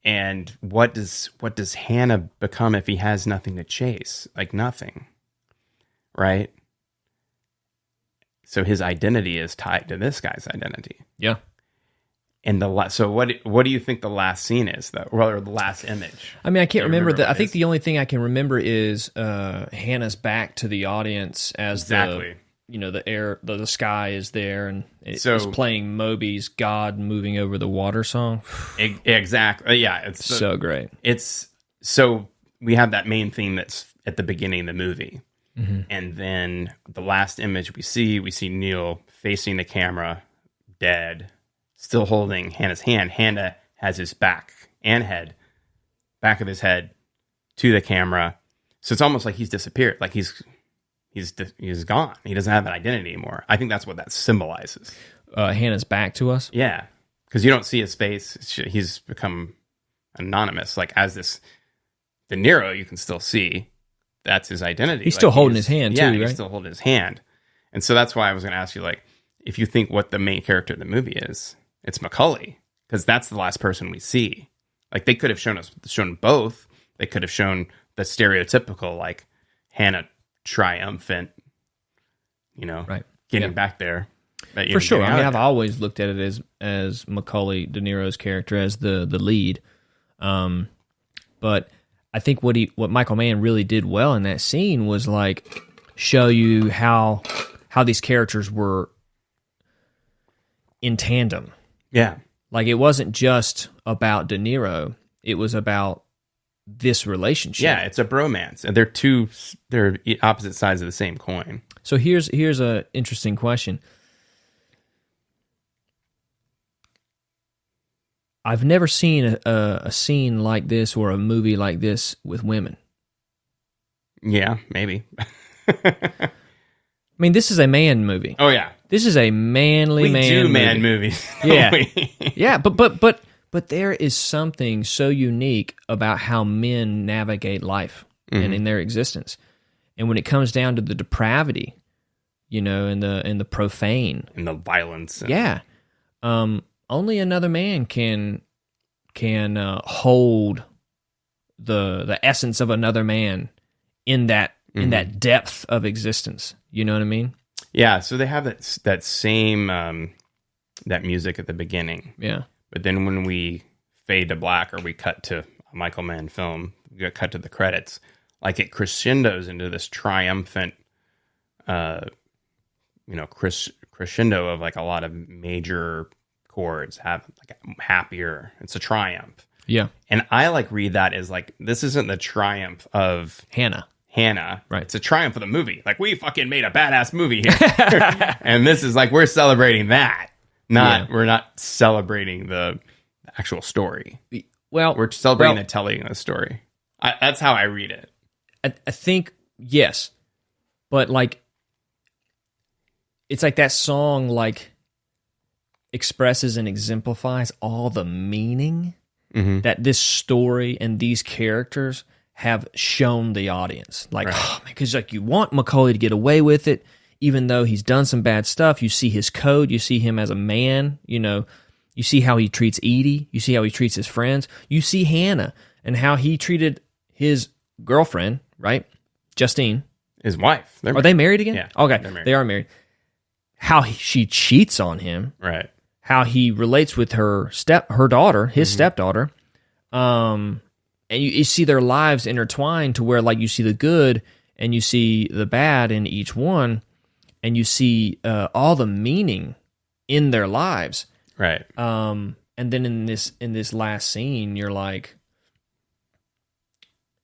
And what does Hannah become if he has nothing to chase? Like, nothing. Right? So his identity is tied to this guy's identity. Yeah. And so what do you think the last scene is, though, or the last image? I mean, I can't remember that. I think the only thing I can remember is Hannah's back to the audience as the air, the sky is there, and it's playing Moby's "God Moving Over the Water" song. Exactly. Yeah, it's so great. It's so we have that main theme that's at the beginning of the movie, and then the last image we see Neil facing the camera, dead. Still holding Hannah's hand. Hannah has his back of his head to the camera. So it's almost like he's disappeared. Like he's gone. He doesn't have an identity anymore. I think that's what that symbolizes. Hannah's back to us? Yeah. Because you don't see his face. He's become anonymous. Like as this De Niro, you can still see that's his identity. He's still holding his hand too, right? He's still holding his hand. And so that's why I was going to ask you, like, if you think what the main character of the movie is, it's Macaulay, because that's the last person we see. Like they could have shown both. They could have shown the stereotypical, like Hannah triumphant, getting back there. For sure. I mean, I've always looked at it as Macaulay De Niro's character as the lead. But I think what Michael Mann really did well in that scene was like show you how these characters were in tandem. Yeah. Like it wasn't just about De Niro, it was about this relationship. Yeah, it's a bromance. And they're opposite sides of the same coin. So here's a interesting question. I've never seen a scene like this or a movie like this with women. Yeah, maybe. I mean, this is a man movie. Oh yeah. This is a manly man movie. We do man movies. Yeah. Yeah, but there is something so unique about how men navigate life and in their existence. And when it comes down to the depravity, and the profane and the violence. Yeah. Only another man can hold the essence of another man in that depth of existence. You know what I mean? Yeah, so they have that same that music at the beginning. Yeah. But then when we fade to black or we cut to a Michael Mann film, we get cut to the credits, like it crescendos into this triumphant crescendo of like a lot of major chords have like happier. It's a triumph. Yeah. And I read that as like this isn't the triumph of Hannah. Right. It's a triumph of the movie. Like, we fucking made a badass movie here. And this is like, we're celebrating that. We're not celebrating the actual story. Well, we're celebrating the telling of the story. That's how I read it. I think, yes. But like, it's like that song, like, expresses and exemplifies all the meaning that this story and these characters have shown the audience. Like, right. Because like you want Macaulay to get away with it, even though he's done some bad stuff. You see his code. You see him as a man. You see how he treats Edie. You see how he treats his friends. You see Hannah and how he treated his girlfriend, right? Justine. His wife. Are they married again? Yeah. Okay, they are married. How she cheats on him. Right. How he relates with her daughter, his stepdaughter. And you see their lives intertwined to where, like, you see the good and you see the bad in each one, and you see all the meaning in their lives. Right. And then in this last scene, you're like,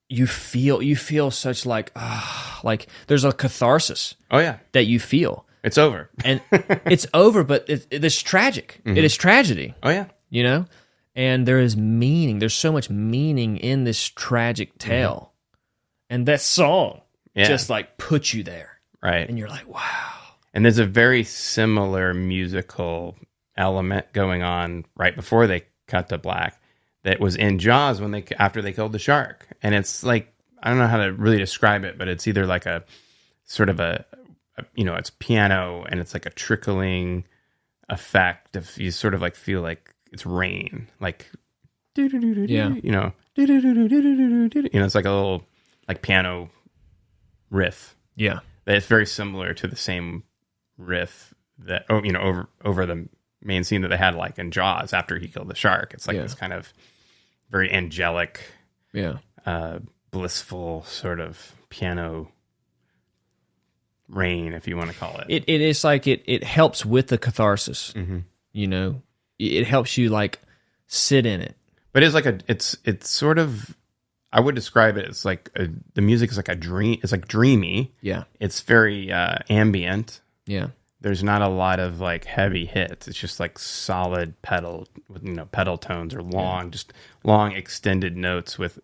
you feel such like there's a catharsis. Oh yeah, that you feel. It's over, and it's over, but it's tragic. It is tragedy. Oh yeah, And there is meaning. There's so much meaning in this tragic tale. And that song just like puts you there. Right. And you're like, wow. And there's a very similar musical element going on right before they cut to black that was in Jaws after they killed the shark. And it's like, I don't know how to really describe it, but it's either like a sort of it's piano and it's like a trickling effect of, you sort of like feel like it's rain, like it's like a little like piano riff. Yeah, it's very similar to the same riff that over the main scene that they had like in Jaws after he killed the shark. It's like this kind of very angelic, blissful sort of piano rain, if you want to call it. It is like it helps with the catharsis. You know, it helps you like sit in it. But it's like it's sort of, I would describe it as like the music is like a dream. It's like dreamy. Yeah. It's very ambient. Yeah. There's not a lot of like heavy hits. It's just like solid pedal with, you know, pedal tones or just long extended notes with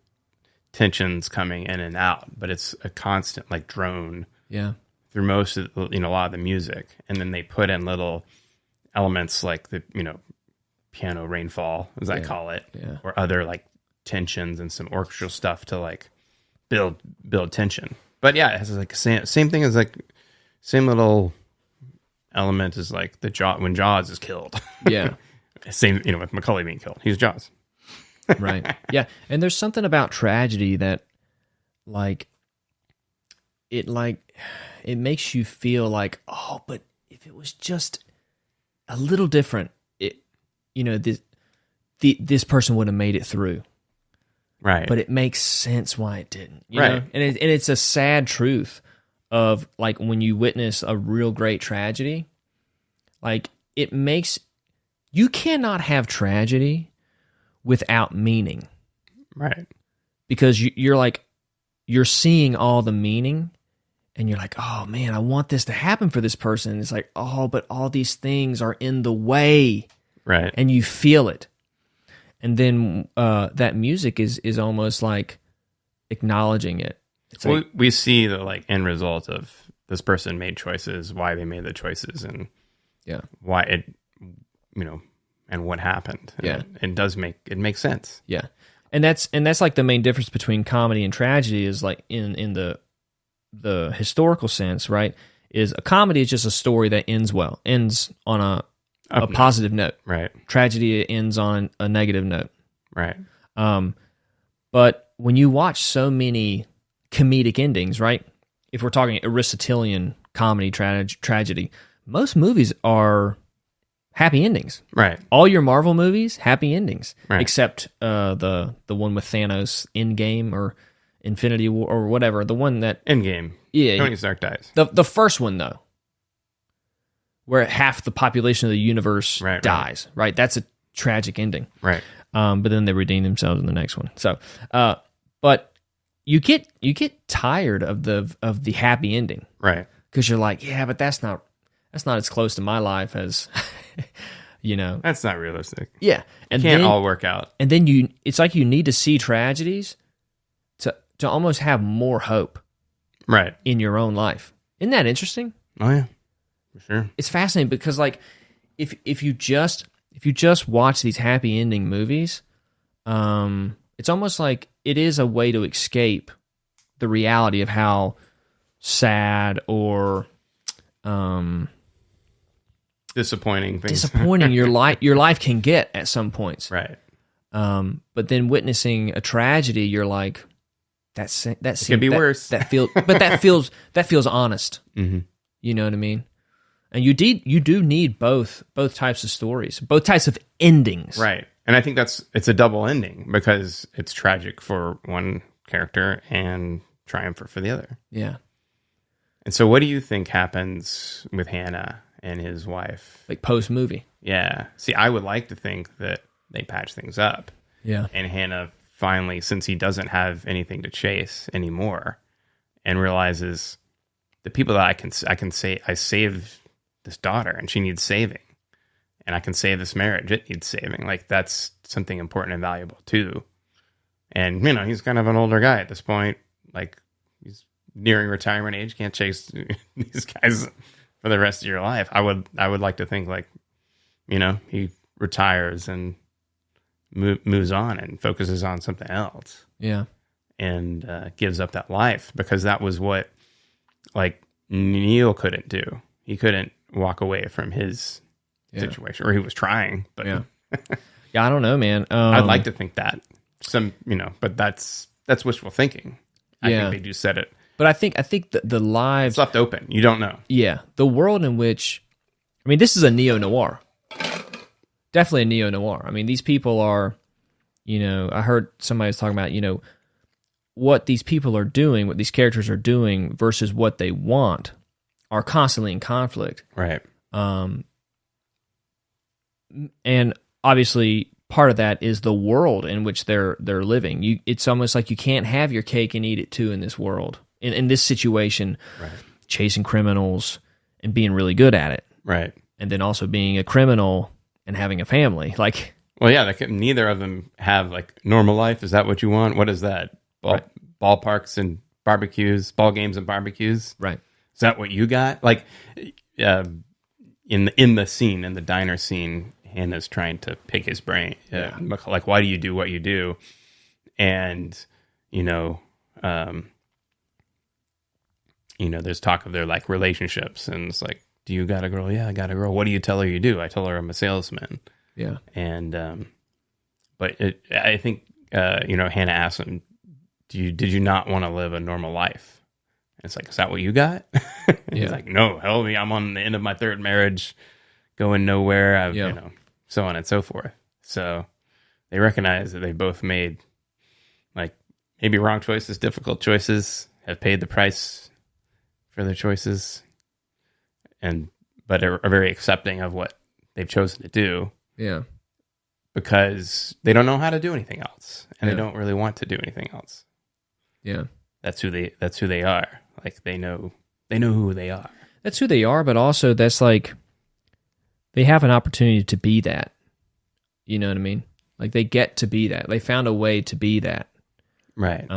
tensions coming in and out. But it's a constant like drone. Yeah. Through most of, you know, a lot of the music. And then they put in little elements like the, you know, piano rainfall, as I call it, or other like tensions and some orchestral stuff to like build tension. But yeah, it has like same thing as like same little element as like when Jaws is killed. Yeah. Same, you know, with Macaulay being killed. He's Jaws. Right. Yeah. And there's something about tragedy that like it makes you feel like, oh, but if it was just a little different, you know, this person would have made it through. Right. But it makes sense why it didn't. You right. know? And it's a sad truth of like when you witness a real great tragedy, like you cannot have tragedy without meaning. Right. Because you're seeing all the meaning and you're like, oh man, I want this to happen for this person. And it's like, oh, but all these things are in the way. Right. And you feel it. And then that music is almost like acknowledging it. It's like, we see the like end result of this person made choices, why they made the choices, and why it, you know, and what happened. And it makes sense. Yeah. And that's like the main difference between comedy and tragedy is like in the historical sense, right? Is a comedy is just a story that ends on a positive note. Right. Tragedy ends on a negative note. Right. But when you watch so many comedic endings, right? If we're talking Aristotelian comedy tragedy, most movies are happy endings. Right. All your Marvel movies, happy endings. Right. Except the one with Thanos, Endgame or Infinity War or whatever. The one that Endgame. Yeah. Tony Stark dies. The first one though, where half the population of the universe dies. Right. That's a tragic ending. Right. But then they redeem themselves in the next one. So, but you get tired of the happy ending. Right. Because you're like, yeah, but that's not as close to my life as, you know. That's not realistic. Yeah. And can't all work out. And then it's like you need to see tragedies to almost have more hope. Right. In your own life. Isn't that interesting? Oh yeah. For sure. It's fascinating because like if you just watch these happy ending movies, it's almost like it is a way to escape the reality of how sad or disappointing your life can get at some points. Right. But then witnessing a tragedy, you're like, that could be worse. That feels honest. Mm-hmm. You know what I mean? And you do need both types of stories, both types of endings. Right. And I think it's a double ending because it's tragic for one character and triumphant for the other. Yeah. And so what do you think happens with Hannah and his wife? Like post-movie. Yeah. See, I would like to think that they patch things up. Yeah. And Hannah finally, since he doesn't have anything to chase anymore, and realizes the people that I can say I saved this daughter and she needs saving, and I can save this marriage, it needs saving. Like that's something important and valuable too. And you know, he's kind of an older guy at this point. Like he's nearing retirement age, can't chase these guys for the rest of your life. I would like to think like, you know, he retires and moves on and focuses on something else. Yeah. And gives up that life, because that was what like Neil couldn't do. He couldn't walk away from his situation, or he was trying, but yeah, I don't know, man. I'd like to think that but that's wishful thinking. I think they do set it, but I think the lives it's left open. You don't know. Yeah, the world in which, I mean, this is a neo-noir. definitely a neo-noir. I mean, these people are, I heard somebody was talking about, what these people are doing, what these characters are doing versus what they want are constantly in conflict. Right. And obviously part of that is the world in which they're living. It's almost like you can't have your cake and eat it too in this world. In this situation, right. Chasing criminals and being really good at it. Right. And then also being a criminal and having a family. Like, well, yeah, neither of them have like normal life. Is that what you want? What is that? Ballparks and barbecues, ball games and barbecues. Right. Is that what you got? Like, in the scene, in the diner scene, Hannah's trying to pick his brain. Like, why do you do what you do? And, there's talk of their like relationships, and it's like, do you got a girl? Yeah, I got a girl. What do you tell her you do? I tell her I'm a salesman. Yeah. And, but I think, Hannah asked him, did you not want to live a normal life? And it's like, is that what you got? He's like, no, hell, I'm on the end of my third marriage, going nowhere, so on and so forth. So they recognize that they both made like maybe wrong choices, difficult choices, have paid the price for their choices, but are very accepting of what they've chosen to do. Yeah. Because they don't know how to do anything else, and they don't really want to do anything else. Yeah. That's who they are. Like they know who they are. That's who they are, but also that's like they have an opportunity to be that. You know what I mean? Like they get to be that. They found a way to be that. Right.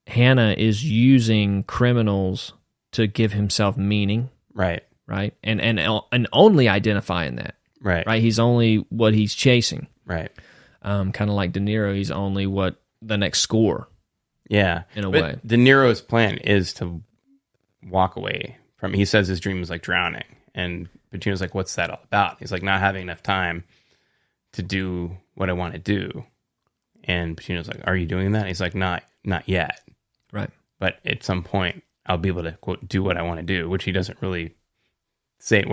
Hannah is using criminals to give himself meaning. Right. Right. And only identifying that. Right. Right. He's only what he's chasing. Right. Kind of like De Niro, he's only what the next score. Yeah. In a way. De Niro's plan is to walk away from, he says his dream is like drowning. And Pacino's like, what's that all about? He's like, not having enough time to do what I want to do. And Pacino's like, are you doing that? He's like, not yet. Right. But at some point, I'll be able to, quote, do what I want to do, which he doesn't really say.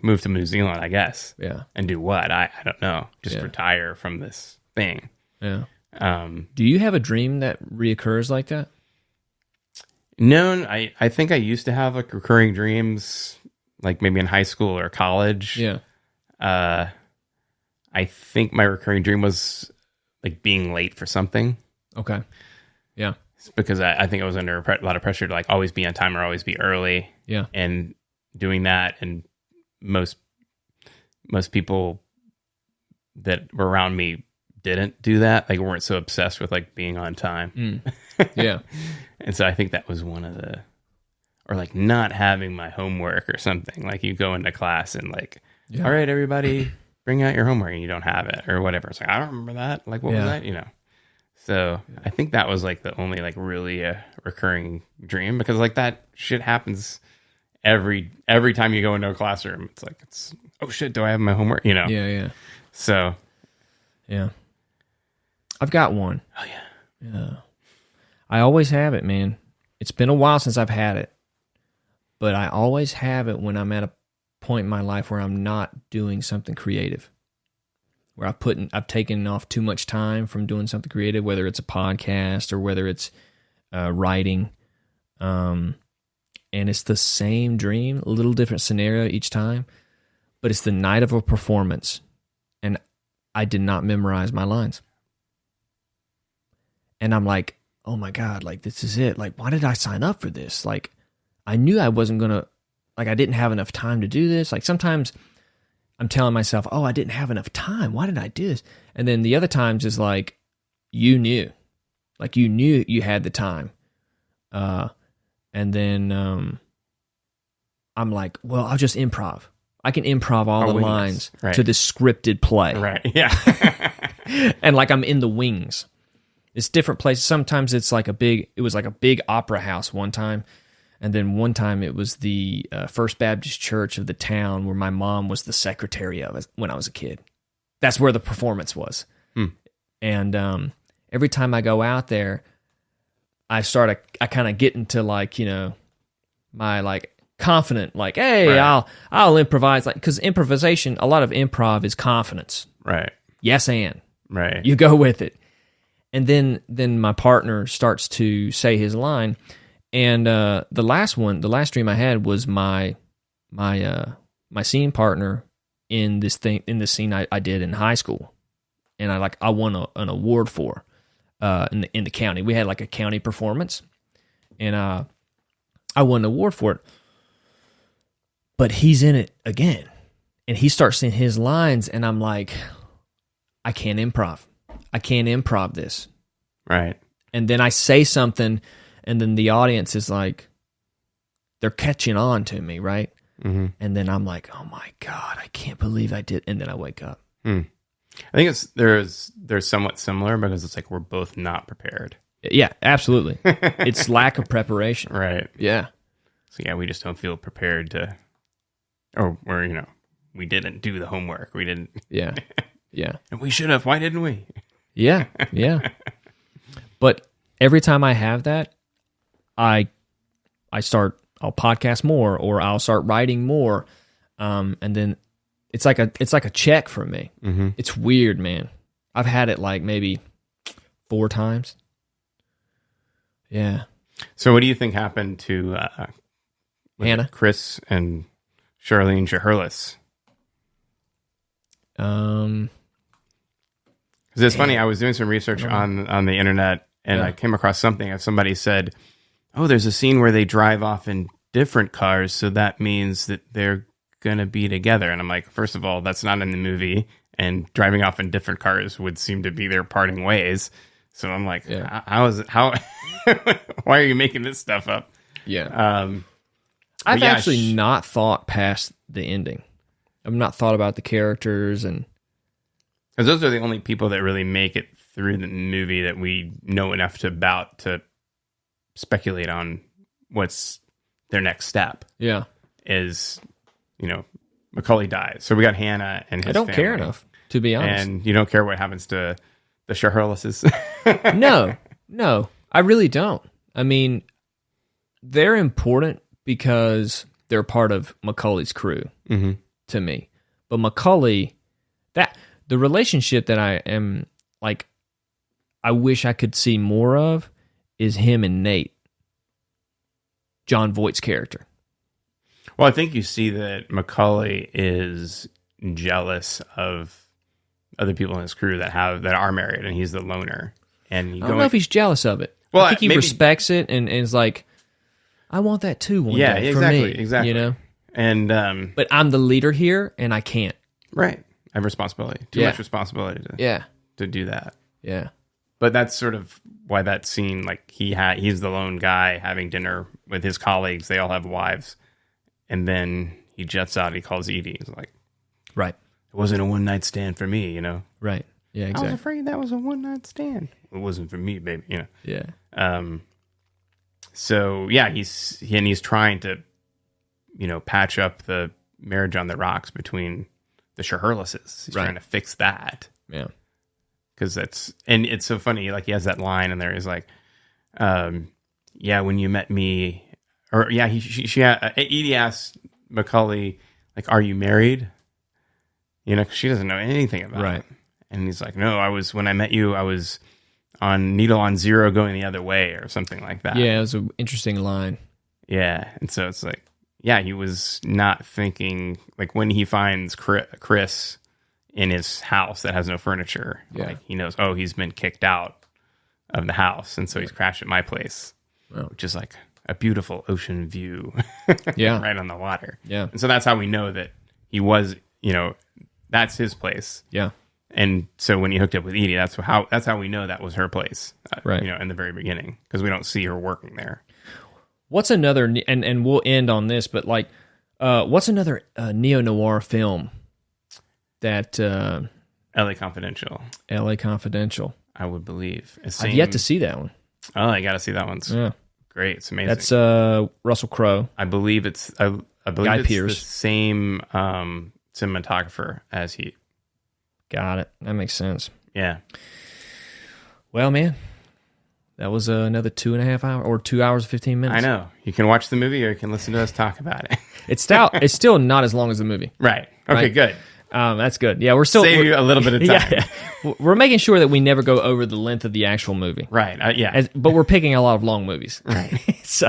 Move to New Zealand, I guess. Yeah. And do what? I don't know. Just retire from this thing. Yeah. Do you have a dream that reoccurs like that? No, I think I used to have like recurring dreams, like maybe in high school or college. Yeah. I think my recurring dream was like being late for something. Okay. Yeah. It's because I think I was under a lot of pressure to like always be on time or always be early. Yeah. And doing that, and most people that were around me didn't do that. Like weren't so obsessed with like being on time. Yeah. And so I think that was one of the, or like not having my homework or something. Like you go into class and like, all right, everybody bring out your homework, and you don't have it or whatever. It's like, I don't remember that. Like, what was that? So I think that was like the only like really recurring dream, because like that shit happens every time you go into a classroom. It's like, oh shit, do I have my homework? Yeah. So yeah, I've got one. Oh yeah. Yeah. I always have it, man. It's been a while since I've had it, but I always have it when I'm at a point in my life where I'm not doing something creative, where I've taken off too much time from doing something creative, whether it's a podcast or whether it's writing. And it's the same dream, a little different scenario each time, but it's the night of a performance, and I did not memorize my lines. And I'm like, oh my God, like this is it. Like, why did I sign up for this? Like, I knew I wasn't going to, like, I didn't have enough time to do this. Like sometimes I'm telling myself, oh, I didn't have enough time. Why did I do this? And then the other times is like, you knew you had the time. And then I'm like, well, I'll just improv. I can improv all the lines to this scripted play. Right. Yeah. And like I'm in the wings. It's different places. Sometimes it was like a big opera house one time. And then one time it was the First Baptist Church of the town where my mom was the secretary of it when I was a kid. That's where the performance was. And every time I go out there, I kind of get into like, my like confident, like, hey, Right. I'll improvise, like, because improvisation, a lot of improv is confidence. Right. Yes, and Right. you go with it, and then my partner starts to say his line, and the last dream I had was my scene partner in this scene I did in high school, and I won an award for in the county. We had like a county performance, and I won an award for it. But he's in it again, and he starts saying his lines, and I'm like, I can't improv this. Right. And then I say something, and then the audience is like, they're catching on to me, right? Mm-hmm. And then I'm like, oh my God, I can't believe I did. And then I wake up. I think they're somewhat similar because it's like we're both not prepared. Yeah, absolutely. It's lack of preparation. Right. Yeah. So yeah, we just don't feel prepared to, or we didn't do the homework. We didn't. Yeah. Yeah. And we should have. Why didn't we? Yeah. Yeah. But every time I have that, I'll podcast more, or I'll start writing more. And then it's like a check for me. Mm-hmm. It's weird, man. I've had it like maybe 4 times. Yeah. So what do you think happened to Hannah? Chris and Charlene Shaherlis? Because it's funny, I was doing some research on the internet, and I came across something of somebody said, oh, there's a scene where they drive off in different cars, so that means that they're going to be together. And I'm like, first of all, that's not in the movie, and driving off in different cars would seem to be their parting ways. So I'm like, how why are you making this stuff up? Yeah. I've actually not thought past the ending. I've not thought about the characters, and because those are the only people that really make it through the movie that we know enough about to speculate on what's their next step. Yeah. Is, Macaulay dies. So we got Hannah and his I don't family. care enough, to be honest. And you don't care what happens to the Shaherlises? No, I really don't. I mean, they're important because they're part of Macaulay's crew to me. But Macaulay, the relationship that I am like, I wish I could see more of is him and Nate, John Voight's character. Well, I think you see that Macaulay is jealous of other people in his crew that are married, and he's the loner. And I don't know if he's jealous of it. Well, I think he respects it and is like, I want that too one day for me. Exactly. And but I'm the leader here, and I can't. Right. I have responsibility. Too much responsibility to do that. Yeah. But that's sort of why that scene, like he's the lone guy having dinner with his colleagues. They all have wives. And then he jets out. He calls Edie. He's like, right. It wasn't a one-night stand for me, Right. Yeah, exactly. I was afraid that was a one-night stand. It wasn't for me, baby, Yeah. So, yeah, he's trying to, patch up the marriage on the rocks between the Shaherlises. He's trying to fix that. Yeah. Because and it's so funny, like he has that line in there. He's like, yeah, when you met me, or yeah, Edie asks Macaulay, like, are you married? 'Cause she doesn't know anything about it. And he's like, no, when I met you, I was on needle on zero going the other way or something like that. Yeah, it was an interesting line. Yeah. And so it's like, yeah, he was not thinking, like when he finds Chris in his house that has no furniture, like he knows, he's been kicked out of the house. And so he's crashed at my place, which is like a beautiful ocean view right on the water. Yeah. And so that's how we know that he was, that's his place. Yeah. And so when he hooked up with Edie, that's how we know that was her place, right? In the very beginning, because we don't see her working there. What's another, and we'll end on this, but like, what's another neo-noir film that L.A. Confidential? L.A. Confidential, I would believe. I've yet to see that one. Oh, I got to see that one. Yeah, great. It's amazing. That's Russell Crowe. I believe it's Guy Pearce. the same cinematographer as he. Got it. That makes sense. Yeah. Well, man, That was another 2.5 hours or 2 hours and 15 minutes. I know. You can watch the movie or you can listen to us talk about it. It's still not as long as the movie. Right. Okay, right? Good. That's good. Yeah, we're save you a little bit of time. Yeah. We're making sure that we never go over the length of the actual movie. Right. Yeah. But we're picking a lot of long movies. Right. So,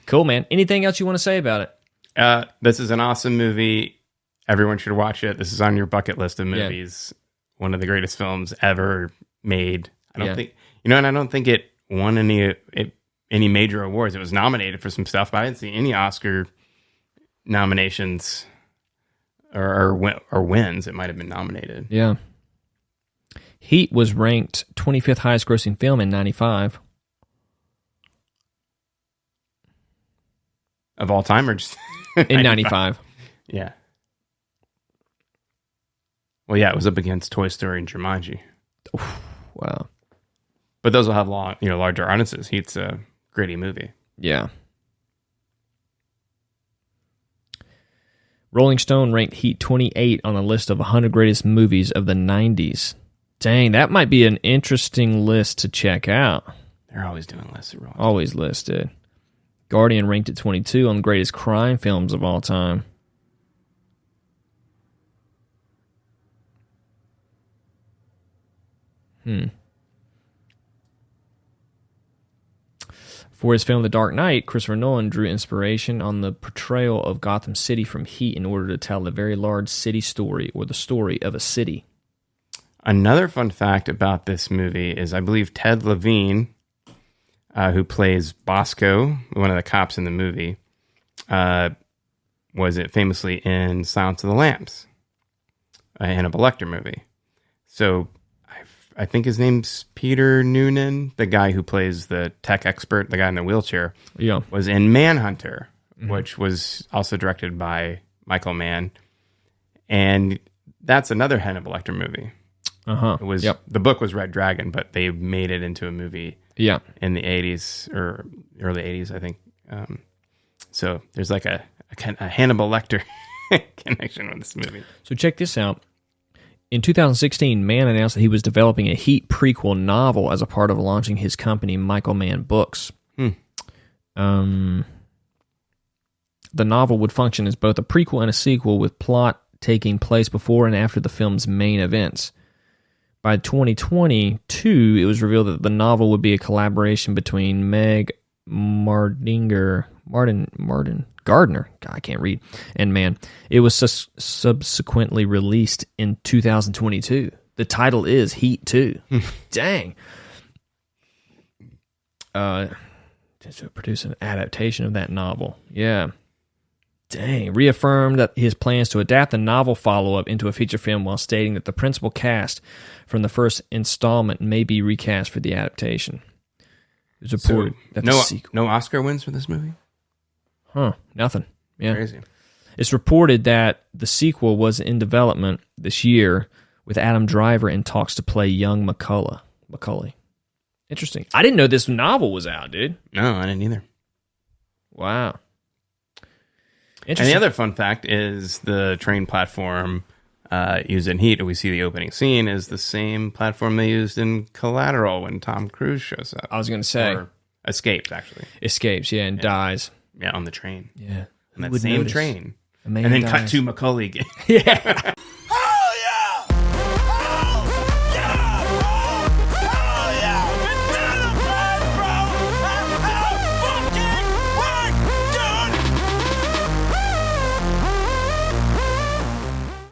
cool, man. Anything else you want to say about it? This is an awesome movie. Everyone should watch it. This is on your bucket list of movies. Yeah. One of the greatest films ever made. I don't think it won any major awards. It was nominated for some stuff, but I didn't see any Oscar nominations or wins. It might have been nominated. Yeah. Heat was ranked 25th highest grossing film in 95. Of all time or just in 95. Yeah. Well, yeah, it was up against Toy Story and Jumanji. Wow. But those will have larger audiences. Heat's a gritty movie. Yeah. Rolling Stone ranked Heat 28 on a list of 100 greatest movies of the 90s. Dang, that might be an interesting list to check out. They're always doing lists. Always listed. Guardian ranked at 22 on the greatest crime films of all time. For his film The Dark Knight, Christopher Nolan drew inspiration on the portrayal of Gotham City from Heat in order to tell a very large city story, or the story of a city. Another fun fact about this movie is I believe Ted Levine, who plays Bosco, one of the cops in the movie, was it famously in Silence of the Lambs, a Hannibal Lecter movie. So I think his name's Peter Noonan, the guy who plays the tech expert, the guy in the wheelchair, was in Manhunter, which was also directed by Michael Mann. And that's another Hannibal Lecter movie. It was the book was Red Dragon, but they made it into a movie in the 80s or early 80s, I think. So there's like a Hannibal Lecter connection with this movie. So check this out. In 2016, Mann announced that he was developing a Heat prequel novel as a part of launching his company, Michael Mann Books. The novel would function as both a prequel and a sequel, with plot taking place before and after the film's main events. By 2022, it was revealed that the novel would be a collaboration between Meg Gardner, God, I can't read, and Mann. It was subsequently released in 2022. The title is Heat 2. Dang. To produce an adaptation of that novel. Yeah. Dang. Reaffirmed that his plans to adapt the novel follow-up into a feature film while stating that the principal cast from the first installment may be recast for the adaptation. It was reported that the sequel... No Oscar wins for this movie? Nothing. Yeah. Crazy. It's reported that the sequel was in development this year with Adam Driver in talks to play young Macaulay. Interesting. I didn't know this novel was out, dude. No, I didn't either. Wow. And the other fun fact is the train platform used in Heat, and we see the opening scene, is the same platform they used in Collateral when Tom Cruise shows up. I was going to say. Or escapes, actually. Escapes, yeah, and dies. Yeah, on the train. Yeah. On that same train. And then cut to Macaulay again. Yeah.